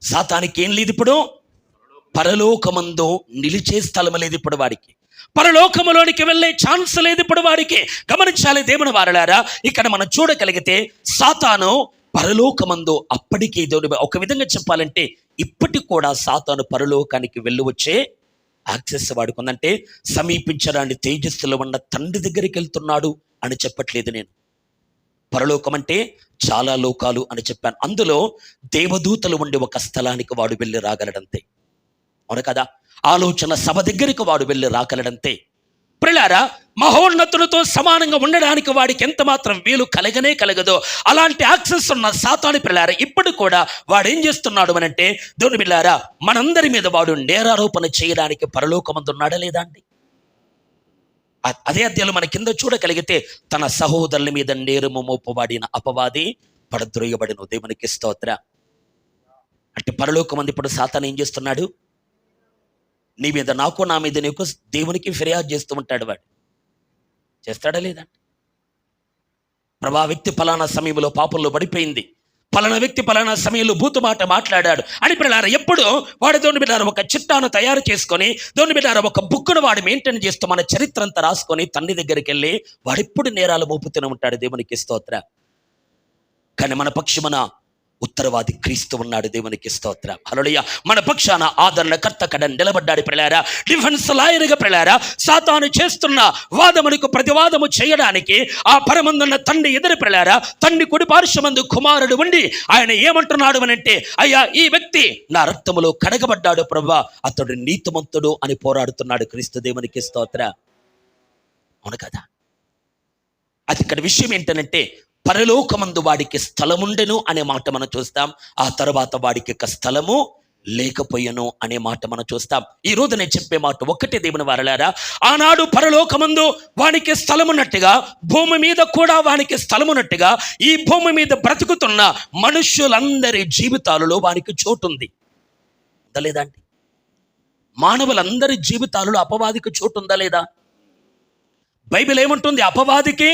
సాతానికి ఏం లేదు ఇప్పుడు? పరలోకమందు నిలిచే స్థలము లేదు ఇప్పుడు వాడికి. పరలోకములోనికి వెళ్ళే ఛాన్స్ లేదు ఇప్పుడు వాడికి. గమనించాలి దేవుని వారలారా. ఇక్కడ మనం చూడగలిగితే సాతాను పరలోకమందు అప్పటికే ఒక విధంగా చెప్పాలంటే ఇప్పటికి కూడా సాతాను పరలోకానికి వెళ్ళి వచ్చే యాక్సెస్ వాడుకుందంటే సమీపించడాన్ని తేజస్సులో ఉన్న తండ్రి దగ్గరికి వెళ్తున్నాడు అని చెప్పట్లేదు నేను. పరలోకం అంటే చాలా లోకాలు అని చెప్పాను. అందులో దేవదూతలు ఉండే ఒక స్థలానికి వాడు వెళ్ళి రాగలడంతే. అవును కదా? ఆలోచన సభ దగ్గరికి వాడు వెళ్ళి రాగలడంతే. ప్రియులారా, మహోన్నతులతో సమానంగా ఉండడానికి వాడికి ఎంత మాత్రం వీలు కలగదో అలాంటి యాక్సెస్ ఉన్న సాతాను ప్రియులారా ఇప్పుడు కూడా వాడు ఏం చేస్తున్నాడు అనంటే, దేవుని బిడ్డలారా, మనందరి మీద వాడు నేరారోపణ చేయడానికి పరలోకమందు ఉన్నాడా లేదా అండి? అదే అధ్యాయంలో మన కింద చూడగలిగితే తన సహోదరుల మీద నేరము మోపబడిన అపవాది పడద్రోయబడిన. దేవునికి స్తోత్ర. అంటే పరలోకమందు ఇప్పుడు సాతాను ఏం చేస్తున్నాడు? నీ మీద నాకు, నా మీద నీకు దేవునికి ఫిర్యాదు చేస్తూ ఉంటాడు. వాడు చేస్తాడా లేదా? ప్రభా వ్యక్తి పలానా సమయంలో పాపంలో పడిపోయింది, పలానా వ్యక్తి పలానా సమయంలో బూతు మాట మాట్లాడాడు అని పిల్లారా ఎప్పుడు వాడి దేవుని బిడ్డారా ఒక చిట్టాను తయారు చేసుకొని దేవుని బిడ్డారా ఒక బుక్కును వాడు మెయింటైన్ చేస్తూ మన చరిత్ర అంతా రాసుకొని తండ్రి దగ్గరికి వెళ్ళి వాడెప్పుడు నేరాలు మోపుతూనే ఉంటాడు. దేవునికి స్తోత్ర. కానీ మన పక్షమున ఉత్తరవాది క్రీస్తు ఉన్నాడు. దేవునికి స్తోత్ర. హల్లెలూయా. మన పక్షాన ఆదరణకర్త కడ నిలబడ్డాడు. ప్రియులారా, డిఫెన్స్ లాయర్గా ప్రియులారా సాతాను చేస్తున్న వాదములకు ప్రతివాదము చేయడానికి ఆ పరమందున్న తండ్రి ఎదురు ప్రియులారా తండ్రి కుడి పార్శ్వమందు కుమారుడు ఉండి ఆయన ఏమంటున్నాడు అనంటే, అయ్యా ఈ వ్యక్తి నా రక్తములో కడగబడ్డాడు ప్రభువా, అతడు నీతిమంతుడు అని పోరాడుతున్నాడు క్రీస్తు. దేవునికి స్తోత్ర. అవును కదా? అది ఇక్కడ విషయం ఏంటనంటే పరలోకమందు వాడికి స్థలముండెను అనే మాట మనం చూస్తాం. ఆ తర్వాత వాడికి ఒక స్థలము లేకపోయెను అనే మాట మనం చూస్తాం. ఈ రోజు నేను చెప్పే మాట ఒక్కటే దేవుని వారలారా, ఆనాడు పరలోకమందు వానికి స్థలమున్నట్టుగా భూమి మీద కూడా వానికి స్థలమున్నట్టుగా ఈ భూమి మీద బ్రతుకుతున్న మనుష్యులందరి జీవితాలలో వానికి చోటుంది. ఉందా లేదా అండి? మానవులందరి జీవితాలలో అపవాదికి చోటు ఉందా లేదా? బైబిల్ ఏమంటుంది? అపవాదికి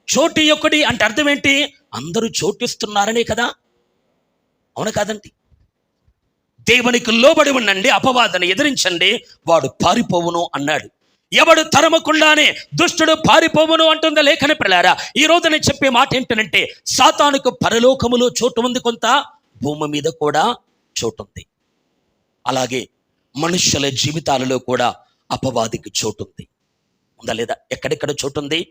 చోటు ఇయ్యొక్కడి అంటే అర్థం ఏంటి? అందరూ చోటిస్తున్నారనే కదా. అవును కాదండి? దేవునికి లోబడి ఉండండి, అపవాదిని ఎదిరించండి, వాడు పారిపోవును అన్నాడు. ఎవడు తరమకుండానే దుష్టుడు పారిపోవును అంటుందా లేఖన ప్రియులారా. ఈ రోజు నేను చెప్పే మాట ఏంటంటే సాతానుకు పరలోకములో చోటు ఉంది, కొంత భూమి మీద కూడా చోటు ఉంది. అలాగే మనుష్యుల జీవితాలలో కూడా అపవాదికి చోటు ఉంది. ఉందా లేదా? ఎక్కడెక్కడ చోటు ఉంది?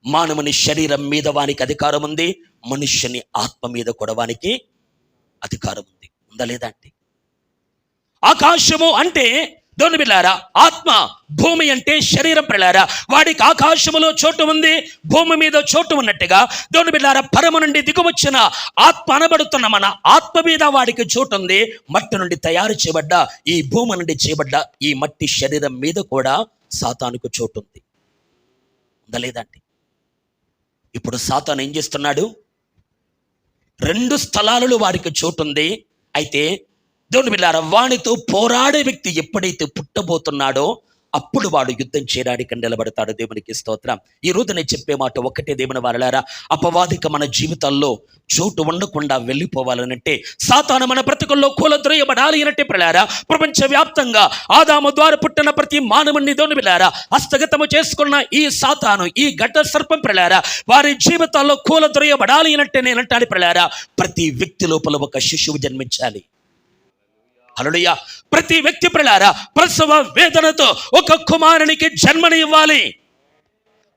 మానవుని శరీరం మీద వానికి అధికారం ఉంది, మనుష్యుని ఆత్మ మీద కూడా వానికి అధికారం ఉంది. ఉందా లేదా అంటే? ఆకాశము అంటే దేవుని బిడ్డలారా ఆత్మ, భూమి అంటే శరీరం ప్రియులారా. వాడికి ఆకాశములో చోటు ఉంది, భూమి మీద చోటు ఉన్నట్టుగా దేవుని బిడ్డలారా పరము నుండి దిగువచ్చిన ఆత్మ అనబడుతున్న మన ఆత్మ మీద వాడికి చోటు ఉంది. మట్టి నుండి తయారు చేయబడ్డ ఈ భూమి నుండి చేయబడ్డ ఈ మట్టి శరీరం మీద కూడా సాతానుకు చోటు ఉంది. ఉందా లేదా అంటే? ఇప్పుడు సాతాను ఏం చేస్తున్నాడు? 2 స్థలాలలో వారికి చోటుంది. అయితే దేవుని బిడ్డలారా వానితో పోరాడే వ్యక్తి ఎప్పుడైతే పుట్టబోతున్నాడో అప్పుడు వాడు యుద్ధం చేయడానికి నిలబడతాడు. దేవునికి స్తోత్రం. ఈ రోజు నేను చెప్పే మాట ఒక్కటే దేవుని వారలారా, అపవాదిక మన జీవితాల్లో చోటు ఉండకుండా వెళ్ళిపోవాలనంటే సాతాను మన బ్రతుకుల్లో కూలద్రోయబడాలి అనంటే ప్రియులారా ప్రపంచవ్యాప్తంగా ఆదాము ద్వారా పుట్టిన ప్రతి మానవుని దేవుని బిడ్డలారా హస్తగతము చేసుకున్న ఈ సాతాను, ఈ ఘట సర్పం ప్రియులారా వారి జీవితాల్లో కూలద్రోయబడాలి అనంటే నేనంటాను ప్రియులారా ప్రతి వ్యక్తి లోపల ఒక శిశువు జన్మించాలి. హల్లెలూయా. ప్రతి వ్యక్తి ప్రియులారా ప్రసవ వేదనతో ఒక కుమారునికి జన్మని ఇవ్వాలి.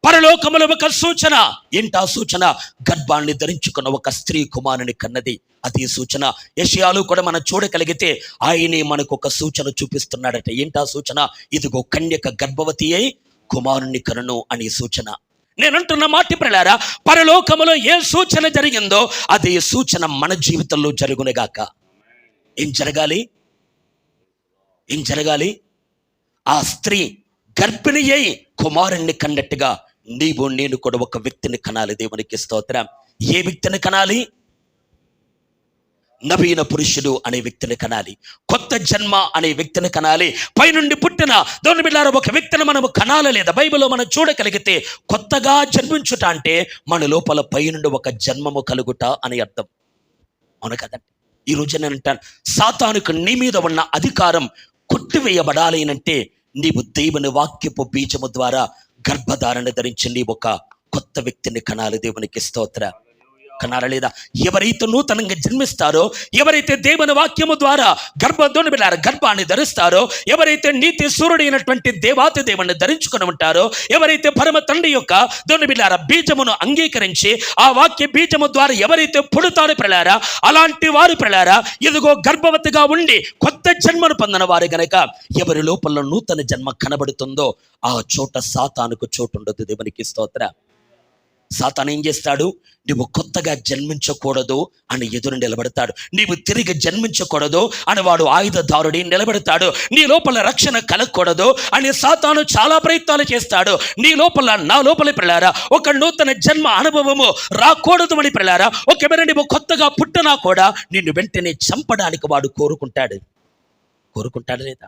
పరలోకములో ఒక సూచన. ఏంటా సూచన? గర్భాన్ని ధరించుకున్న ఒక స్త్రీ కుమారుని కన్నది. అది సూచన. యెషయాలో కూడా మనం చూడగలిగితే ఆయనే మనకు ఒక సూచన చూపిస్తున్నాడట. ఏంటా సూచన? ఇదిగో కన్యక గర్భవతి అయి కుమారుని కనును అనే సూచన. నేనంటున్న మాట ప్రియులారా, పరలోకములో ఏ సూచన జరిగిందో అదే సూచన మన జీవితంలో జరుగునుగాక. ఏం జరగాలి? ఏం జరగాలి? ఆ స్త్రీ గర్భిణి అయి కుమారుణ్ణి కన్నట్టుగా నీవు నేను కూడా ఒక వ్యక్తిని కనాలి. దేవునికి స్తోత్రం. ఏ వ్యక్తిని కనాలి? నవీన పురుషుడు అనే వ్యక్తిని కనాలి. కొత్త జన్మ అనే వ్యక్తిని కనాలి. పైనుండి పుట్టిన దేవుని బిడ్డలారా ఒక వ్యక్తిని మనము కనాలి. లేదా బైబిల్లో మనం చూడగలిగితే కొత్తగా జన్మించుట అంటే మన లోపల పైనుండి ఒక జన్మము కలుగుట అని అర్థం. అవును కదండి? ఈ రోజు నేను అంటాను, సాతానుకు నీ మీద ఉన్న అధికారం కొట్టివేయబడాలి అంటే నీవు దేవుని వాక్యపు బీజము ద్వారా గర్భధారణ ధరించి నీ ఒక కొత్త వ్యక్తిని కనాలి. దేవునికి స్తోత్రం. కనాలా లేదా? ఎవరైతే నూతనంగా జన్మిస్తారో, ఎవరైతే దేవుని వాక్యము ద్వారా గర్భాన్ని ధరిస్తారో, ఎవరైతే నీతి సూర్యుడైనటువంటి దేవాతి దేవుని ధరించుకొని ఉంటారో, ఎవరైతే పరమ తండ్రి యొక్క దేవుని బిడ్డలారా బీజమును అంగీకరించి ఆ వాక్య బీజము ద్వారా ఎవరైతే పుడతారో ప్రియులారా, అలాంటి వారు ప్రియులారా ఇదిగో గర్భవతిగా ఉండి కొత్త జన్మను పొందిన వారు గనక ఎవరి లోపల నూతన జన్మ కనబడుతుందో ఆ చోట సాతానుకు చోటు ఉండదు. దేవునికి స్తోత్రం. సాతాను ఏం చేస్తాడు? నువ్వు కొత్తగా జన్మించకూడదు అని ఎదురు నిలబడతాడు. నీవు తిరిగి జన్మించకూడదు అని వాడు ఆయుధదారుడి నిలబెడతాడు. నీ లోపల రక్షణ కలగకూడదు అని సాతాను చాలా ప్రయత్నాలు చేస్తాడు. నీ లోపల నా లోపల ప్రియులారా ఒక నూతన జన్మ అనుభవము రాకూడదు అని ప్రియులారా ఒకవేళ నువ్వు కొత్తగా పుట్టినా కూడా నిన్ను వెంటనే చంపడానికి వాడు కోరుకుంటాడు లేదా?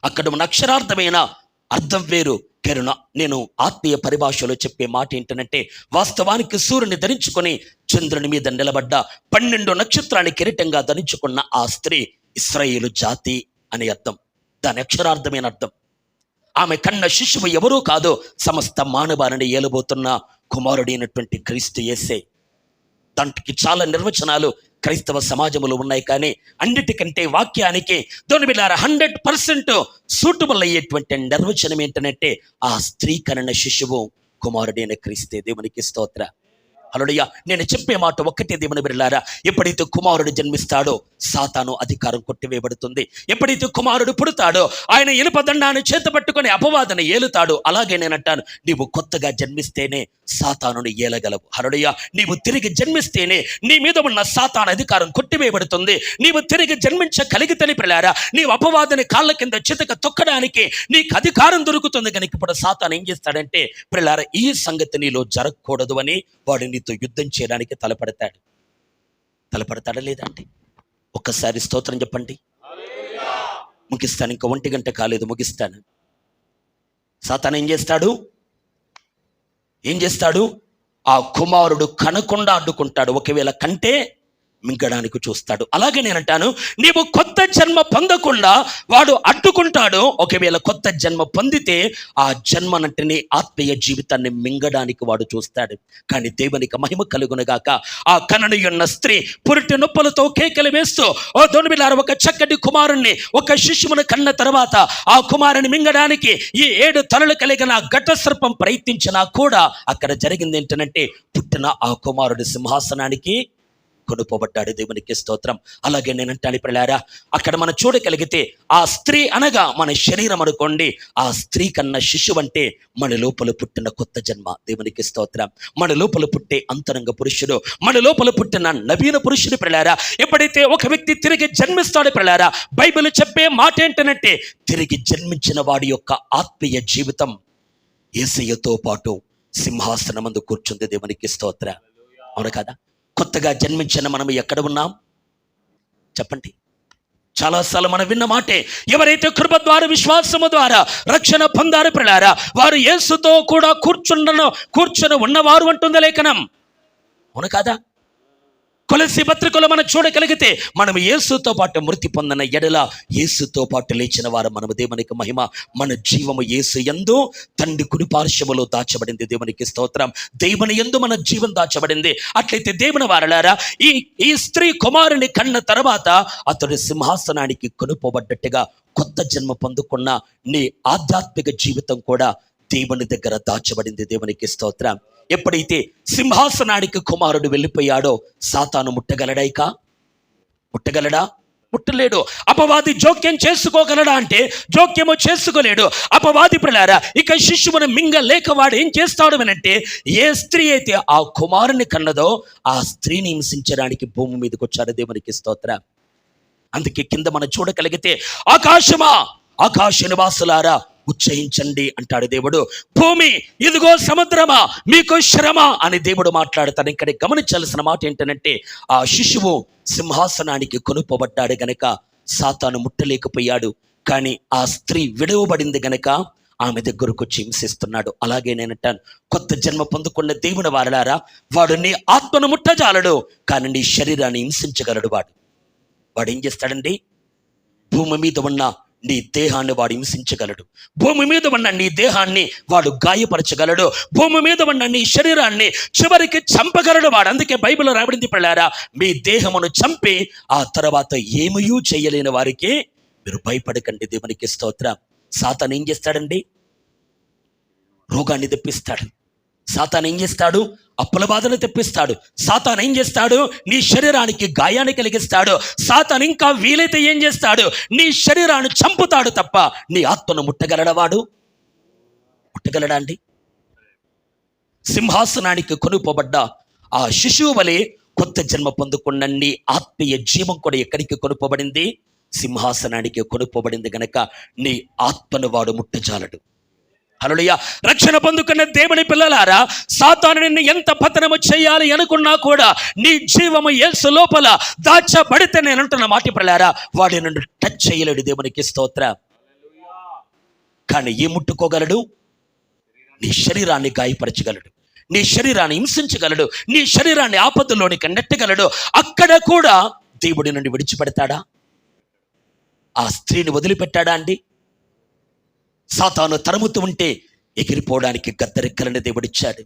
అక్కడ ఉన్న అక్షరార్థమైన అర్థం వేరు. నేను ఆత్మీయ పరిభాషలో చెప్పే మాట ఏంటంటే, వాస్తవానికి సూర్యుని ధరించుకొని చంద్రుని మీద నిలబడ్డ 12 నక్షత్రాన్ని కిరీటంగా ధరించుకున్న ఆ స్త్రీ ఇశ్రాయేలు జాతి అనే అర్థం. దాని అక్షరార్థమైన అర్థం. ఆమె కన్న శిశువు ఎవరూ కాదు, సమస్త మానవాళిని ఏలబోతున్న కుమారుడైనటువంటి క్రీస్తు యేసే. దానికి చాలా నిర్వచనాలు క్రైస్తవ సమాజంలో ఉన్నాయి. కానీ అన్నిటికంటే వాక్యానికి దేవుని బిడ్డలారా 100% సూటబుల్ అయ్యేటువంటి నిర్వచనం ఏంటంటే ఆ స్త్రీ కన్న శిశువు కుమారుడైన క్రీస్తే. దేవునికి స్తోత్రం. హల్లెలూయా. నేను చెప్పే మాట ఒక్కటే దేవుని బిడ్డలారా, ఎప్పుడైతే కుమారుడు జన్మిస్తాడో సాతాను అధికారం కొట్టివేయబడుతుంది. ఎప్పుడైతే కుమారుడు పుడతాడో ఆయన ఇనుప దండాన్ని చేత పట్టుకొని అపవాదన ఏలుతాడు. అలాగే నేనంటాను, నీవు కొత్తగా జన్మిస్తేనే సాతానుని ఏలగలవు. హల్లెలూయా. నీవు తిరిగి జన్మిస్తేనే నీ మీద ఉన్న సాతాను అధికారం కొట్టివేయబడుతుంది. నీవు తిరిగి జన్మించగలిగితేనే ప్రియులారా నీవు అపవాదని కాళ్ళ కింద చితక తొక్కడానికి నీకు అధికారం దొరుకుతుంది. కనుక ఇప్పుడు సాతాను ఏం చేస్తాడంటే ప్రియులారా ఈ సంగతి నీలో జరగకూడదు అని వాడు నీతో యుద్ధం చేయడానికి తలపడతాడా లేదా అంటే ఒక్కసారి స్తోత్రం చెప్పండి. ముగిస్తాను. ఇంకా 1 గంట కాలేదు, ముగిస్తాను. సాతాను ఏం చేస్తాడు? ఆ కుమారుడు కనకుండా అడ్డుకుంటాడు. ఒకవేళ కంటే మింగడానికి చూస్తాడు. అలాగే నేనంటాను, నీవు కొత్త జన్మ పొందకుండా వాడు అడ్డుకుంటాడు. ఒకవేళ కొత్త జన్మ పొందితే ఆ జన్మనంటిని ఆత్మీయ జీవితాన్ని మింగడానికి వాడు చూస్తాడు. కానీ దేవునికి మహిమ కలుగునగాక. ఆ కననీయున్న స్త్రీ పురిటి నొప్పులతో కేకలు వేస్తూ ఓ దేవుని బిడ్డలారా ఒక చక్కటి కుమారుణ్ణి ఒక శిశువును కన్న తర్వాత ఆ కుమారుని మింగడానికి ఈ 7 తలలు కలిగిన ఘట సర్పం ప్రయత్నించినా కూడా అక్కడ జరిగింది ఏంటంటే పుట్టిన ఆ కుమారుడు సింహాసనానికి కొనుపోబడ్డాడు. దేవునికి స్తోత్రం. అలాగే నేనంటాను ప్రియులారా అక్కడ మనం చూడగలిగితే ఆ స్త్రీ అనగా మన శరీరం అనుకోండి. ఆ స్త్రీ కన్నా శిశువు అంటే మన లోపల పుట్టిన కొత్త జన్మ. దేవునికి స్తోత్రం. మన లోపల పుట్టే అంతరంగ పురుషుడు, మన లోపల పుట్టిన నవీన పురుషుడు ప్రియులారా ఎప్పుడైతే ఒక వ్యక్తి తిరిగి జన్మిస్తాడు ప్రియులారా బైబిల్ చెప్పే మాట ఏంటంటే తిరిగి జన్మించిన వాడి యొక్క ఆత్మీయ జీవితం యేసయ్యతో పాటు సింహాసనమందు కూర్చుంది. దేవునికి స్తోత్రం. అవును కదా? కొత్తగా జన్మించిన మనం ఎక్కడ ఉన్నాం చెప్పండి? చాలాసార్లు మనం విన్న మాటే, ఎవరైతే కృప ద్వారా విశ్వాసము ద్వారా రక్షణ పొందారు ప్రియులారా వారు యేసుతో కూడా కూర్చుని ఉన్నవారు అంటుంది లేఖనం. అవును కాదా? కొలస్సీ పత్రికలో మనం చూడగలిగితే మనం యేసుతో పాటు మృతి పొందిన ఎడల యేసుతో పాటు లేచిన వారు మనము. దేవునికి మహిమ. మన జీవము యేసు యందు తండ్రి కుడి పార్శ్వములో దాచబడింది. దేవునికి స్తోత్రం. దేవుని యందు మన జీవం దాచబడింది. అట్లయితే దేవుని వారలారా ఈ స్త్రీ కుమారుని కన్న తర్వాత అతడు సింహాసనానికి కొనుపోబడ్డట్టుగా కొత్త జన్మ పొందుకున్న నీ ఆధ్యాత్మిక జీవితం కూడా దేవుని దగ్గర దాచబడింది. దేవునికి స్తోత్రం. ఎప్పుడైతే సింహాసనానికి కుమారుడు వెళ్ళిపోయాడో సాతాను ముట్టగలడా? ముట్టగలడా? ముట్టలేడు. అపవాది జోక్యం చేసుకోగలడా అంటే జోక్యము చేసుకోలేడు. అపవాది ప్రియులారా ఇక శిశువును మింగలేక వాడు ఏం చేస్తాడు అనంటే, ఏ స్త్రీ అయితే ఆ కుమారుని కన్నదో ఆ స్త్రీని హింసించడానికి భూమి మీదకి వచ్చాడు. దేవునికి స్తోత్రం. అందుకే కింద మనం చూడగలిగితే, ఆకాశమా, ఆకాశ నివాసులారా ఉచ్చయించండి అంటాడు దేవుడు. భూమి, ఇదిగో సముద్రమా, మీకు శ్రమ అని దేవుడు మాట్లాడతాడు. ఇక్కడ గమనించాల్సిన మాట ఏంటంటే, ఆ శిశువు సింహాసనానికి కొనుపబడ్డాడు గనక సాతాను ముట్టలేకపోయాడు. కానీ ఆ స్త్రీ విడవబడింది గనక ఆమె దగ్గరకు వచ్చి హింసిస్తున్నాడు. అలాగే నేనంటాను, కొత్త జన్మ పొందుకున్న దేవుని వారలారా, వాడు నీ ఆత్మను ముట్టజాలడు, కానీ నీ శరీరాన్ని హింసించగలడు. వాడు ఏం చేస్తాడండి? భూమి మీద ఉన్న నీ దేహాన్ని వాడు హింసించగలడు. భూమి మీద ఉన్న నీ దేహాన్ని వాడు గాయపరచగలడు. భూమి మీద ఉన్న నీ శరీరాన్ని చివరికి చంపగలడు వాడు. అందుకే బైబిల్లో రాబడింది పిల్లారా, మీ దేహమును చంపి ఆ తర్వాత ఏమీ చేయలేని వారికి మీరు భయపడకండి. దేవునికి స్తోత్రం. సాతాను ఏం చేస్తాడండి? రోగాన్ని తెప్పిస్తాడు. సాతాను ఏం చేస్తాడు? అప్పుల బాధను తెప్పిస్తాడు. సాతాను ఏం చేస్తాడు? నీ శరీరానికి గాయాన్ని కలిగిస్తాడు. సాతాను ఇంకా వీలైతే ఏం చేస్తాడు? నీ శరీరాన్ని చంపుతాడు తప్ప నీ ఆత్మను ముట్టగలడవాడు? ముట్టగలడా అండి? సింహాసనానికి కొనుపబడ్డ ఆ శిశువు వలె కొత్త జన్మ పొందుకున్న నీ ఆత్మీయ జీవం కూడా ఎక్కడికి కొనుపబడింది? సింహాసనానికి కొనుపబడింది గనక నీ ఆత్మను వాడు ముట్టజాలడు. హల్లెలూయా. రక్షణ పొందుకున్న దేవుని పిల్లలారా, సాతాను నిన్ను ఎంత పతనము చేయాలి అనుకున్నా కూడా నీ జీవము యేసు లోపల దాచబడితే, నేను అంటున్న మాట పిల్లలారా, వాడు నిన్ను టచ్ చేయలేడు. దేవునికి స్తోత్రం. కానీ ఏ ముట్టుకోగలడు? నీ శరీరాన్ని గాయపరచగలడు, నీ శరీరాన్ని హింసించగలడు, నీ శరీరాన్ని ఆపదలోనికి నెట్టగలడు. అక్కడ కూడా దేవుడి నుండి విడిచిపెడతాడా? ఆ స్త్రీని వదిలిపెట్టాడా అండి? సాతాను తరుముతూ ఉంటే ఎగిరిపోవడానికి గద్దరెక్కలని దేవుడిచ్చాడు.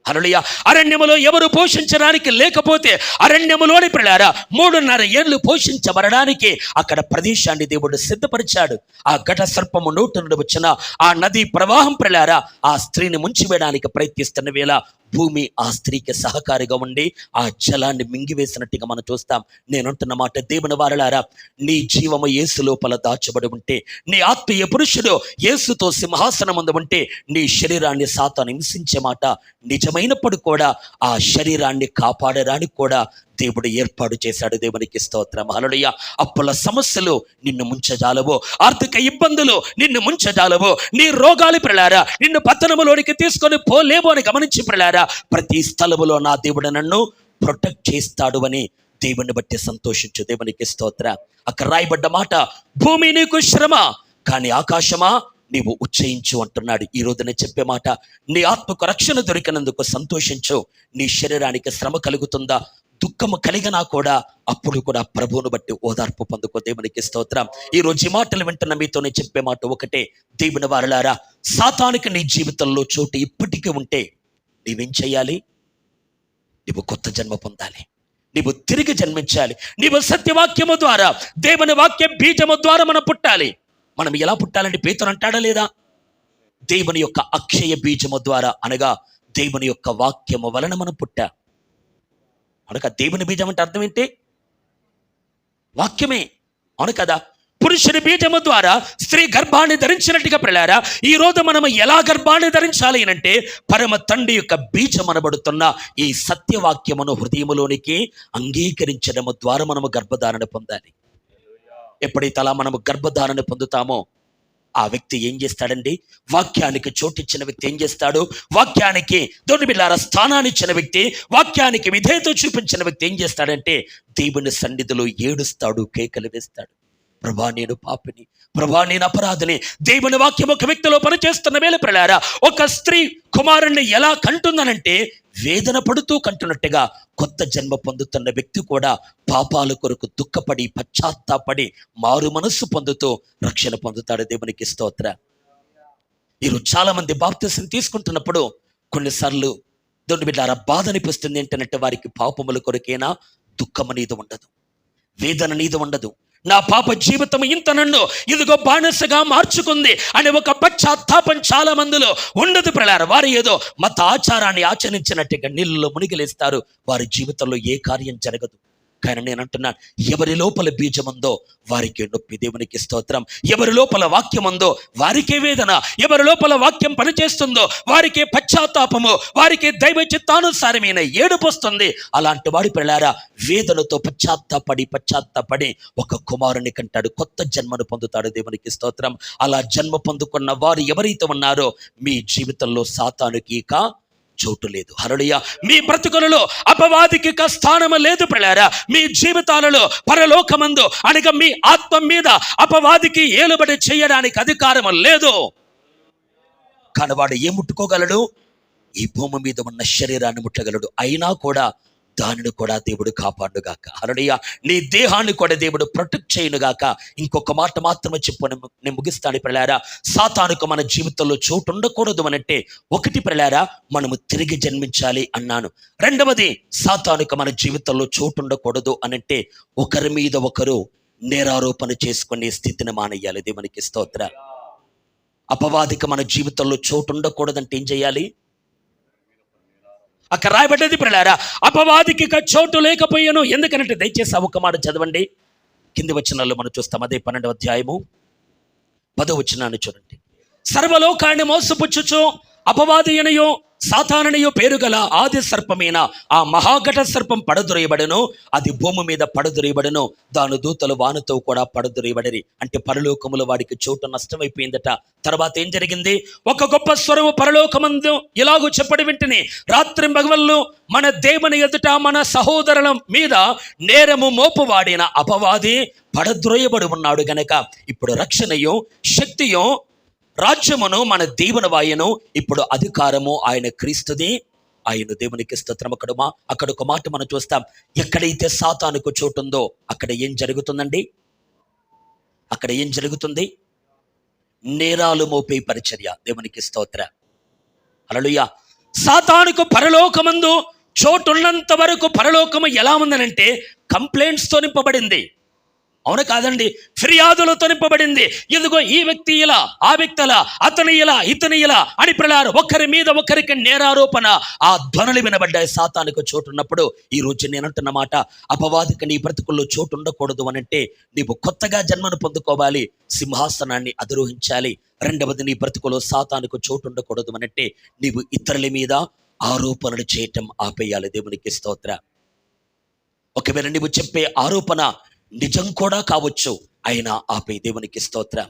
హల్లెలూయా. అరణ్యములో ఎవరు పోషించడానికి లేకపోతే అరణ్యములోని పిల్లారా 3.5 ఏళ్ళు పోషించబడడానికి అక్కడ ప్రదేశాన్ని దేవుడు సిద్ధపరిచాడు. ఆ ఘట సర్పము నోటి నుండి వచ్చిన ఆ నది ప్రవాహం పిల్లారా ఆ స్త్రీని ముంచివేయడానికి ప్రయత్నిస్తున్న వేళ భూమి ఆ స్త్రీకి సహకారిగా ఉండి ఆ జలాన్ని మింగివేసినట్టుగా మనం చూస్తాం. నేనంటున్న మాట దేవుని వారలారా, నీ జీవము యేసు లోపల దాచబడి ఉంటే, నీ ఆత్మీయ పురుషుడు యేసుతో సింహాసనం ముందు ఉంటే, నీ శరీరాన్ని సాతాను హింసించే మాట నిజమైనప్పుడు కూడా ఆ శరీరాన్ని కాపాడడానికి కూడా దేవుడు ఏర్పాటు చేశాడు. దేవునికి స్తోత్రం. హల్లెలూయా. అప్పుల సమస్యలు నిన్ను ముంచజాలవో, ఆర్థిక ఇబ్బందులు నిన్ను ముంచజాలవో, నీ రోగాలు పిల్లారా నిన్ను పతనములోనికి తీసుకొని పోలేవో అని గమనించి పిల్లారా, ప్రతి స్థలములో నా దేవుడు నన్ను ప్రొటెక్ట్ చేస్తాడు అని దేవుని బట్టి సంతోషించు. దేవునికి స్తోత్రం. అక్కడ రాయబడ్డ మాట, భూమి నీకు శ్రమ, కానీ ఆకాశమా నీవు ఉచ్చయించు అంటున్నాడు. ఈ రోజు నేను చెప్పే మాట, నీ ఆత్మకు రక్షణ దొరికినందుకు సంతోషించు. నీ శరీరానికి శ్రమ కలుగుతుందా, దుఃఖము కలిగినా కూడా అప్పుడు కూడా ప్రభువును బట్టి ఓదార్పు పొందుకో. దేవునికి స్తోత్రం. ఈ రోజు ఈ మాటలు వింటున్న మీతోనే చెప్పే మాట ఒకటే, దేవుని వారలారా, సాతానికి నీ జీవితంలో చోటు ఇప్పటికీ ఉంటే నీవేం చేయాలి? నీవు కొత్త జన్మ పొందాలి, నీవు తిరిగి జన్మించాలి. నీవు సత్యవాక్యము ద్వారా, దేవుని వాక్య బీజము ద్వారా మనం పుట్టాలి. మనం ఎలా పుట్టాలంటే పేతురు అంటాడా లేదా? దేవుని యొక్క అక్షయ బీజము ద్వారా, అనగా దేవుని యొక్క వాక్యము వలన మనం పుట్టా. అవును కదా? దేవుని బీజం అంటే అర్థం ఏంటి? వాక్యమే. అవును కదా? పురుషుని బీజము ద్వారా స్త్రీ గర్భాన్ని ధరించినట్టుగా పిల్లారా, ఈ రోజు మనము ఎలా గర్భాన్ని ధరించాలి అంటే, పరమ తండ్రి యొక్క బీజం అనబడుతున్న ఈ సత్యవాక్యమును హృదయములోనికి అంగీకరించడము ద్వారా మనము గర్భధారణ పొందాలి. ఎప్పుడైతే అలా మనము గర్భధారణ పొందుతామో ఆ వ్యక్తి ఏం చేస్తాడండి? వాక్యానికి చోటిచ్చిన వ్యక్తి ఏం చేస్తాడు? వాక్యానికి దొడ్డి బిళ్ళార స్థానాన్ని ఇచ్చిన వ్యక్తి, వాక్యానికి విధేయత చూపించిన వ్యక్తి ఏం చేస్తాడంటే, దేవుని సన్నిధిలో ఏడుస్తాడు, కేకలు వేస్తాడు. ప్రభా నేను పాపిని, ప్రభా నేను అపరాధిని. దేవుని వాక్యం ఒక వ్యక్తిలో పనిచేస్తున్న వేళ పిల్లారా, ఒక స్త్రీ కుమారుణ్ణి ఎలా కంటుందనంటే వేదన పడుతూ కంటున్నట్టుగా కొత్త జన్మ పొందుతున్న వ్యక్తి కూడా పాపాల కొరకు దుఃఖపడి పశ్చాత్తాపడి మారు మనస్సు పొందుతూ రక్షణ పొందుతాడు. దేవునికి స్తోత్రం. ఈరోజు చాలా మంది బాప్తిసం తీసుకుంటున్నప్పుడు కొన్నిసార్లు దొడ్డి బిడ్డారా బాధ అనిపిస్తుంది. ఏంటంటే వారికి పాపముల కొరకేనా దుఃఖం అనేది ఉండదు, వేదన అనేది ఉండదు. నా పాప జీవితం ఇంత నన్ను ఇదిగో బానిసగా మార్చుకుంది అనే ఒక పశ్చాత్తాపం చాలా మందిలో ఉండదు ప్రియులారా. వారు ఏదో మత ఆచారాన్ని ఆచరించినట్టుగా నీళ్ళలో మునిగిలేస్తారు, వారి జీవితంలో ఏ కార్యం జరగదు. కానీ నేను అంటున్నాను, ఎవరి లోపల బీజం ఉందో వారికే నొప్పి. దేవునికి స్తోత్రం. ఎవరి లోపల వాక్యం ఉందో వారికే వేదన, ఎవరి లోపల వాక్యం పనిచేస్తుందో వారికే పశ్చాత్తాపము, వారికే దైవ చిత్తానుసారమైన ఏడుపు వస్తుంది. అలాంటి వాడి పిల్లారా వేదనతో పశ్చాత్తాపడి ఒక కుమారుని కంటాడు, కొత్త జన్మను పొందుతాడు. దేవునికి స్తోత్రం. అలా జన్మ పొందుకున్న వారు ఎవరైతే ఉన్నారో మీ జీవితంలో సాతానుకి ఇక చోటు లేదు. హల్లెలూయా. మీ బ్రతుకులలో అపవాదికి స్థానము లేదు ప్రియులారా. మీ జీవితాలలో పరలోకమందు అనగా మీ ఆత్మ మీద అపవాదికి ఏలుబడి చేయడానికి అధికారం లేదు. కానీ వాడు ఏం ముట్టుకోగలడు? ఈ భూమి మీద ఉన్న శరీరాన్ని ముట్టగలడు. అయినా కూడా దానిని కూడా దేవుడు కాపాడుగాక. హల్లెలూయా. నీ దేహాన్ని కూడా దేవుడు ప్రొటెక్ట్ చేయనుగాక. ఇంకొక మాట మాత్రమే చెప్పు, నేను ముగిస్తాను ప్రియులారా. సాతానుకు మన జీవితంలో చోటు ఉండకూడదు అనంటే, ఒకటి ప్రియులారా మనము తిరిగి జన్మించాలి అన్నాను. రెండవది సాతానుకు మన జీవితంలో చోటు ఉండకూడదు అనంటే ఒకరి మీద ఒకరు నేరారోపణ చేసుకునే స్థితిని మానేయాలి. దేవునికి స్తోత్ర. అపవాదికి మన జీవితంలో చోటు ఉండకూడదంటే ఏం చేయాలి? అక్కడ రాయబడ్డది ప్రియులారా, అపవాదికి చోటు లేకపోయాను. ఎందుకనంటే దయచేసి ఒక మాట చదవండి, కింది వచనాల్లో మనం చూస్తాం. అదే 12వ అధ్యాయము 10వ వచనాన్ని చూడండి. సర్వలోకాన్ని మోసపుచ్చుచు అపవాది అనయో సాతాననియో పేరు గల ఆది సర్పమైన ఆ మహాఘట సర్పం పడదురేయబడను, అది భూమి మీద పడదురేయబడను, దాని దూతలు వానతో కూడా పడదురేయబడరి. అంటే పరలోకములో వాడికి చోటు నష్టమైపోయిందట. తర్వాత ఏం జరిగింది? ఒక గొప్ప స్వరము పరలోకమందు ఇలాగూ చెప్పడి వింటిని, రాత్రి పగలు మన దేవుని ఎదుట మన సహోదరుల మీద నేరము మోపువాడిన అపవాది పడద్రోయబడి ఉన్నాడు గనక ఇప్పుడు రక్షణయో శక్తియో రాజ్యమును మన దేవుని వాయను, ఇప్పుడు అధికారము ఆయన క్రీస్తుది. ఆయన దేవునికి స్తోత్రం. అక్కడ ఒక మాట మనం చూస్తాం. ఎక్కడైతే సాతానుకు చోటు ఉందో అక్కడ ఏం జరుగుతుందండి? అక్కడ ఏం జరుగుతుంది? నేరాలు మోపే పరిచర్య. దేవునికి స్తోత్ర. హల్లెలూయా. సాతానుకు పరలోకమందు చోటు ఉన్నంత వరకు పరలోకము ఎలా ఉందనంటే కంప్లైంట్స్తో నింపబడింది. అవును కాదండి? ఫిర్యాదులతో నింపబడింది. ఇదిగో ఈ వ్యక్తి ఇలా, ఆ వ్యక్తి అలా, అతని ఇలా, ఇతని ఇలా అని పిల్లలు ఒకరి మీద ఒకరికి నేరారోపణ, ఆ ధ్వనులు వినబడ్డాయి. సాతానుకు చోటు ఉన్నప్పుడు ఈ రోజు నేను అంటున్న మాట, అపవాదికి నీ బ్రతుకుల్లో చోటు ఉండకూడదు అనంటే నీవు కొత్తగా జన్మను పొందుకోవాలి, సింహాసనాన్ని అధిరోహించాలి. రెండవది, నీ బ్రతుకులో సాతానుకు చోటు ఉండకూడదు అనంటే నీవు ఇతరుల మీద ఆరోపణలు చేయటం ఆపేయాలి. దేవునికి స్తోత్ర. ఒకవేళ నీవు చెప్పే ఆరోపణ నిజం కూడా కావచ్చు, అయినా ఆపే. దేవునికి స్తోత్ర.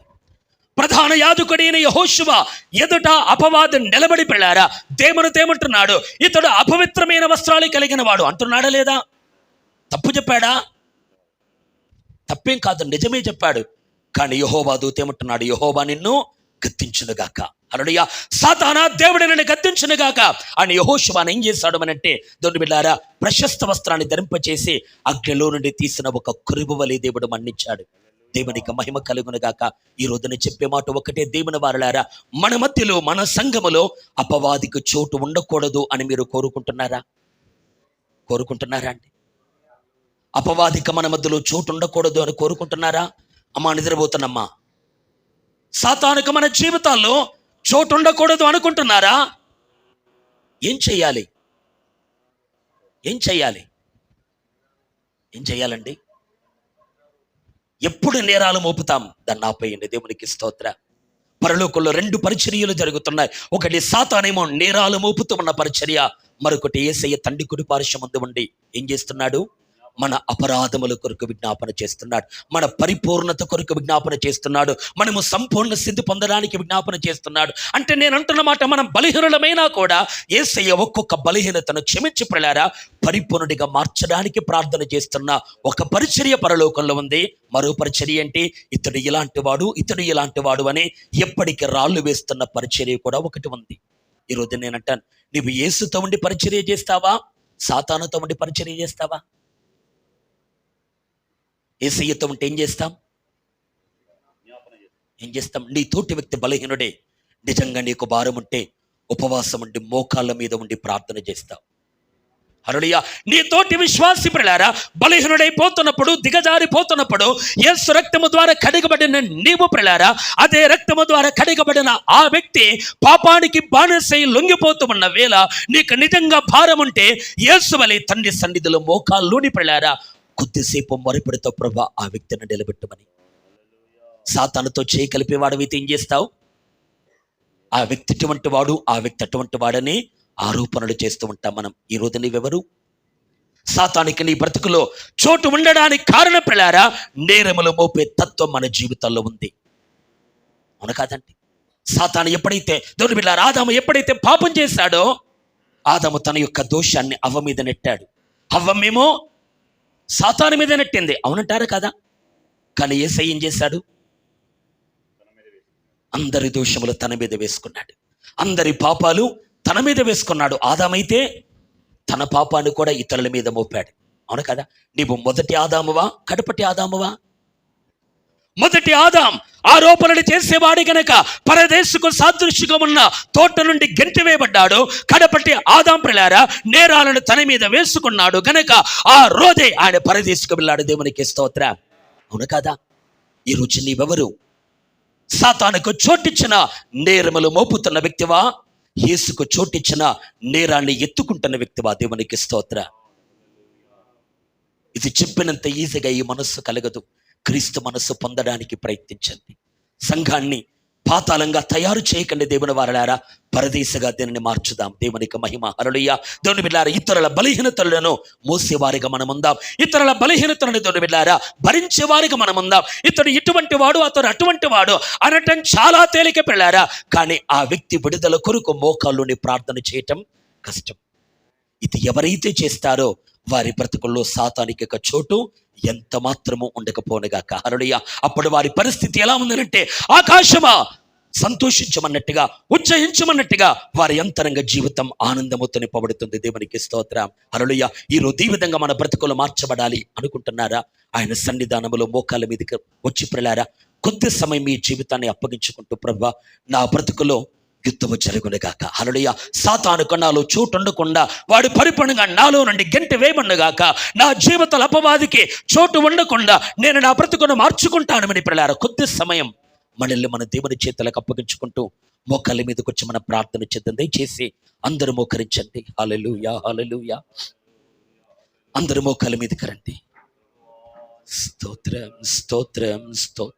ప్రధాన యాజకుడైన యెహోషువ ఎదుట అపవాది నిలబడి పిల్లారా దేవునితో ఏమంటున్నాడు? ఇతడు అపవిత్రమైన వస్త్రాలు కలిగిన వాడు అంటున్నాడా లేదా? తప్పు చెప్పాడా? తప్పేం కాదు, నిజమే చెప్పాడు. కానీ యెహోవా దూత ఏమంటున్నాడు? యెహోవా నిన్ను గద్దించునుగాక. హల్లెలూయా. సాతానా, దేవుడు నన్ను గద్దించునుగాక అని యెహోషువను ఏం చేశాడు అనంటే, దొండు బిడ్డారా, ప్రశస్త వస్త్రాన్ని ధరింపచేసి అగ్నిలో నుండి తీసిన ఒక కురుబు వలె దేవుడు మన్నించాడు. దేవునికి మహిమ కలుగునుగాక. ఈ రోజున చెప్పే మాట ఒకటే, దేవుని వారలారా, మన మధ్యలో మన సంఘములో అపవాదికి చోటు ఉండకూడదు అని మీరు కోరుకుంటున్నారా? అండి? అపవాదికి మన మధ్యలో చోటు ఉండకూడదు అని కోరుకుంటున్నారా? అమ్మా నిద్రపోతున్నమ్మా, సాతానుకు మన జీవితాల్లో చోటు ఉండకూడదు అనుకుంటున్నారా? ఏం చేయాలి? ఏం చేయాలండి? ఎప్పుడు నేరాలు మోపుతాం? దాన్ని ఆపేయండి. దేవునికి స్తోత్ర. పరలోకంలో 2 పరిచర్యలు జరుగుతున్నాయి. ఒకటి సాతానేమో నేరాలు మోపుతూ ఉన్న పరిచర్య, మరొకటి యేసయ్య తండ్రి కుడి పార్శ్వమందు ఉండి ఏం చేస్తున్నాడు? మన అపరాధముల కొరకు విజ్ఞాపన చేస్తున్నాడు, మన పరిపూర్ణత కొరకు విజ్ఞాపన చేస్తున్నాడు, మనము సంపూర్ణ స్థితి పొందడానికి విజ్ఞాపన చేస్తున్నాడు. అంటే నేను అంటున్న మాట, మనం బలహీనులమైనా కూడా యేసయ్య ఒక్కొక్క బలహీనతను క్షమించి పిల్లారా పరిపూర్ణుడిగా మార్చడానికి ప్రార్థన చేస్తున్న ఒక పరిచర్య పరలోకంలో ఉంది. మరో పరిచర్య ఏంటి? ఇతడు ఇలాంటి వాడు అని ఎప్పటికీ రాళ్ళు వేస్తున్న పరిచర్య కూడా ఒకటి ఉంది. ఈరోజు నేను అంటాను, నువ్వు యేసుతో ఉండి పరిచర్య చేస్తావా? సాతానుతో ఉండి పరిచర్య చేస్తావా? యేసయ్యతో ఉంటే ఏం చేస్తాం? నీ తోటి వ్యక్తి బలహీనుడే, నిజంగా నీకు భారం ఉంటే ఉపవాసం ఉండి మోకాళ్ళ మీద ఉండి ప్రార్థన చేస్తావు. హల్లెలూయా. నీ తోటి విశ్వాసి ప్రియులారా, బలహీనుడైపోతున్నప్పుడు, దిగజారిపోతున్నప్పుడు యేసు రక్తము ద్వారా కడిగబడిన నీవు ప్రియులారా, అదే రక్తము ద్వారా కడిగబడిన ఆ వ్యక్తి పాపానికి బానిసై లొంగిపోతూ ఉన్న వేళ నీకు నిజంగా భారం ఉంటే యేసు వలె తండ్రి సన్నిధిలో మోకాల్లోని ప్రియులారా కొద్దిసేపు మొరపెడుతో ప్రభా ఆ వ్యక్తిని నిలబెట్టమని. సాతానుతో చేయి కలిపేవాడవైతే ఏం చేస్తావు? ఆ వ్యక్తి అటువంటి వాడు, ఆ వ్యక్తి అటువంటి వాడని ఆరోపణలు చేస్తూ ఉంటాం మనం. ఈ రోజు నీవెవరు? సాతానికి నీ బ్రతుకులో చోటు ఉండడానికి కారణం ప్రియులారా నేరములు మోపే తత్వం మన జీవితాల్లో ఉంది. అవును కాదండి? సాతాను ఎప్పుడైతే దేవుని బిడ్డలారా, ఆదాము ఎప్పుడైతే పాపం చేశాడో ఆదాము తన యొక్క దోషాన్ని అవ్వ మీద నెట్టాడు. అవ్వమేమో సాతాను మీద నెట్టింది. అవునంటారా కదా? కానీ యేసయ్య ఏం చేశాడు? అందరి దోషములు తన మీద వేసుకున్నాడు, అందరి పాపాలు తన మీద వేసుకున్నాడు. ఆదామైతే తన పాపాన్ని కూడా ఇతరుల మీద మోపాడు. అవును కదా? నీవు మొదటి ఆదామువా, కడపటి ఆదామువా? మొదటి ఆదాం ఆరోపణలు చేసేవాడు గనక పరదేశకు సాదృశ్యంగా ఉన్న తోట నుండి గెంటివేయబడ్డాడు. కడపటి ఆదాం ప్రియులారా నేరాలను తన మీద వేసుకున్నాడు గనక ఆ రోజే ఆయన పరదేశకు వెళ్ళాడు. దేవునికి స్తోత్రం. అవును కదా? ఈ రోజు నీవెవరు? సాతానుకు చోటిచ్చిన నేరములు మోపుతున్న వ్యక్తివా, యేసుకు చోటిచ్చిన నేరాన్ని ఎత్తుకుంటున్న వ్యక్తివా? దేవునికి స్తోత్రం. ఇది చెప్పినంత ఈజీగా ఈ మనస్సు కలగదు. క్రీస్తు మనస్సు పొందడానికి ప్రయత్నించండి. సంఘాన్ని పాతాళంగా తయారు చేయకండి దేవుని వారలారా, పరదేశగా దీనిని మార్చుదాం. దేవునికి మహిమ. హల్లెలూయా. దేవుని బిడ్డలారా, ఇతరుల బలహీనతలను మోసేవారిగా మనం ఉందాం. ఇతరుల బలహీనతలను దేవుని బిడ్డలారా భరించేవారిగా మనం ఉందాం. ఇతడు ఇటువంటి వాడు, అతడు అటువంటి వాడు అనటం చాలా తేలిక పిల్లారా, కానీ ఆ వ్యక్తి విడుదల కొరకు మోకాళ్ళుని ప్రార్థన చేయటం కష్టం. ఇది ఎవరైతే చేస్తారో వారి బ్రతుకుల్లో సాతానికి ఒక చోటు ఎంత మాత్రము ఉండకపోనగాక. హల్లెలూయా. అప్పుడు వారి పరిస్థితి ఎలా ఉందనంటే, ఆకాశమా సంతోషించమన్నట్టుగా, ఉచ్చరించమన్నట్టుగా వారి అంతరంగ జీవితం ఆనందముతో నింపబడుతుంది. దేవునికి స్తోత్రం. హల్లెలూయా. ఈరోజు ఈ విధంగా మన బ్రతుకులు మార్చబడాలి అనుకుంటున్నారా? ఆయన సన్నిధానములో మోకాళ్ళ మీదకి వచ్చి ప్రియులారా కొద్ది సమయం మీ జీవితాన్ని అప్పగించుకుంటూ, ప్రభువా నా బ్రతుకులో యుద్ధము జరుగునుగాక. హల్లెలూయా. సాతానుకు నాలో చోటు ఉండకుండా వాడు పరిపూర్ణంగా నాలో నుండి గెంటి వేయబడునుగాక. నా జీవితాల అపవాదికి చోటు ఉండకుండా నేను నా బ్రతుకును మార్చుకుంటానని ప్రియులారా కొద్ది సమయం మనల్ని మన దేవుని చేతులకు అప్పగించుకుంటూ మోకాళ్ళ మీదకి వచ్చి మన ప్రార్థన చేద్దాం. దయచేసి అందరూ మోకరించండి. హల్లెలూయా, హల్లెలూయా. అందరూ మోకాళ్ళ మీదకి రండి. స్తోత్రం, స్తోత్రం, స్తోత్రం.